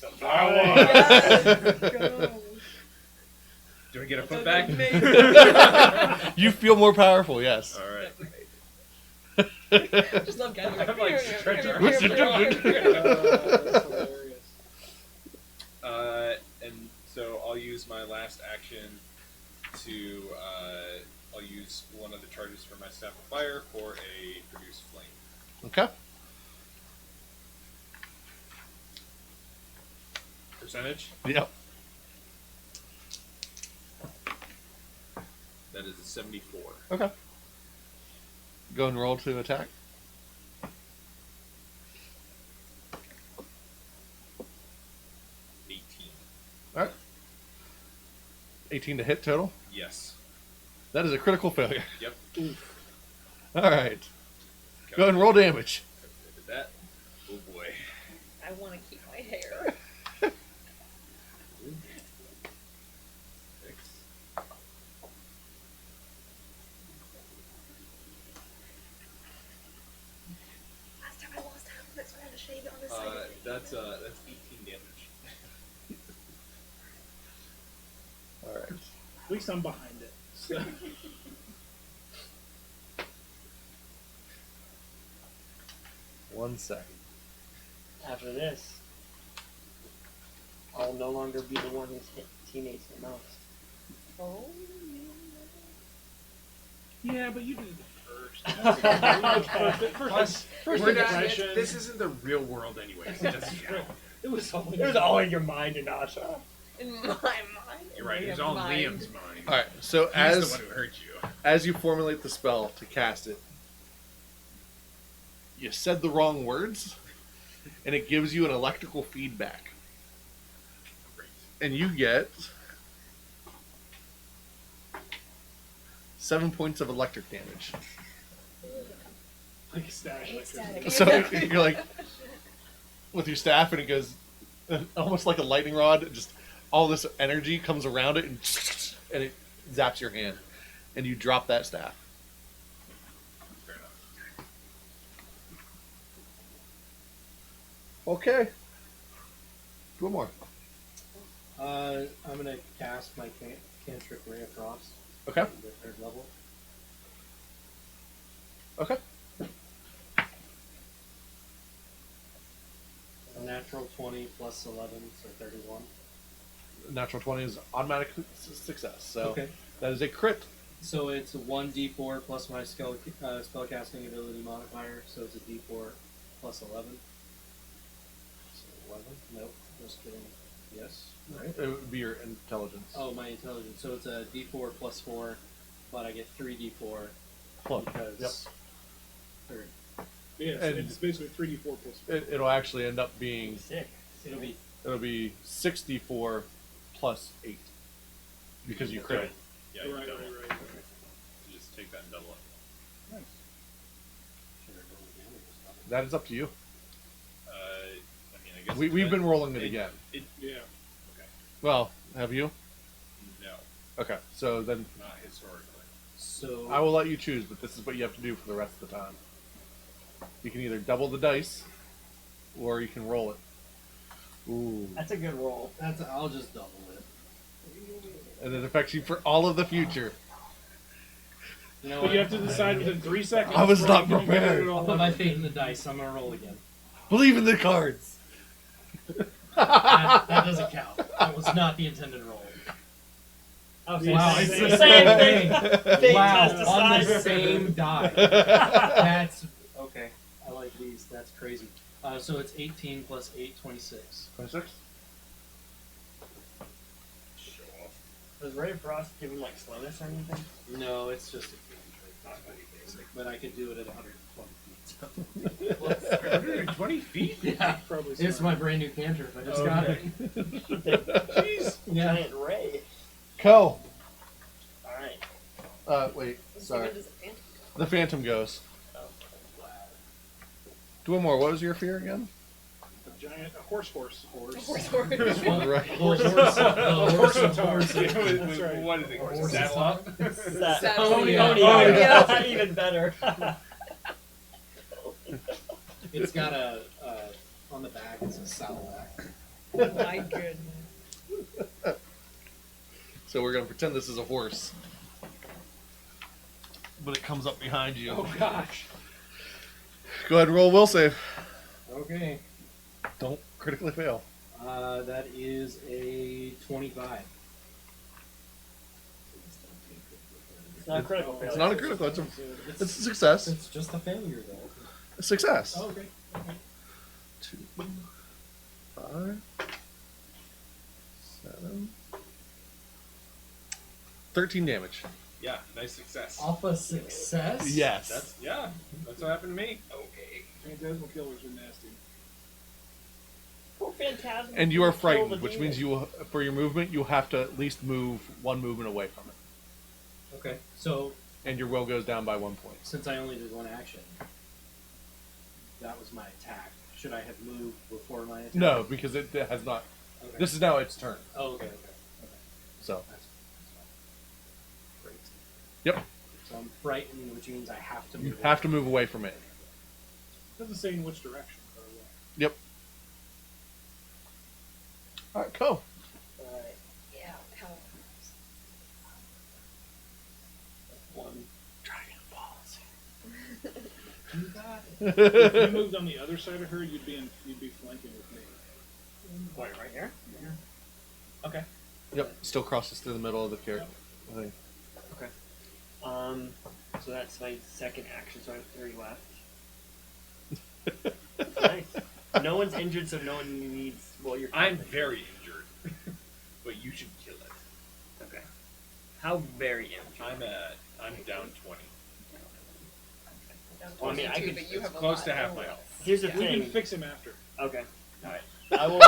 Yes, go. Do I get a put back? You feel more powerful, yes. All right. Just love getting I'm like stretch arms. That's hilarious. And so I'll use my last action to I'll use one of the charges for my staff of fire for a produce flame. Okay. Percentage? Yep. That is a 74. Okay. Go and roll to attack. Alright. 18 to hit total. Yes. That is a critical failure. Yep. Alright. Go ahead and roll damage. Did that? Oh boy. I want to keep my hair. 6. Last time I lost half of it, so I had to shave it on this side. That's 18 damage. Alright. At least I'm behind it. So. One second. After this, I'll no longer be the one who's hit teammates the most. Oh, Yeah, but you did it first. Plus, First we're not- impression. this isn't the real world anyway. So it doesn't count. It was only. It was all in your mind, Inasha. in my mind. You're right. It was Your all mind. Liam's mind. Alright, so He's the one who hurt you. as you formulate the spell to cast it, you said the wrong words, and it gives you an electrical feedback. Great. And you get 7 points of electric damage. Like static. Hate static. So you're like, with your staff, and it goes almost like a lightning rod. Just all this energy comes around it, and it zaps your hand, and you drop that staff. Fair enough. Okay. One more. I'm gonna cast my cantrip Ray of Frost. Okay. at the 3rd level. Okay. A natural 20 plus 11, so 31. Natural 20 is automatic success. So Okay. that is a crit. So it's a 1d4 plus my spellcasting ability modifier, so it's a d4 plus 11. So 11? Nope, just kidding. Yes. Right. It would be your intelligence. Oh, my intelligence. So it's a D4 plus 4, but I get 3D4 Plus. because. Yep. Or Yes, And- it's basically 3d4 plus 4. It'll actually end up being Sick. it'll be 64 plus 8 because you crit. Yeah, you right, double it. right, right. You just take that and double it. Nice. That is up to you. I mean, I guess We've been rolling it again. Yeah. Well, have you? No, Okay, so then not historically. So I will let you choose, but this is what you have to do for the rest of the time. You can either double the dice, or you can roll it. Ooh. That's a good roll. I'll just double it. And it affects you for all of the future. You know But you what? have to decide within 3 seconds. I was before not you can get prepared. it all I'll put over. my fate in the dice. I'm gonna roll again. Believe in the cards! That doesn't count. That was not the intended roll. Oh, Wow, same, it's same, the same same thing. Fate Wow, tossed on aside. the same die. That's okay. I like these. That's crazy. So it's 18 plus 8, 26. 26? Does Ray of Frost give him like slowness or anything? No, it's just a trait. Not very basic, but I could do it at 120 feet. So. 120 feet? Yeah, Probably it's smart. my brand new cantrip. I just got it. Jeez. Yeah. Giant Ray. Co! Alright. Wait, Let's sorry. see, when does it phantom go? The Phantom goes. Do one more. What was your fear again? A giant horse. Horse. Right. Horse and tar. What is Right. it? Saddle up? That Pony. pony. Oh, Yeah. Even better. It's got a on the back. It's a saddleback. Oh my goodness. So we're going to pretend this is a horse. But it comes up behind you. Oh gosh. Go ahead and roll will save. Okay. Don't critically fail. That is a 25. It's not a critical It's failure. not a critical. It's a success. It's just a failure, though. A success. Oh, okay. 2, 5, 7, 13 damage. Yeah, nice success. Off a success? Yes. That's what happened to me. Okay. Phantasmal killers are nasty. Poor Phantasm. And you are Kill the frightened, which demon. means you will, for your movement, you have to at least move one movement away from it. Okay. So, And your will goes down by 1 point. since I only did one action, that was my attack. Should I have moved before my attack? No, because it has not. Okay. This is now its turn. Oh, okay. So, That's fine. Great. yep. So I'm frightened, which means I have to move. You have to move away from it. Doesn't say in which direction, by the way. Yep. All right, go. Alright. Yeah, how? One. Dragon Balls. You got If you moved on the other side of her, you'd be flanking with me. Wait, right here? Okay. Yep. Still crosses through the middle of the character. I think. Okay. So that's my second action, so I have 3 left. Nice. No one's injured, so no one needs. Well, you're. I'm very injured, but you should kill it. Okay. How very injured? I'm down 20. Well, I mean, I could- but you have a Close lot. to half my health. Here's the We thing. can fix him after. Okay. Alright. I will.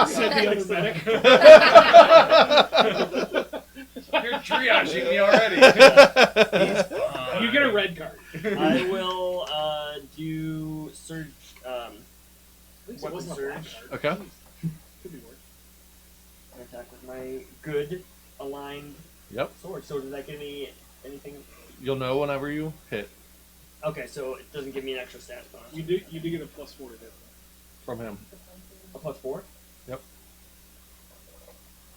Said the other medic. You're triaging me already. You get a red card. I will do surge. At least it Weapon wasn't a black surge. card. Okay. Jeez. Could be worse. An attack with my good aligned Yep. sword. So does that give me anything? You'll know whenever you hit Okay, so it doesn't give me an extra stat bonus. You do get a +4 to hit. from him. A +4? Yep.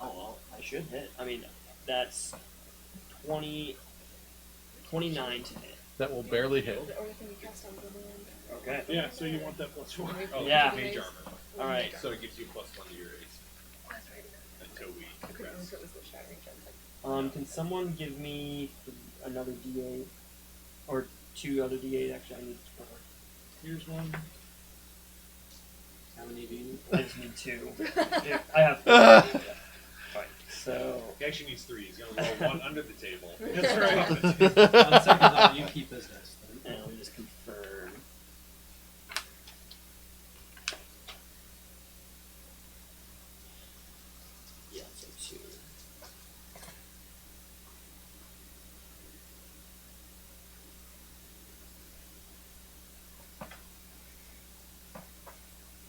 Oh well, I should hit. I mean, that's 29 to hit. That will barely hit. Or it can be cast on Google. Okay. Yeah, so you want that +4. Oh, Yeah. mage armor. All right. So it gives you +1 to your ace That's right. until we I couldn't remember rest. if it was the shattering gem. Can someone give me another D8 or 2 other D8? Actually, I need 4. Here's one. How many do you need? I just need 2. Yeah, I have. Ah. Fine. So He actually needs 3. He's gonna roll 1 under the table. That's right. On second thought, you keep business. and let me just confirm. Yeah, so 2.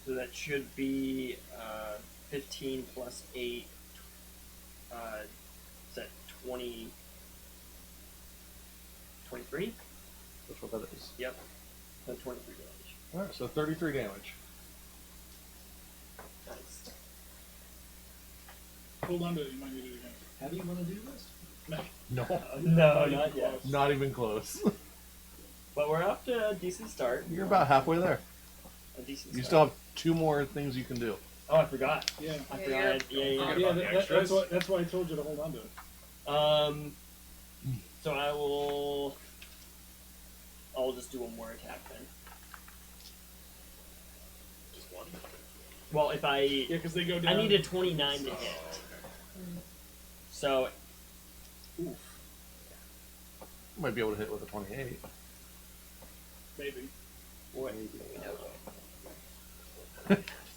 So that should be 15 plus 8. Is that 20? 23? That's what that is. Yep. So 23 damage. Alright, so 33 damage. Nice. Hold on to it. You might need it again. How do you want to do this? No. No, not yet. Not even close. But we're off to a decent start. You're about halfway there. A decent You start. still have 2 more things you can do. Oh, I forgot. Yeah. I Yeah, forgot. Yeah, Forget yeah. about Yeah, the that's extras. why I told you to hold on to it. So I'll just do one more attack then. Just 1. Well, if I Yeah, because they go down. I need a 29 to hit. Okay. So Oof, Might be able to hit with a 28. maybe. what?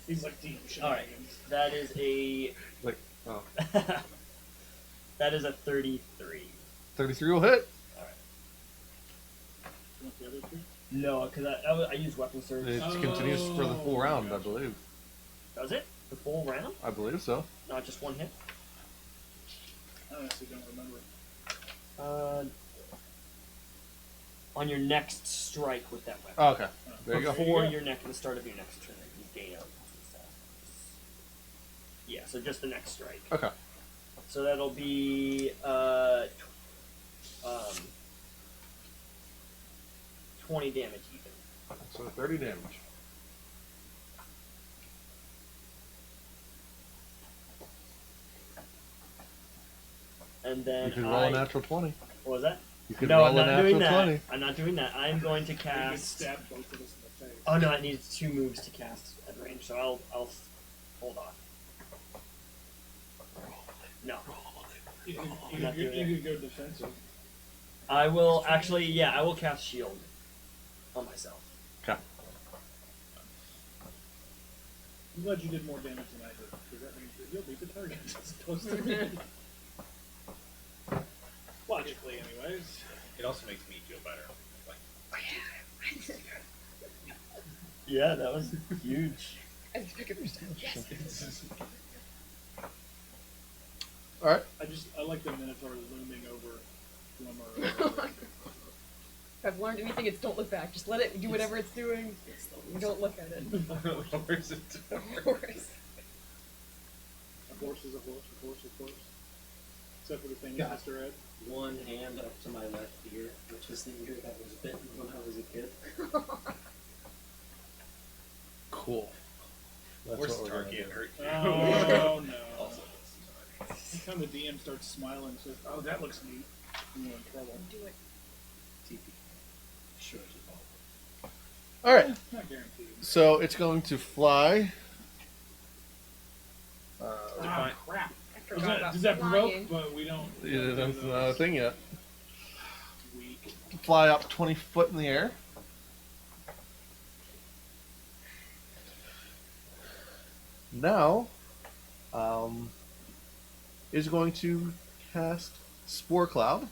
He's like DM All right. shenanigans. That is a Like, oh. that is a 33. 33 will hit. Want the other two? No, because I use weapon surge. It continues for the full round, I gotcha. believe. Does it? The full round? I believe so. Not just one hit? I honestly don't remember. On your next strike with that weapon. Oh, okay. There you go. Before your the start of your next turn, you gain a yeah, so just the next strike. Okay. So that'll be 20 damage even. So 30 damage. And then You can roll a natural 20. What was that? You can No, roll I'm a not natural doing that. 20. I'm not doing that. I'm going to You can cast. stab both of us in the face. Oh no, it needs 2 moves to cast at range, so I'll hold on. No, You I'm not doing could go defensive. I will actually. Yeah, I will cast shield on myself. Okay. I'm glad you did more damage than I did, because that means that you'll beat the target as opposed to me. Logically, anyways. It also makes me feel better. Like, Yeah, that was huge. I just pick up your stuff. Yes. Alright. I like the Minotaur looming over Glimmer. If I've learned anything, it's don't look back. Just let it do whatever it's doing. Don't look at it. lowers it to Of course. A horse is a horse, a horse is a horse. Except for the thing Got Mr. Ed. One hand up to my left ear, which is the ear that was bitten when I was a kid. Cool. That's Horse what we're Star gonna can't do. hurt you. Oh no. Also, Anytime the DM starts smiling and says, oh, that looks neat, you're in trouble. Do it. TP. Sure as you know. Alright. Not guaranteed. So it's going to fly. Ah, crap. I forgot about Does that provoke? flying. But we don't. Yeah, that's not a thing yet. Weak. Fly up 20 foot in the air. Now, is going to cast Spore Cloud.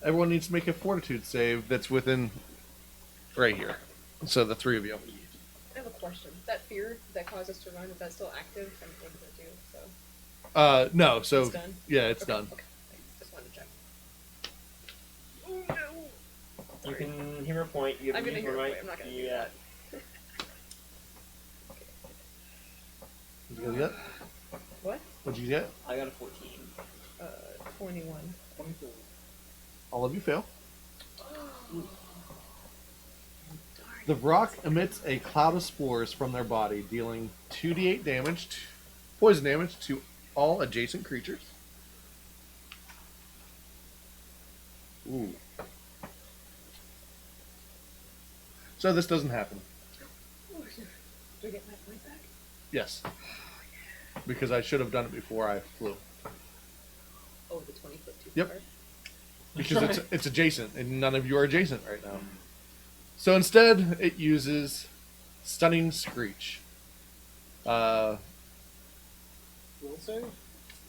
Everyone needs to make a Fortitude save that's within right here. So the 3 of you. I have a question. That fear that caused us to run, is that still active? I'm thinking so too, so. No. So It's done? yeah, it's Okay, done. Okay. Thanks. Just wanted to check. Oh no! You Sorry. can hear a point. You have I'm gonna use hear a right. point. I'm not gonna do Yeah. that. What'd you get? What? What'd you get? I got a 14. 21. 24. All of you fail. Darn. The rock emits a cloud of spores from their body, dealing 2d8 damage, poison damage to all adjacent creatures. Ooh. So this doesn't happen. Do I get my point back? Yes. Because I should have done it before I flew. Oh, the 20-foot too Yep. far. Because it's adjacent, and none of you are adjacent right now. So instead, it uses Stunning Screech. Will save?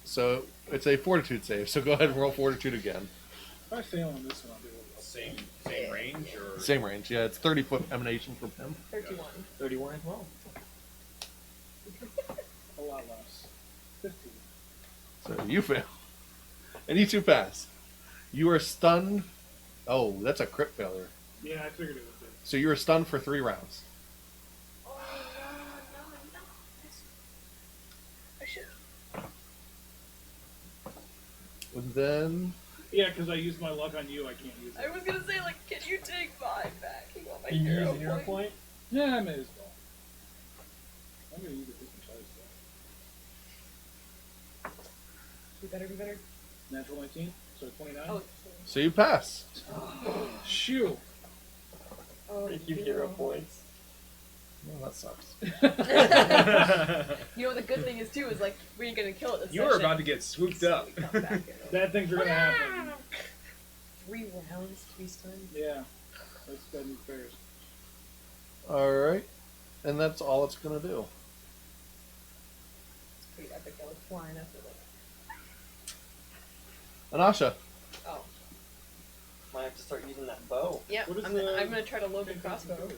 So it's a Fortitude save. So go ahead and roll Fortitude again. If I fail on this one, I'll do it. Same range or Same range. Yeah, it's 30-foot emanation from him. 31. 31 as well. A lot less. 15. So you fail. And you two pass. You are stunned. Oh, that's a crit failure. Yeah, I figured it would be. So you are stunned for 3 rounds. Oh, no. I should. And then Yeah, because I used my luck on you, I can't use I it. was gonna say, like, can you take 5 back? You want my Can you use hero a hero point? point? Yeah, I may as well. I'm going to use it this much Be better. Natural 19, so 29. Oh, so you pass. Shoo! oh, Thank you, hero points. Well, that sucks. You know what the good thing is too is like we ain't gonna kill it this you were session. about to get swooped up. We come back. Bad things are going to happen. 3 rounds to be stunned. Yeah, that's bad news bears. All right, and that's all it's gonna do. It's pretty epic. I was flying after that. Anasha, Oh, Might have to start using that bow. yeah. What is I'm gonna try to load the crossbow.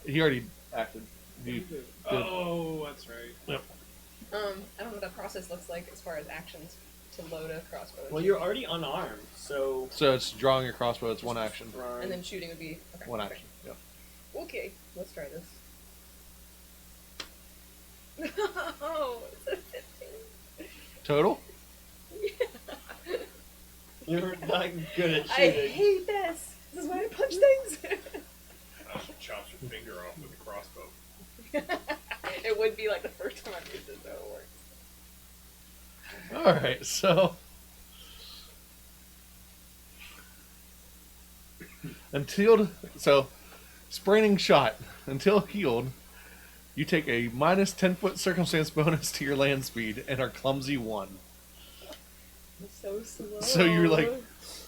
he already acted. You, Oh, that's right. I don't know what that process looks like as far as actions to load a crossbow. Well, you're already unarmed, so so it's drawing your crossbow. It's one action. run. and then shooting would be okay, One okay. action. Yep. Okay, let's try this. No, it's a 15. Total. You're not good at I shooting. hate this. This is why I punch things. Chops your finger off with a crossbow. It would be like the first time I've used it, so it works. All right, so spraining shot until healed. You take a minus 10-foot circumstance bonus to your land speed and are clumsy 1. I'm so slow. So you're like,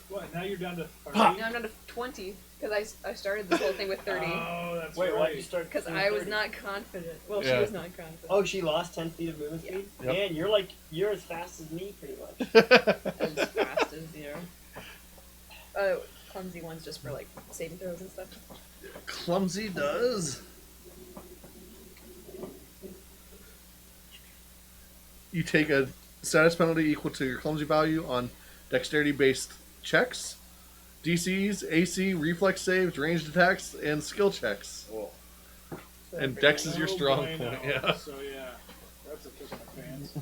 What, now you're down to 30? Now I'm down to 20 because I started this whole thing with 30 Oh, that's Wait, right. why did you start? because doing I was 30? not confident. Well, Yeah. she was not confident. Oh, she lost 10 feet of movement Yeah. speed. Yep. Man, you're as fast as me, pretty much. As fast as you. Clumsy ones just for like saving throws and stuff. clumsy does. You take a status penalty equal to your clumsy value on dexterity-based checks, DCs, AC, reflex saves, ranged attacks, and skill checks. Whoa. So And for- Dex is your Oh, strong bueno. point, yeah. So, yeah, that's a kiss in the pants.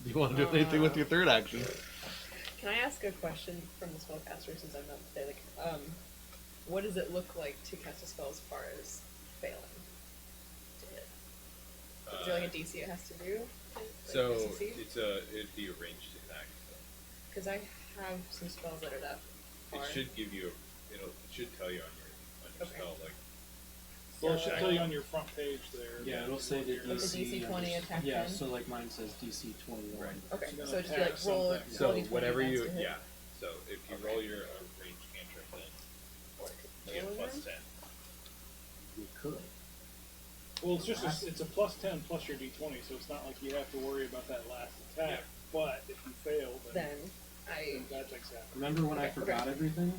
Do you want to do anything with your third action? Can I ask a question from the spellcaster since I'm not there? Like, what does it look like to cast a spell as far as failing to hit? Is there like a DC it has to do? So it'd be a ranged attack. Because I have some spells that are that So far. it should give you it should tell you on your Okay. spell like Well, it should tell you on your front page there. Yeah, it'll say the Like the DC. DC 20 attack Yeah, 10? so like mine says DC 21. Right. Okay, It's gonna so just be attack like roll something. so roll d20 whatever against you a hit. yeah. So if you roll your ranged cantrip then you get Roll plus again? We could. Well, it's just it's a plus 10 plus your d20, so it's not like you have to worry about that last attack. Yeah. But if you fail, then, Then I that takes out. Remember when I Okay, forgot everything?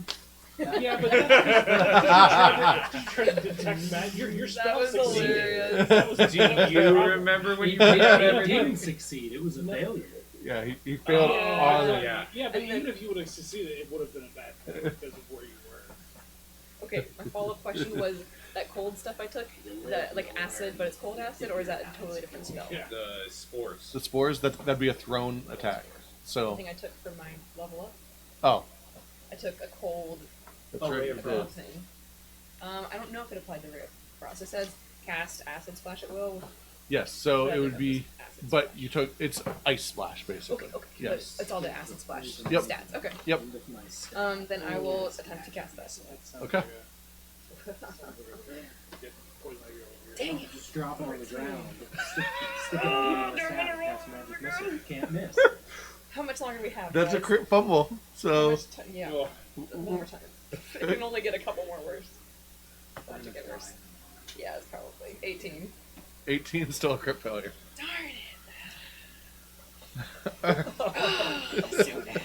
Yeah, but that's trying to detect that. Your That spell was succeeded. hilarious. That was Do you remember when you It did that didn't everything? succeed. It was a failure. Yeah, he failed Yeah. on Yeah, it. Yeah. but And then- even if you would have succeeded, it would have been a bad thing because of where you were. Okay, my follow-up question was that cold stuff I took, is that like acid, but it's cold acid, or is that a totally different spell? Yeah. The spores. The spores, that'd be a thrown attack. The So, thing I took for my level up, oh, I took a cold, that's Oh, right. Ray you of a did. cold thing. I don't know if it applied to Ray of Frost. It says cast acid splash at will. Yes, so but I it think would that be, was acid but splash. you took, it's ice splash, basically. Okay, okay. Yes. But it's all the acid splash Yep. stats. Okay. Yep. Nice. Then I will attempt to cast that. That sounds Okay. like Get poison ivy over here. Dang it. Just drop it on the ground. Stick it on the staff, cast magic missile. You can't miss. How much longer do we have? That's a guys? crit fumble. How So much ti- yeah. Oh, One more time. I can only get a couple more worse. Watch it get worse. Yeah, it's probably 18. 18 is still a crit failure. Darn Alright. it. So bad.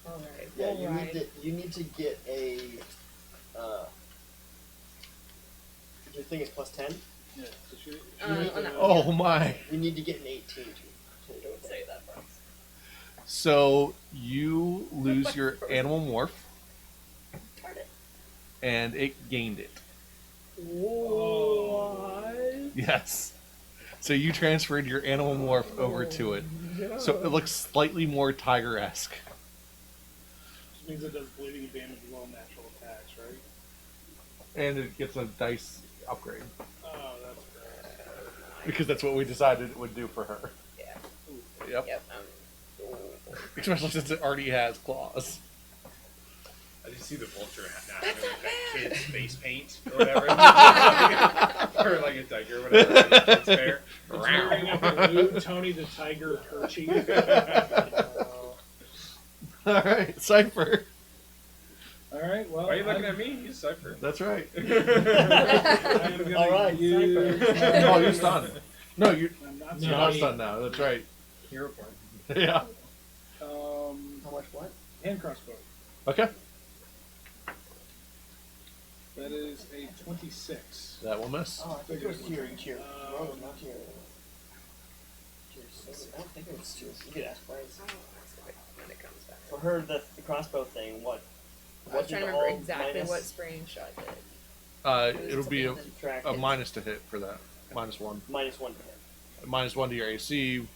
Alright, Yeah, we'll you ride. you need to get a. Your thing is plus 10. yeah. So she, On that one. Oh my. You need to get an 18 to Don't say that, Fox. So you lose your animal morph, Darn it. and it gained it. What? Yes. So you transferred your animal morph over to it. So it looks slightly more tiger-esque. which means it does bleeding damage as well natural attacks, right? And it gets a dice upgrade. Oh, that's great. Because that's what we decided it would do for her. Yeah. Yep. Yep. Especially since it already has claws. I just see the vulture now That's having not that bad. kid's face paint or whatever. Or like a tiger or whatever. It's fair. It's wearing a blue Tony the Tiger kerchief. Alright, Cypher. Alright, well. Why are you looking at me? He's Cypher. That's right. I am gonna Alright, use. Oh, you're stunned. No, you're I'm not you're No, not he- stunned now. That's right. Hero point. Yeah. How much what? Hand crossbow. Okay. That is a 26. That will miss. Oh, I think it was to your Um, not to your. I don't think it was to your. You could ask Bryce. When it comes back. For her, the crossbow thing, what? I was did trying to all remember exactly minus what spraying shot did. It'll be subtract a his- minus to hit for that. -1. minus 1 to hit. -1 to your AC,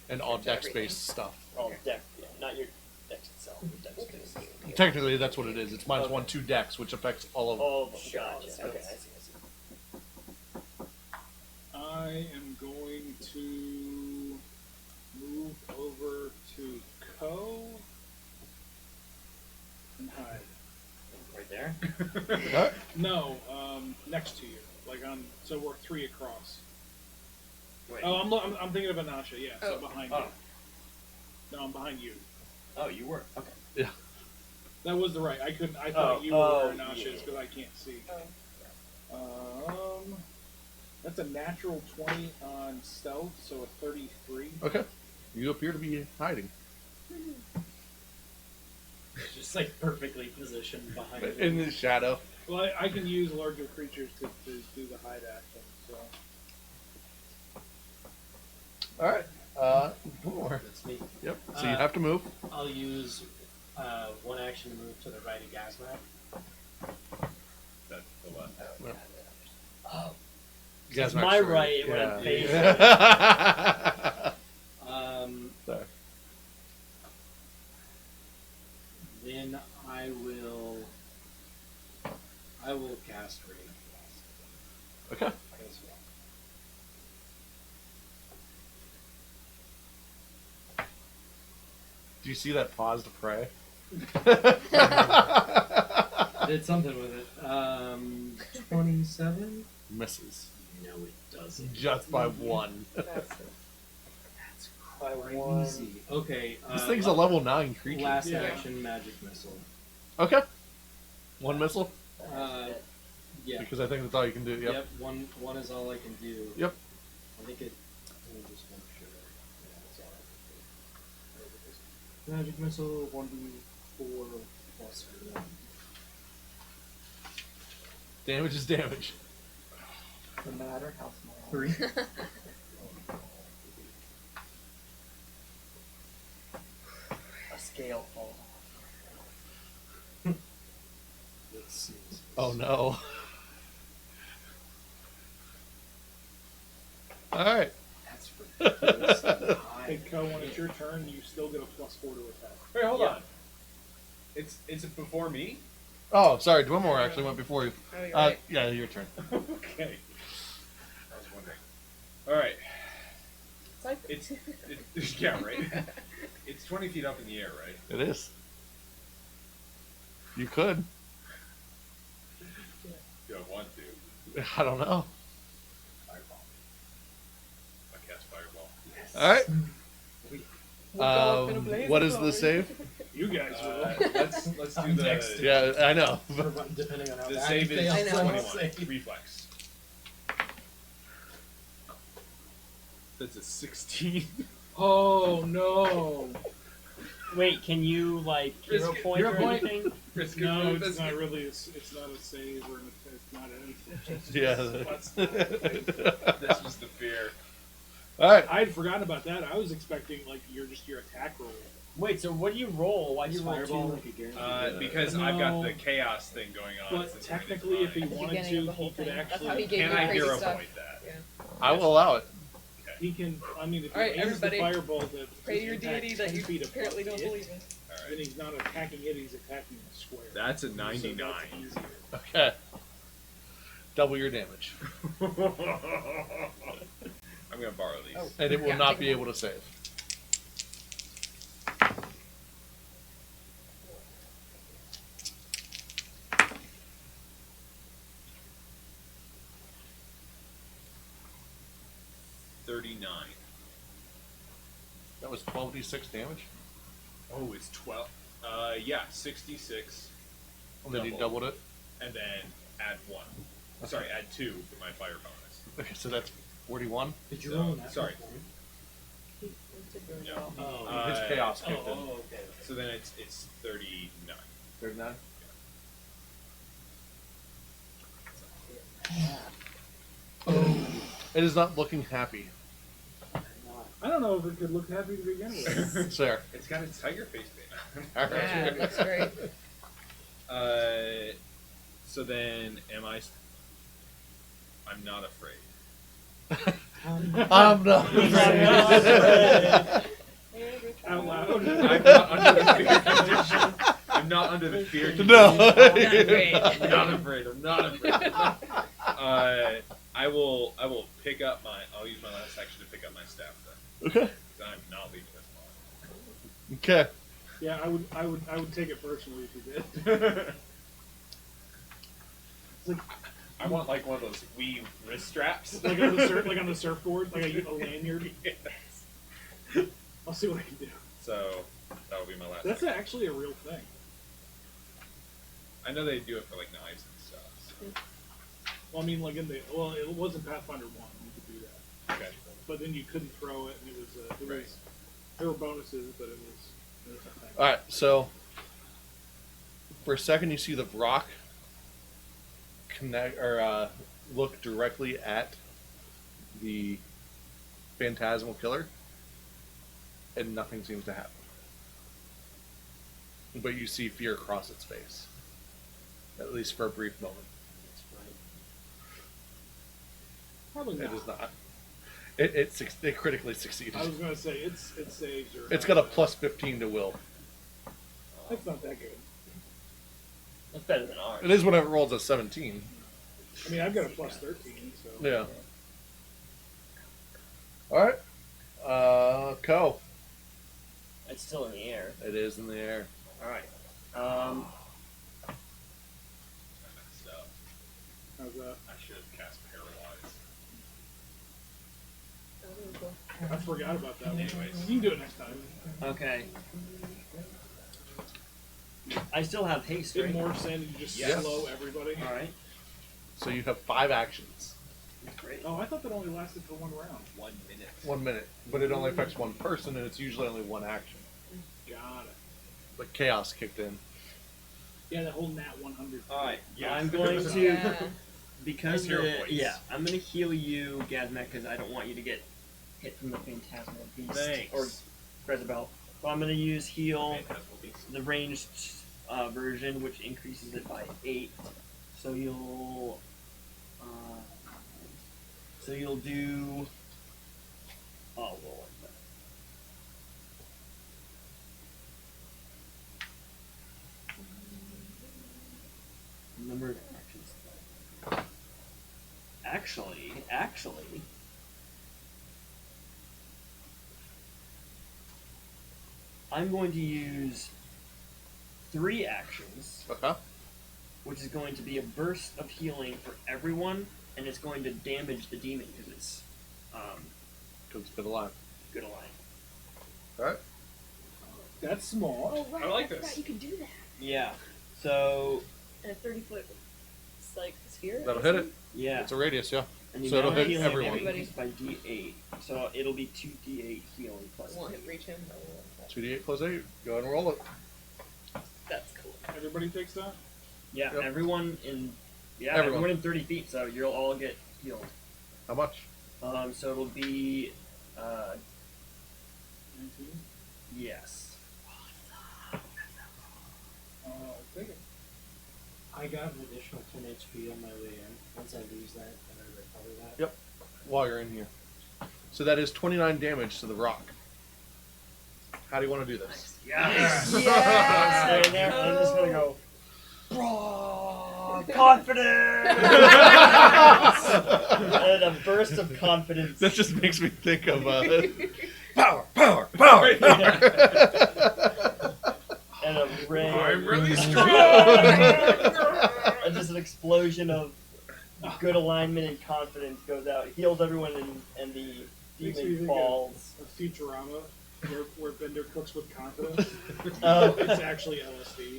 and all To dex-based everything. stuff. Oh, dex, yeah, not your dex itself. Your dex is Technically, that's what it is. It's Okay. -1 to dex, which affects all of. all of them. Sure, all Gotcha. the Okay, stats. I see. I am going to move over to Co. and hide. Right there. Huh? No, next to you. Like on, so we're 3 across. Wait. Oh, I'm thinking of Anasha. Yeah, so Oh. behind Oh. you. No, I'm behind you. Oh, you were. Okay. That was the right. I couldn't. I thought Oh, you were where oh, Anasha is yeah. because I can't see. Oh. That's a natural 20 on stealth, so a 33. Okay. You appear to be hiding Just like perfectly positioned behind you. in the shadow. Well, I can use larger creatures to do the hide action. So All right. One more. That's me. Yep. So you have to move. I'll use one action to move to the right of Gazmac. That's the left. Oh. Gazmac's my right, it went face. Sorry. Then I will cast Rage Okay. as well. Do you see that pause to pray? I did something with it. 27? Misses. No, it doesn't. Just by 1. That's That's By crazy. Okay. This thing's a level 9 creature. Last Yeah. action magic missile. Okay. 1 missile? Yeah. Because I think that's all you can do. Yep. One is all I can do. Yep. I think it. Let me just make sure. Yeah, that's all I can do. Magic missile 1d4 plus 1. Damage is damage. No matter how small. 3. A scale falls Let's see. Oh no. Alright. That's ridiculously hey, high. Co, when it's your turn, you still get a +4 to attack. Wait, hold Yeah. on. It's before me? Oh, sorry. Dwemore actually went before you. Oh, you're right. Yeah, your turn. Okay. I was wondering. Alright. It's like Yeah, right? It's 20 feet up in the air, right? It is. You could. You don't want to. I don't know. Fireball. I cast fireball. All right. We'll go up in a blaze What of is the glory. save? You guys will. Let's do I'm the next. Yeah, I know. Depending on how the bad save you is fail, I know. so 21. save. Reflex. That's a 16. Oh no! Wait, can you like hero Risk it. point Hero or point? anything? Risk it No, for the it's not biscuit. really. It's not a save or it's not anything. Yeah. That's not a thing. That's just the fear. All right. I had forgotten about that. I was expecting like your attack roll. Wait, so what do you roll? Why do you roll Fireball, two? like a guarantee. Because No. I've got the chaos thing going on. But since technically, if he it's At the wanted beginning of to, the whole he could thing. That's actually. how he gave Can you I crazy hero stuff. point that? Yeah. I will allow it. He can. I mean, if he Alright, aims everybody, the fireball that Pray to your attack deity that 10 you feet apparently above don't it, believe in. All then right. he's not attacking it. He's attacking a square. That's a So 99. that's easier. Okay. Double your damage. I'm gonna borrow these. Oh. And it will Yeah, not take be them able to save. That was 12d6 damage. Oh, it's 12. Yeah, 66, And then you Double. doubled it. and then add 1. Sorry, add 2 for my fire bonus. Okay, so that's 41. Did you so- roll that? sorry. It did really No. well. Oh, His chaos kicked in. okay. So then it's 39. 39. It is not looking happy. I don't know if it could look happy to begin with. It's there. It's got a tiger face paint All on. right. Yeah, that's great. So then, I'm not afraid. I'm not. Out loud. I'm not under the fear condition. I'm not under the fear condition. No. Not great. I'm not afraid. I'm not afraid. I'll use my last action to pick up my staff then. Okay. 'Cause I'm not leaving this Okay. Yeah, I would take it personally if you did. It's like I want like one of those Wii wrist straps. like on the surfboard, like a lanyard. I'll see what I can do. So that will be my last. That's action. actually a real thing. I know they do it for like knives and stuff. So. Well, I mean, like it wasn't Pathfinder 1. You could do that, Okay. but then you couldn't throw it, and it was Right. there were bonuses, but it was a thing. All right. So for a second, you see the rock connect or look directly at the phantasmal killer, and nothing seems to happen. But you see fear across its face, at least for a brief moment. Probably It not. is not. It critically succeeded. I was gonna say it saves or It's got a plus 15 to will. That's not that good. That's better than ours. It is when it rolls a 17. I mean, I've got a plus 13, so Yeah. All right. Co. It's still in the air. It is in the air. All right. I messed up. how's that? I should have cast paralyze. That was really cool. I forgot about that. Anyways. You can do it next time. Okay. I still have haste, Did right? more send and just Yes. slow everybody. All right. So you have 5 actions. Great. Oh, I thought that only lasted for 1 round. 1 minute. 1 minute. But it only affects one person, and it's usually only one action. Got it. But chaos kicked in. Yeah, that whole Nat 100. All right. Yeah. I'm going to Yeah. because Nice hero the- points. yeah, I'm going to heal you, Gazmek, because I don't want you to get hit from the Phantasmal Beast Thanks. or Jezebel. So I'm going to use heal. Phantasmal beast. The ranged version, which increases it by 8. So you'll do. Oh, roll it. Number of actions. Actually. I'm going to use 3 actions, Okay. which is going to be a burst of healing for everyone, and it's going to damage the demon because it's Because it's been alive. good aligned. Alright. That's small. Oh, right. I like forgot this. You could do that. Yeah. So And a 30-foot, it's like sphere. That'll hit it. yeah, It's a radius, yeah. and the So it'll amount of hit healing everyone. increased by D8. So it'll be 2D8 healing plus. I won't 2. hit reach him. 2d8 plus 8. Go ahead and roll it. That's cool. Everybody takes that? Yeah, Yep. everyone in Everyone. everyone in 30 feet. So you'll all get healed. How much? So it'll be 19. yes. Take it. I got an additional 10 HP on my way in. Once I lose that, then I recover that. Yep. While you're in here. So that is 29 damage to the rock. How do you want to do this? Yes. Yes. I'm staying there. I'm just gonna go. Confidence! And a burst of confidence. That just makes me think of power, power, power, power. And a ray. I'm really strong. And just an explosion of good alignment and confidence goes out. It heals everyone, and the Makes me demon think falls. of Futurama, where Bender cooks with confidence. Oh. It's actually LSD.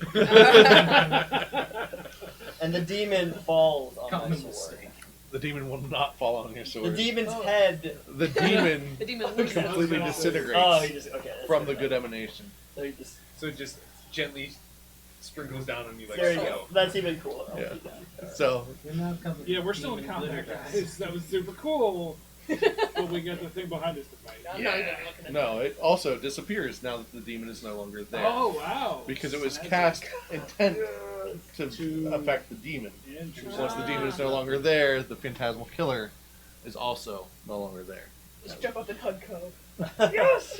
And the demon falls on my Common sword. mistake. The demon will not fall on your The sword. demon's Oh. head. The demon The demon loses. completely Oh, disintegrates he just okay. that's from the right. good emanation. So he just So it just gently sprinkles down on you like there you snow. go. That's even cooler. I'll Yeah. keep that. So We're not covered Yeah, in we're still in demon combat, glitter guys. That was super cool. But we got the thing behind us to fight. I'm not even looking at no, it also disappears now that the demon is no longer there. Oh, wow. Because it was Magic. cast intent to To- affect the demon. Interesting. Once the demon is no longer there, the phantasmal killer is also no longer there. Just jump up and hug Cove. Yes.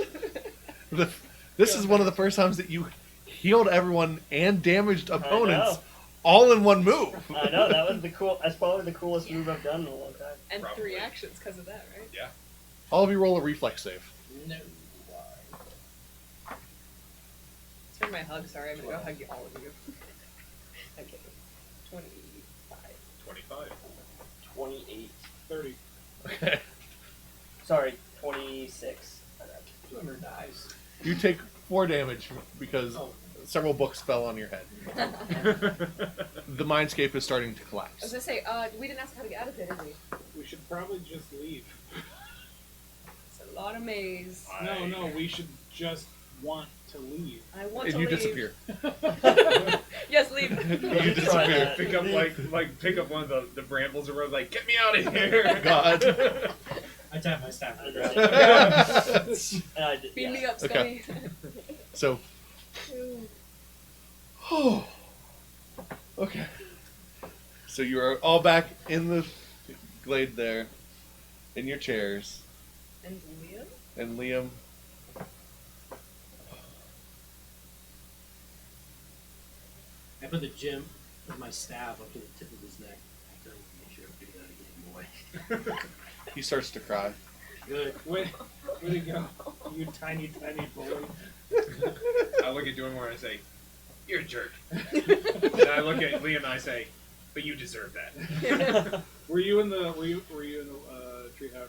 This is one of the first times that you healed everyone and damaged opponents know. all in one move. I know that was the cool. That's probably the coolest move I've done in a long time. And Probably. 3 actions because of that, right? Yeah. All of you roll a reflex save. No. It's for my hug, sorry. I'm going to go hug you, all of you. I'm kidding. 25. 25. 28. 30. Okay. Sorry, 26. Whoever dies. You take 4 damage because several books fell on your head. The mindscape is starting to I was collapse. going to say, we didn't ask how to get out of it, did we? We should probably just leave. It's a lot of maze. No, we should just want to leave. I want And to you leave. disappear. Yes, leave. You disappear. Pick up pick up one of the brambles and road like, get me out of here. God. I tap my staff. And I did. Beam me Yeah. up, Scummy. So, okay. So you are all back in the glade there, in your chairs, And Liam? and Liam. I put the gem with my staff up to the tip of his neck. I tell you, make sure to do that again, boy. He starts to cry. Good. Where to go? You tiny, tiny bully. I look at Dormore and I say, you're a jerk. And I look at Liam and I say, but you deserve that. Were you in the treehouse?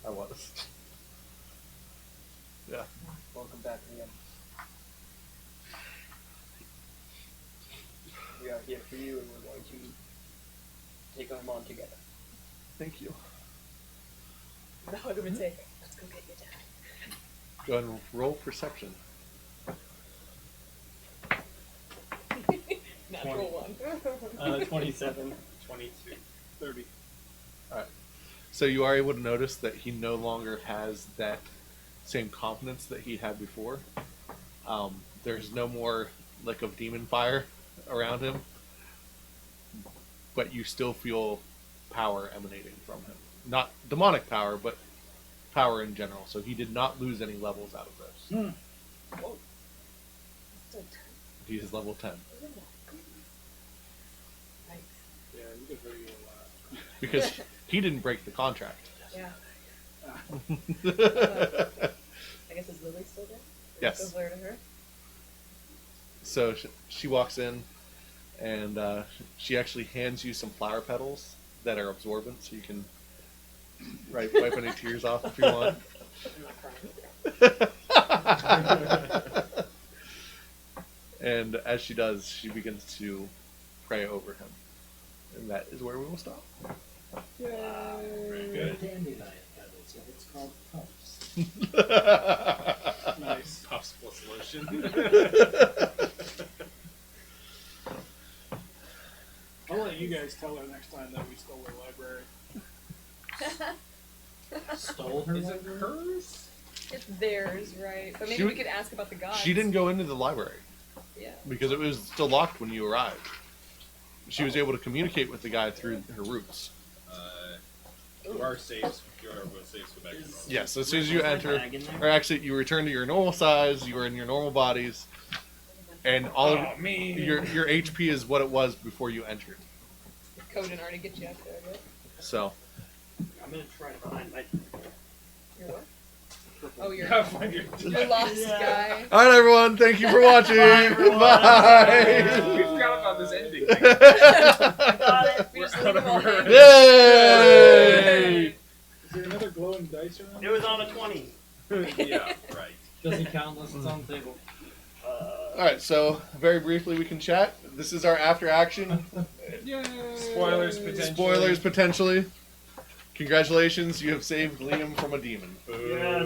I was. Yeah. Welcome back again. We are here for you, and we're going to take him on together. Thank you. The hug him and say, let's go get your dad. Go ahead and roll perception. Natural 1. 27. 22. 30. So you are able to notice that he no longer has that same confidence that he had before. There's no more lick of demon fire around him, but you still feel power emanating from him. Not demonic power, but power in general. So he did not lose any levels out of this. Whoa. Still 10. He is level 10. Nice. Yeah, you could hurt you a lot. Because he didn't break the contract. Yeah. I guess is Lily still there? Yes. Goes there to her. So she walks in, and she actually hands you some flower petals that are absorbent, so you can wipe any tears off if you want. And as she does, she begins to pray over him. And that is where we will stop. Very good. Dandelion petals, and it's called puffs. Nice. Puffs plus lotion. I'll let you guys tell her next time that we stole her library. Stole her Is it library? hers? It's theirs, right? But maybe She- we could ask about the gods. She didn't go into the library Yeah. because it was still locked when you arrived. She was able to communicate with the guy through her roots. You are safe. You are both safe. So back to normal. Yes, as soon as you enter, Bag in there? or actually you return to your normal size, you are in your normal bodies, and all of Oh, me. your HP is what it was before you entered. Code didn't already get you up there, right? So, I'm gonna try to find my. You're what? Oh, you're Pathfinder. you're lost, Yeah. guy. all right, everyone, thank you for watching. everyone. Bye. We forgot about this ending. Got it. We just We're leave them all out of hanging. Yay! Is there another glowing dice around? It was on a 20. Yeah, right. Doesn't count unless it's on the table. All right, so very briefly we can chat. This is our after action. Yay! Spoilers potentially. Spoilers potentially. Congratulations, you have saved Liam from a demon. Boo.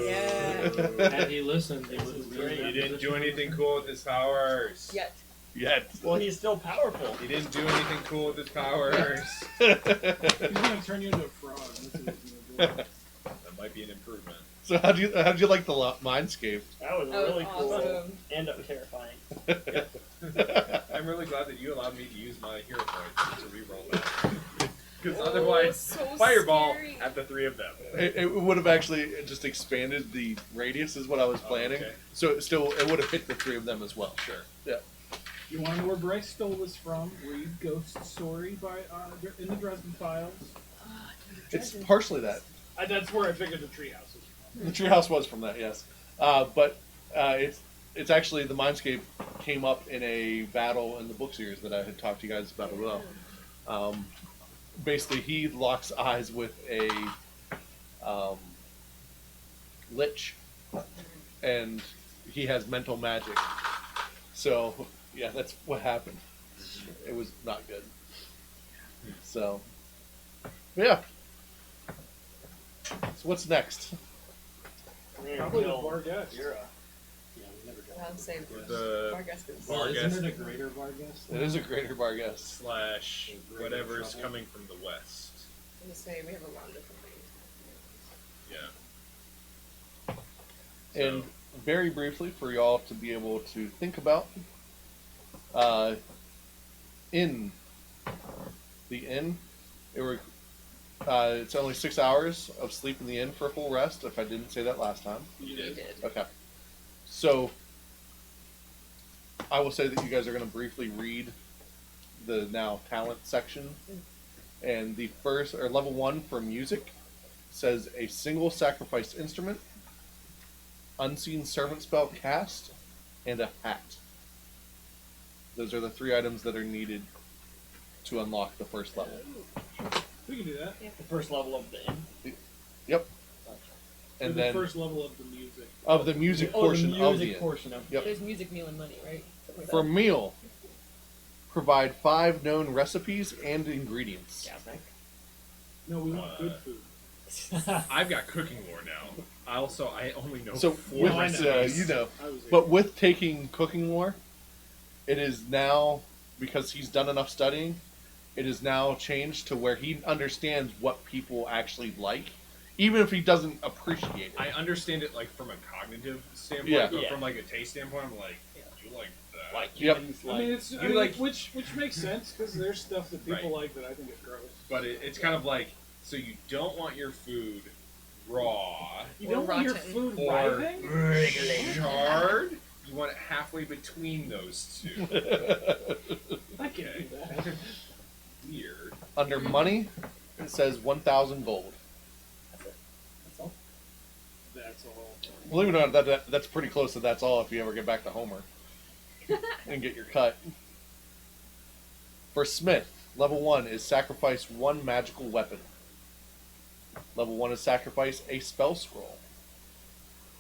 Yeah. Had he listened, he would have great. You didn't do anything cool with his powers. Yet. Yet. Well, he's still powerful. He didn't do anything cool with his powers. He's gonna turn you into a frog. That's what he's gonna do. That might be an improvement. So how'd you like the mindscape? That was That was really cool. awesome. And terrifying. I'm really glad that you allowed me to use my hero points to reroll that. Because Oh, otherwise, so fireball scary. at the three of them. It would have actually just expanded the radius is what I was planning. okay. So it would have hit the three of them as well. Sure. Yeah. You want to know where Bryce stole this from? Read Ghost Story by in the Dresden Files. It's partially that. That's where I figured the treehouse was from. The treehouse was from that, yes. But it's actually the mindscape came up in a battle in the book series that I had talked to you guys about as well. Basically, he locks eyes with a lich, and he has mental magic. So, yeah, that's what happened. It was not good. So, yeah. So what's next? Probably the Vargas. You're Yeah, we never got I'll say The Vargas is. Well, Vargas. isn't it a greater Vargas? It is a greater bar guest. slash whatever's coming from the west. I'm just saying we have a lot of different things. Yeah. And very briefly, for y'all to be able to think about, in the inn, it's only 6 hours of sleep in the inn for a full rest, if I didn't say that last time. You You did. did. Okay. So, I will say that you guys are going to briefly read the now talent section. And the first, or level 1 for music, says a single sacrificed instrument, unseen servant spell cast, and a hat. Those are the 3 items that are needed to unlock the first level. We can do that. the first level of the inn. Yep. Or And the then first level of the music. of the music Oh, portion the of music the inn. portion of Yep. There's music, meal, and money, right? Something like For that. meal, provide 5 known recipes and ingredients. Gasmac. No, we want good food. I've got cooking lore now. I only know So 4 with recipes. you know, I was but with taking cooking lore, it is now, because he's done enough studying, it is now changed to where he understands what people actually like, even if he doesn't appreciate it. I understand it like from a cognitive standpoint, Yeah. but Yeah. from like a taste standpoint, I'm like, do you like that? Like Yep. humans, I like mean, it's which makes sense because there's stuff that people like that I think is gross. But it's kind of like, so you don't want your food raw You Or don't want your rotten. food or writhing? charred. You want it halfway between those two. I can't do that. Weird. Under money, it says 1,000 gold. that's all. That's all. Believe it or not, that's pretty close to that's all if you ever get back to Homer. and get your cut. For Smith, level 1 is sacrifice 1 magical weapon. Level 1 is sacrifice a spell scroll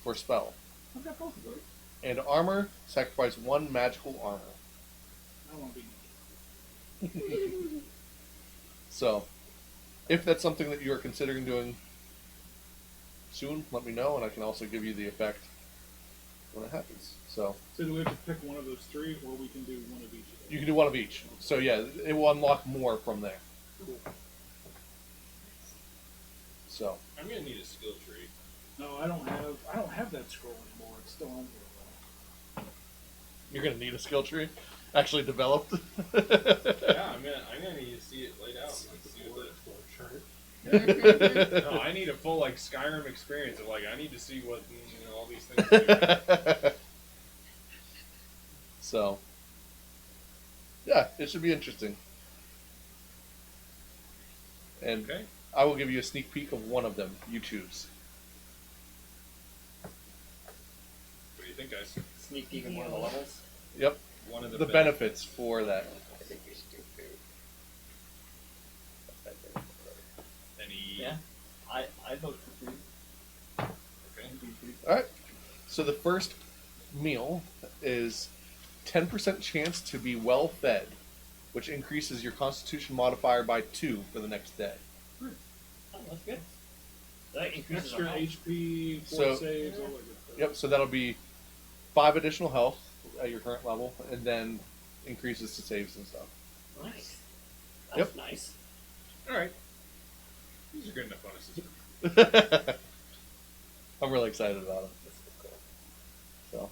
for spell. I've got both of those. And armor, sacrifice 1 magical armor. I don't want to be. So, if that's something that you are considering doing soon, let me know, and I can also give you the effect when it happens. So So do we have to pick one of those three, or we can do one of each? Of those? you can do one of each. So yeah, it will unlock more from there. Cool. So I'm gonna need a skill tree. No, I don't have that scroll anymore. It's still on here. you're gonna need a skill tree, actually developed. Yeah, I'm gonna need to see it laid out. And see what no, I need a full like Skyrim experience of like I need to see what all these things do. So yeah, it should be interesting. And Okay. I will give you a sneak peek of one of them. You choose. What do you think, guys? Sneak peek in one of the levels. Yep, One of the benefits for that. I think we should do food. Any? Yeah. I vote for food. Okay. All right. So the first meal is 10% chance to be well fed, which increases your Constitution modifier by 2 for the next day. Oh, that's good. That increases Extra our health. HP, So- force saves, all that good stuff. Yep. So that'll be 5 additional health at your current level, and then increases to saves and stuff. Nice. Yep. That's nice. All right. These are good enough bonuses. I'm really excited about it. So,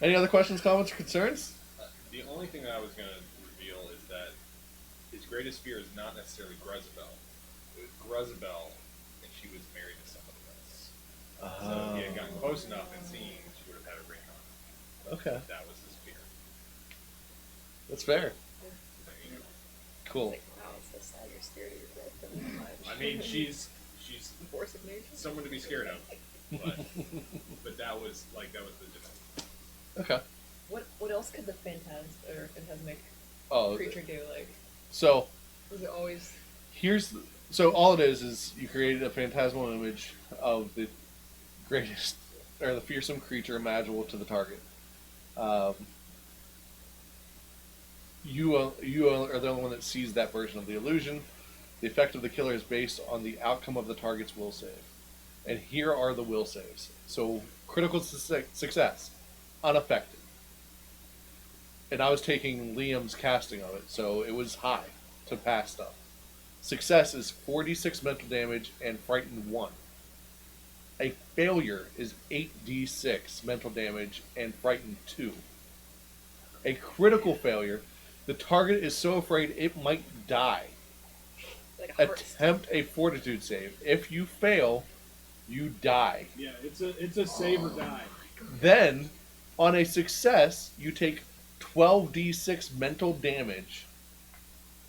any other questions, comments, or concerns? The only thing that I was going to reveal is that his greatest fear is not necessarily Grezabel. It was Grezabel, and she was married to somebody else. So if he had gotten close enough and seen, she would have had a ring on. Okay, That was his fear. that's fair. So, you know, Cool. Like, wow, it's so sad you're scared of your girlfriend. I mean, she's Force of nature. someone to be scared of, but that was the defense. Okay. What else could the phantasmic Oh, creature do? Like, so was it always? so all it is you created a phantasmal image of the greatest or the fearsome creature imaginable to the target. You are the only one that sees that version of the illusion. The effect of the killer is based on the outcome of the target's will save. And here are the will saves. So critical success, unaffected. And I was taking Liam's casting of it, so it was high to pass stuff. Success is 46 mental damage and frightened 1. A failure is 8d6 mental damage and frightened 2. A critical failure, the target is so afraid it might die. Like a heart Attempt a fortitude save. If you fail, you die. Yeah, it's a save or die. Then, on a success, you take 12d6 mental damage.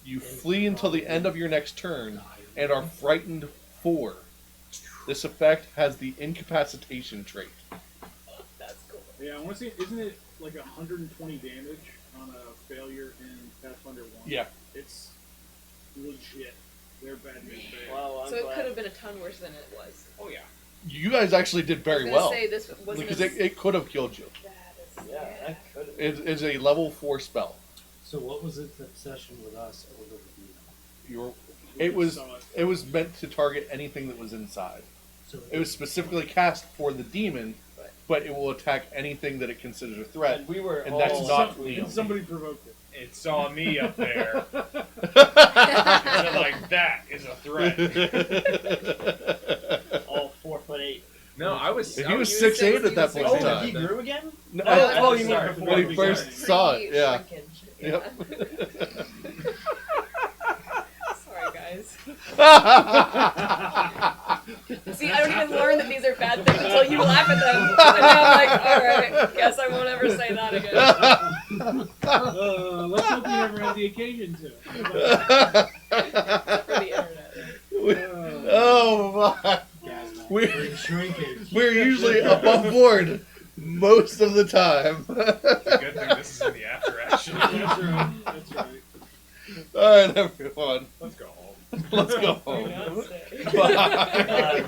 You flee until the end of your next turn and are frightened 4. This effect has the incapacitation trait. That's cool. Yeah, I want to see. Isn't it like 120 damage on a failure in Pathfinder 1? Yeah. It's legit. They're bad news bears. Well, I'm So it glad. could have been a ton worse than it was. Oh yeah. You guys actually did I very was well. gonna say this wasn't Because as it could have killed you. bad as Yeah, that could have. It's a level 4 spell. So what was its obsession with us over the demon? It was meant to target anything that was inside. So It was specifically cast for the demon, but it will attack anything that it considers a threat. And we were And all that's not And Liam. somebody provoked it. It saw me up there. And like that is a threat. all 4'8". No, I was. If I he was you 6'8" said at that he point was in Oh, time. he grew again? No, Oh, you sorry. meant before when he we first started. saw it, yeah. Shrinkage. Yep. Sorry, guys. See, I don't even learn that these are bad things until you laugh at them. And now I'm like, alright, guess I won't ever say that again. Let's hope you never had the occasion to. Except for the internet. Right? Oh my! We're shrinkage. We're usually above board most of the time. It's a good thing this is in the session. That's right. That's right. All right, everyone. Let's go home. Let's go Why home. not say? Bye. Bye.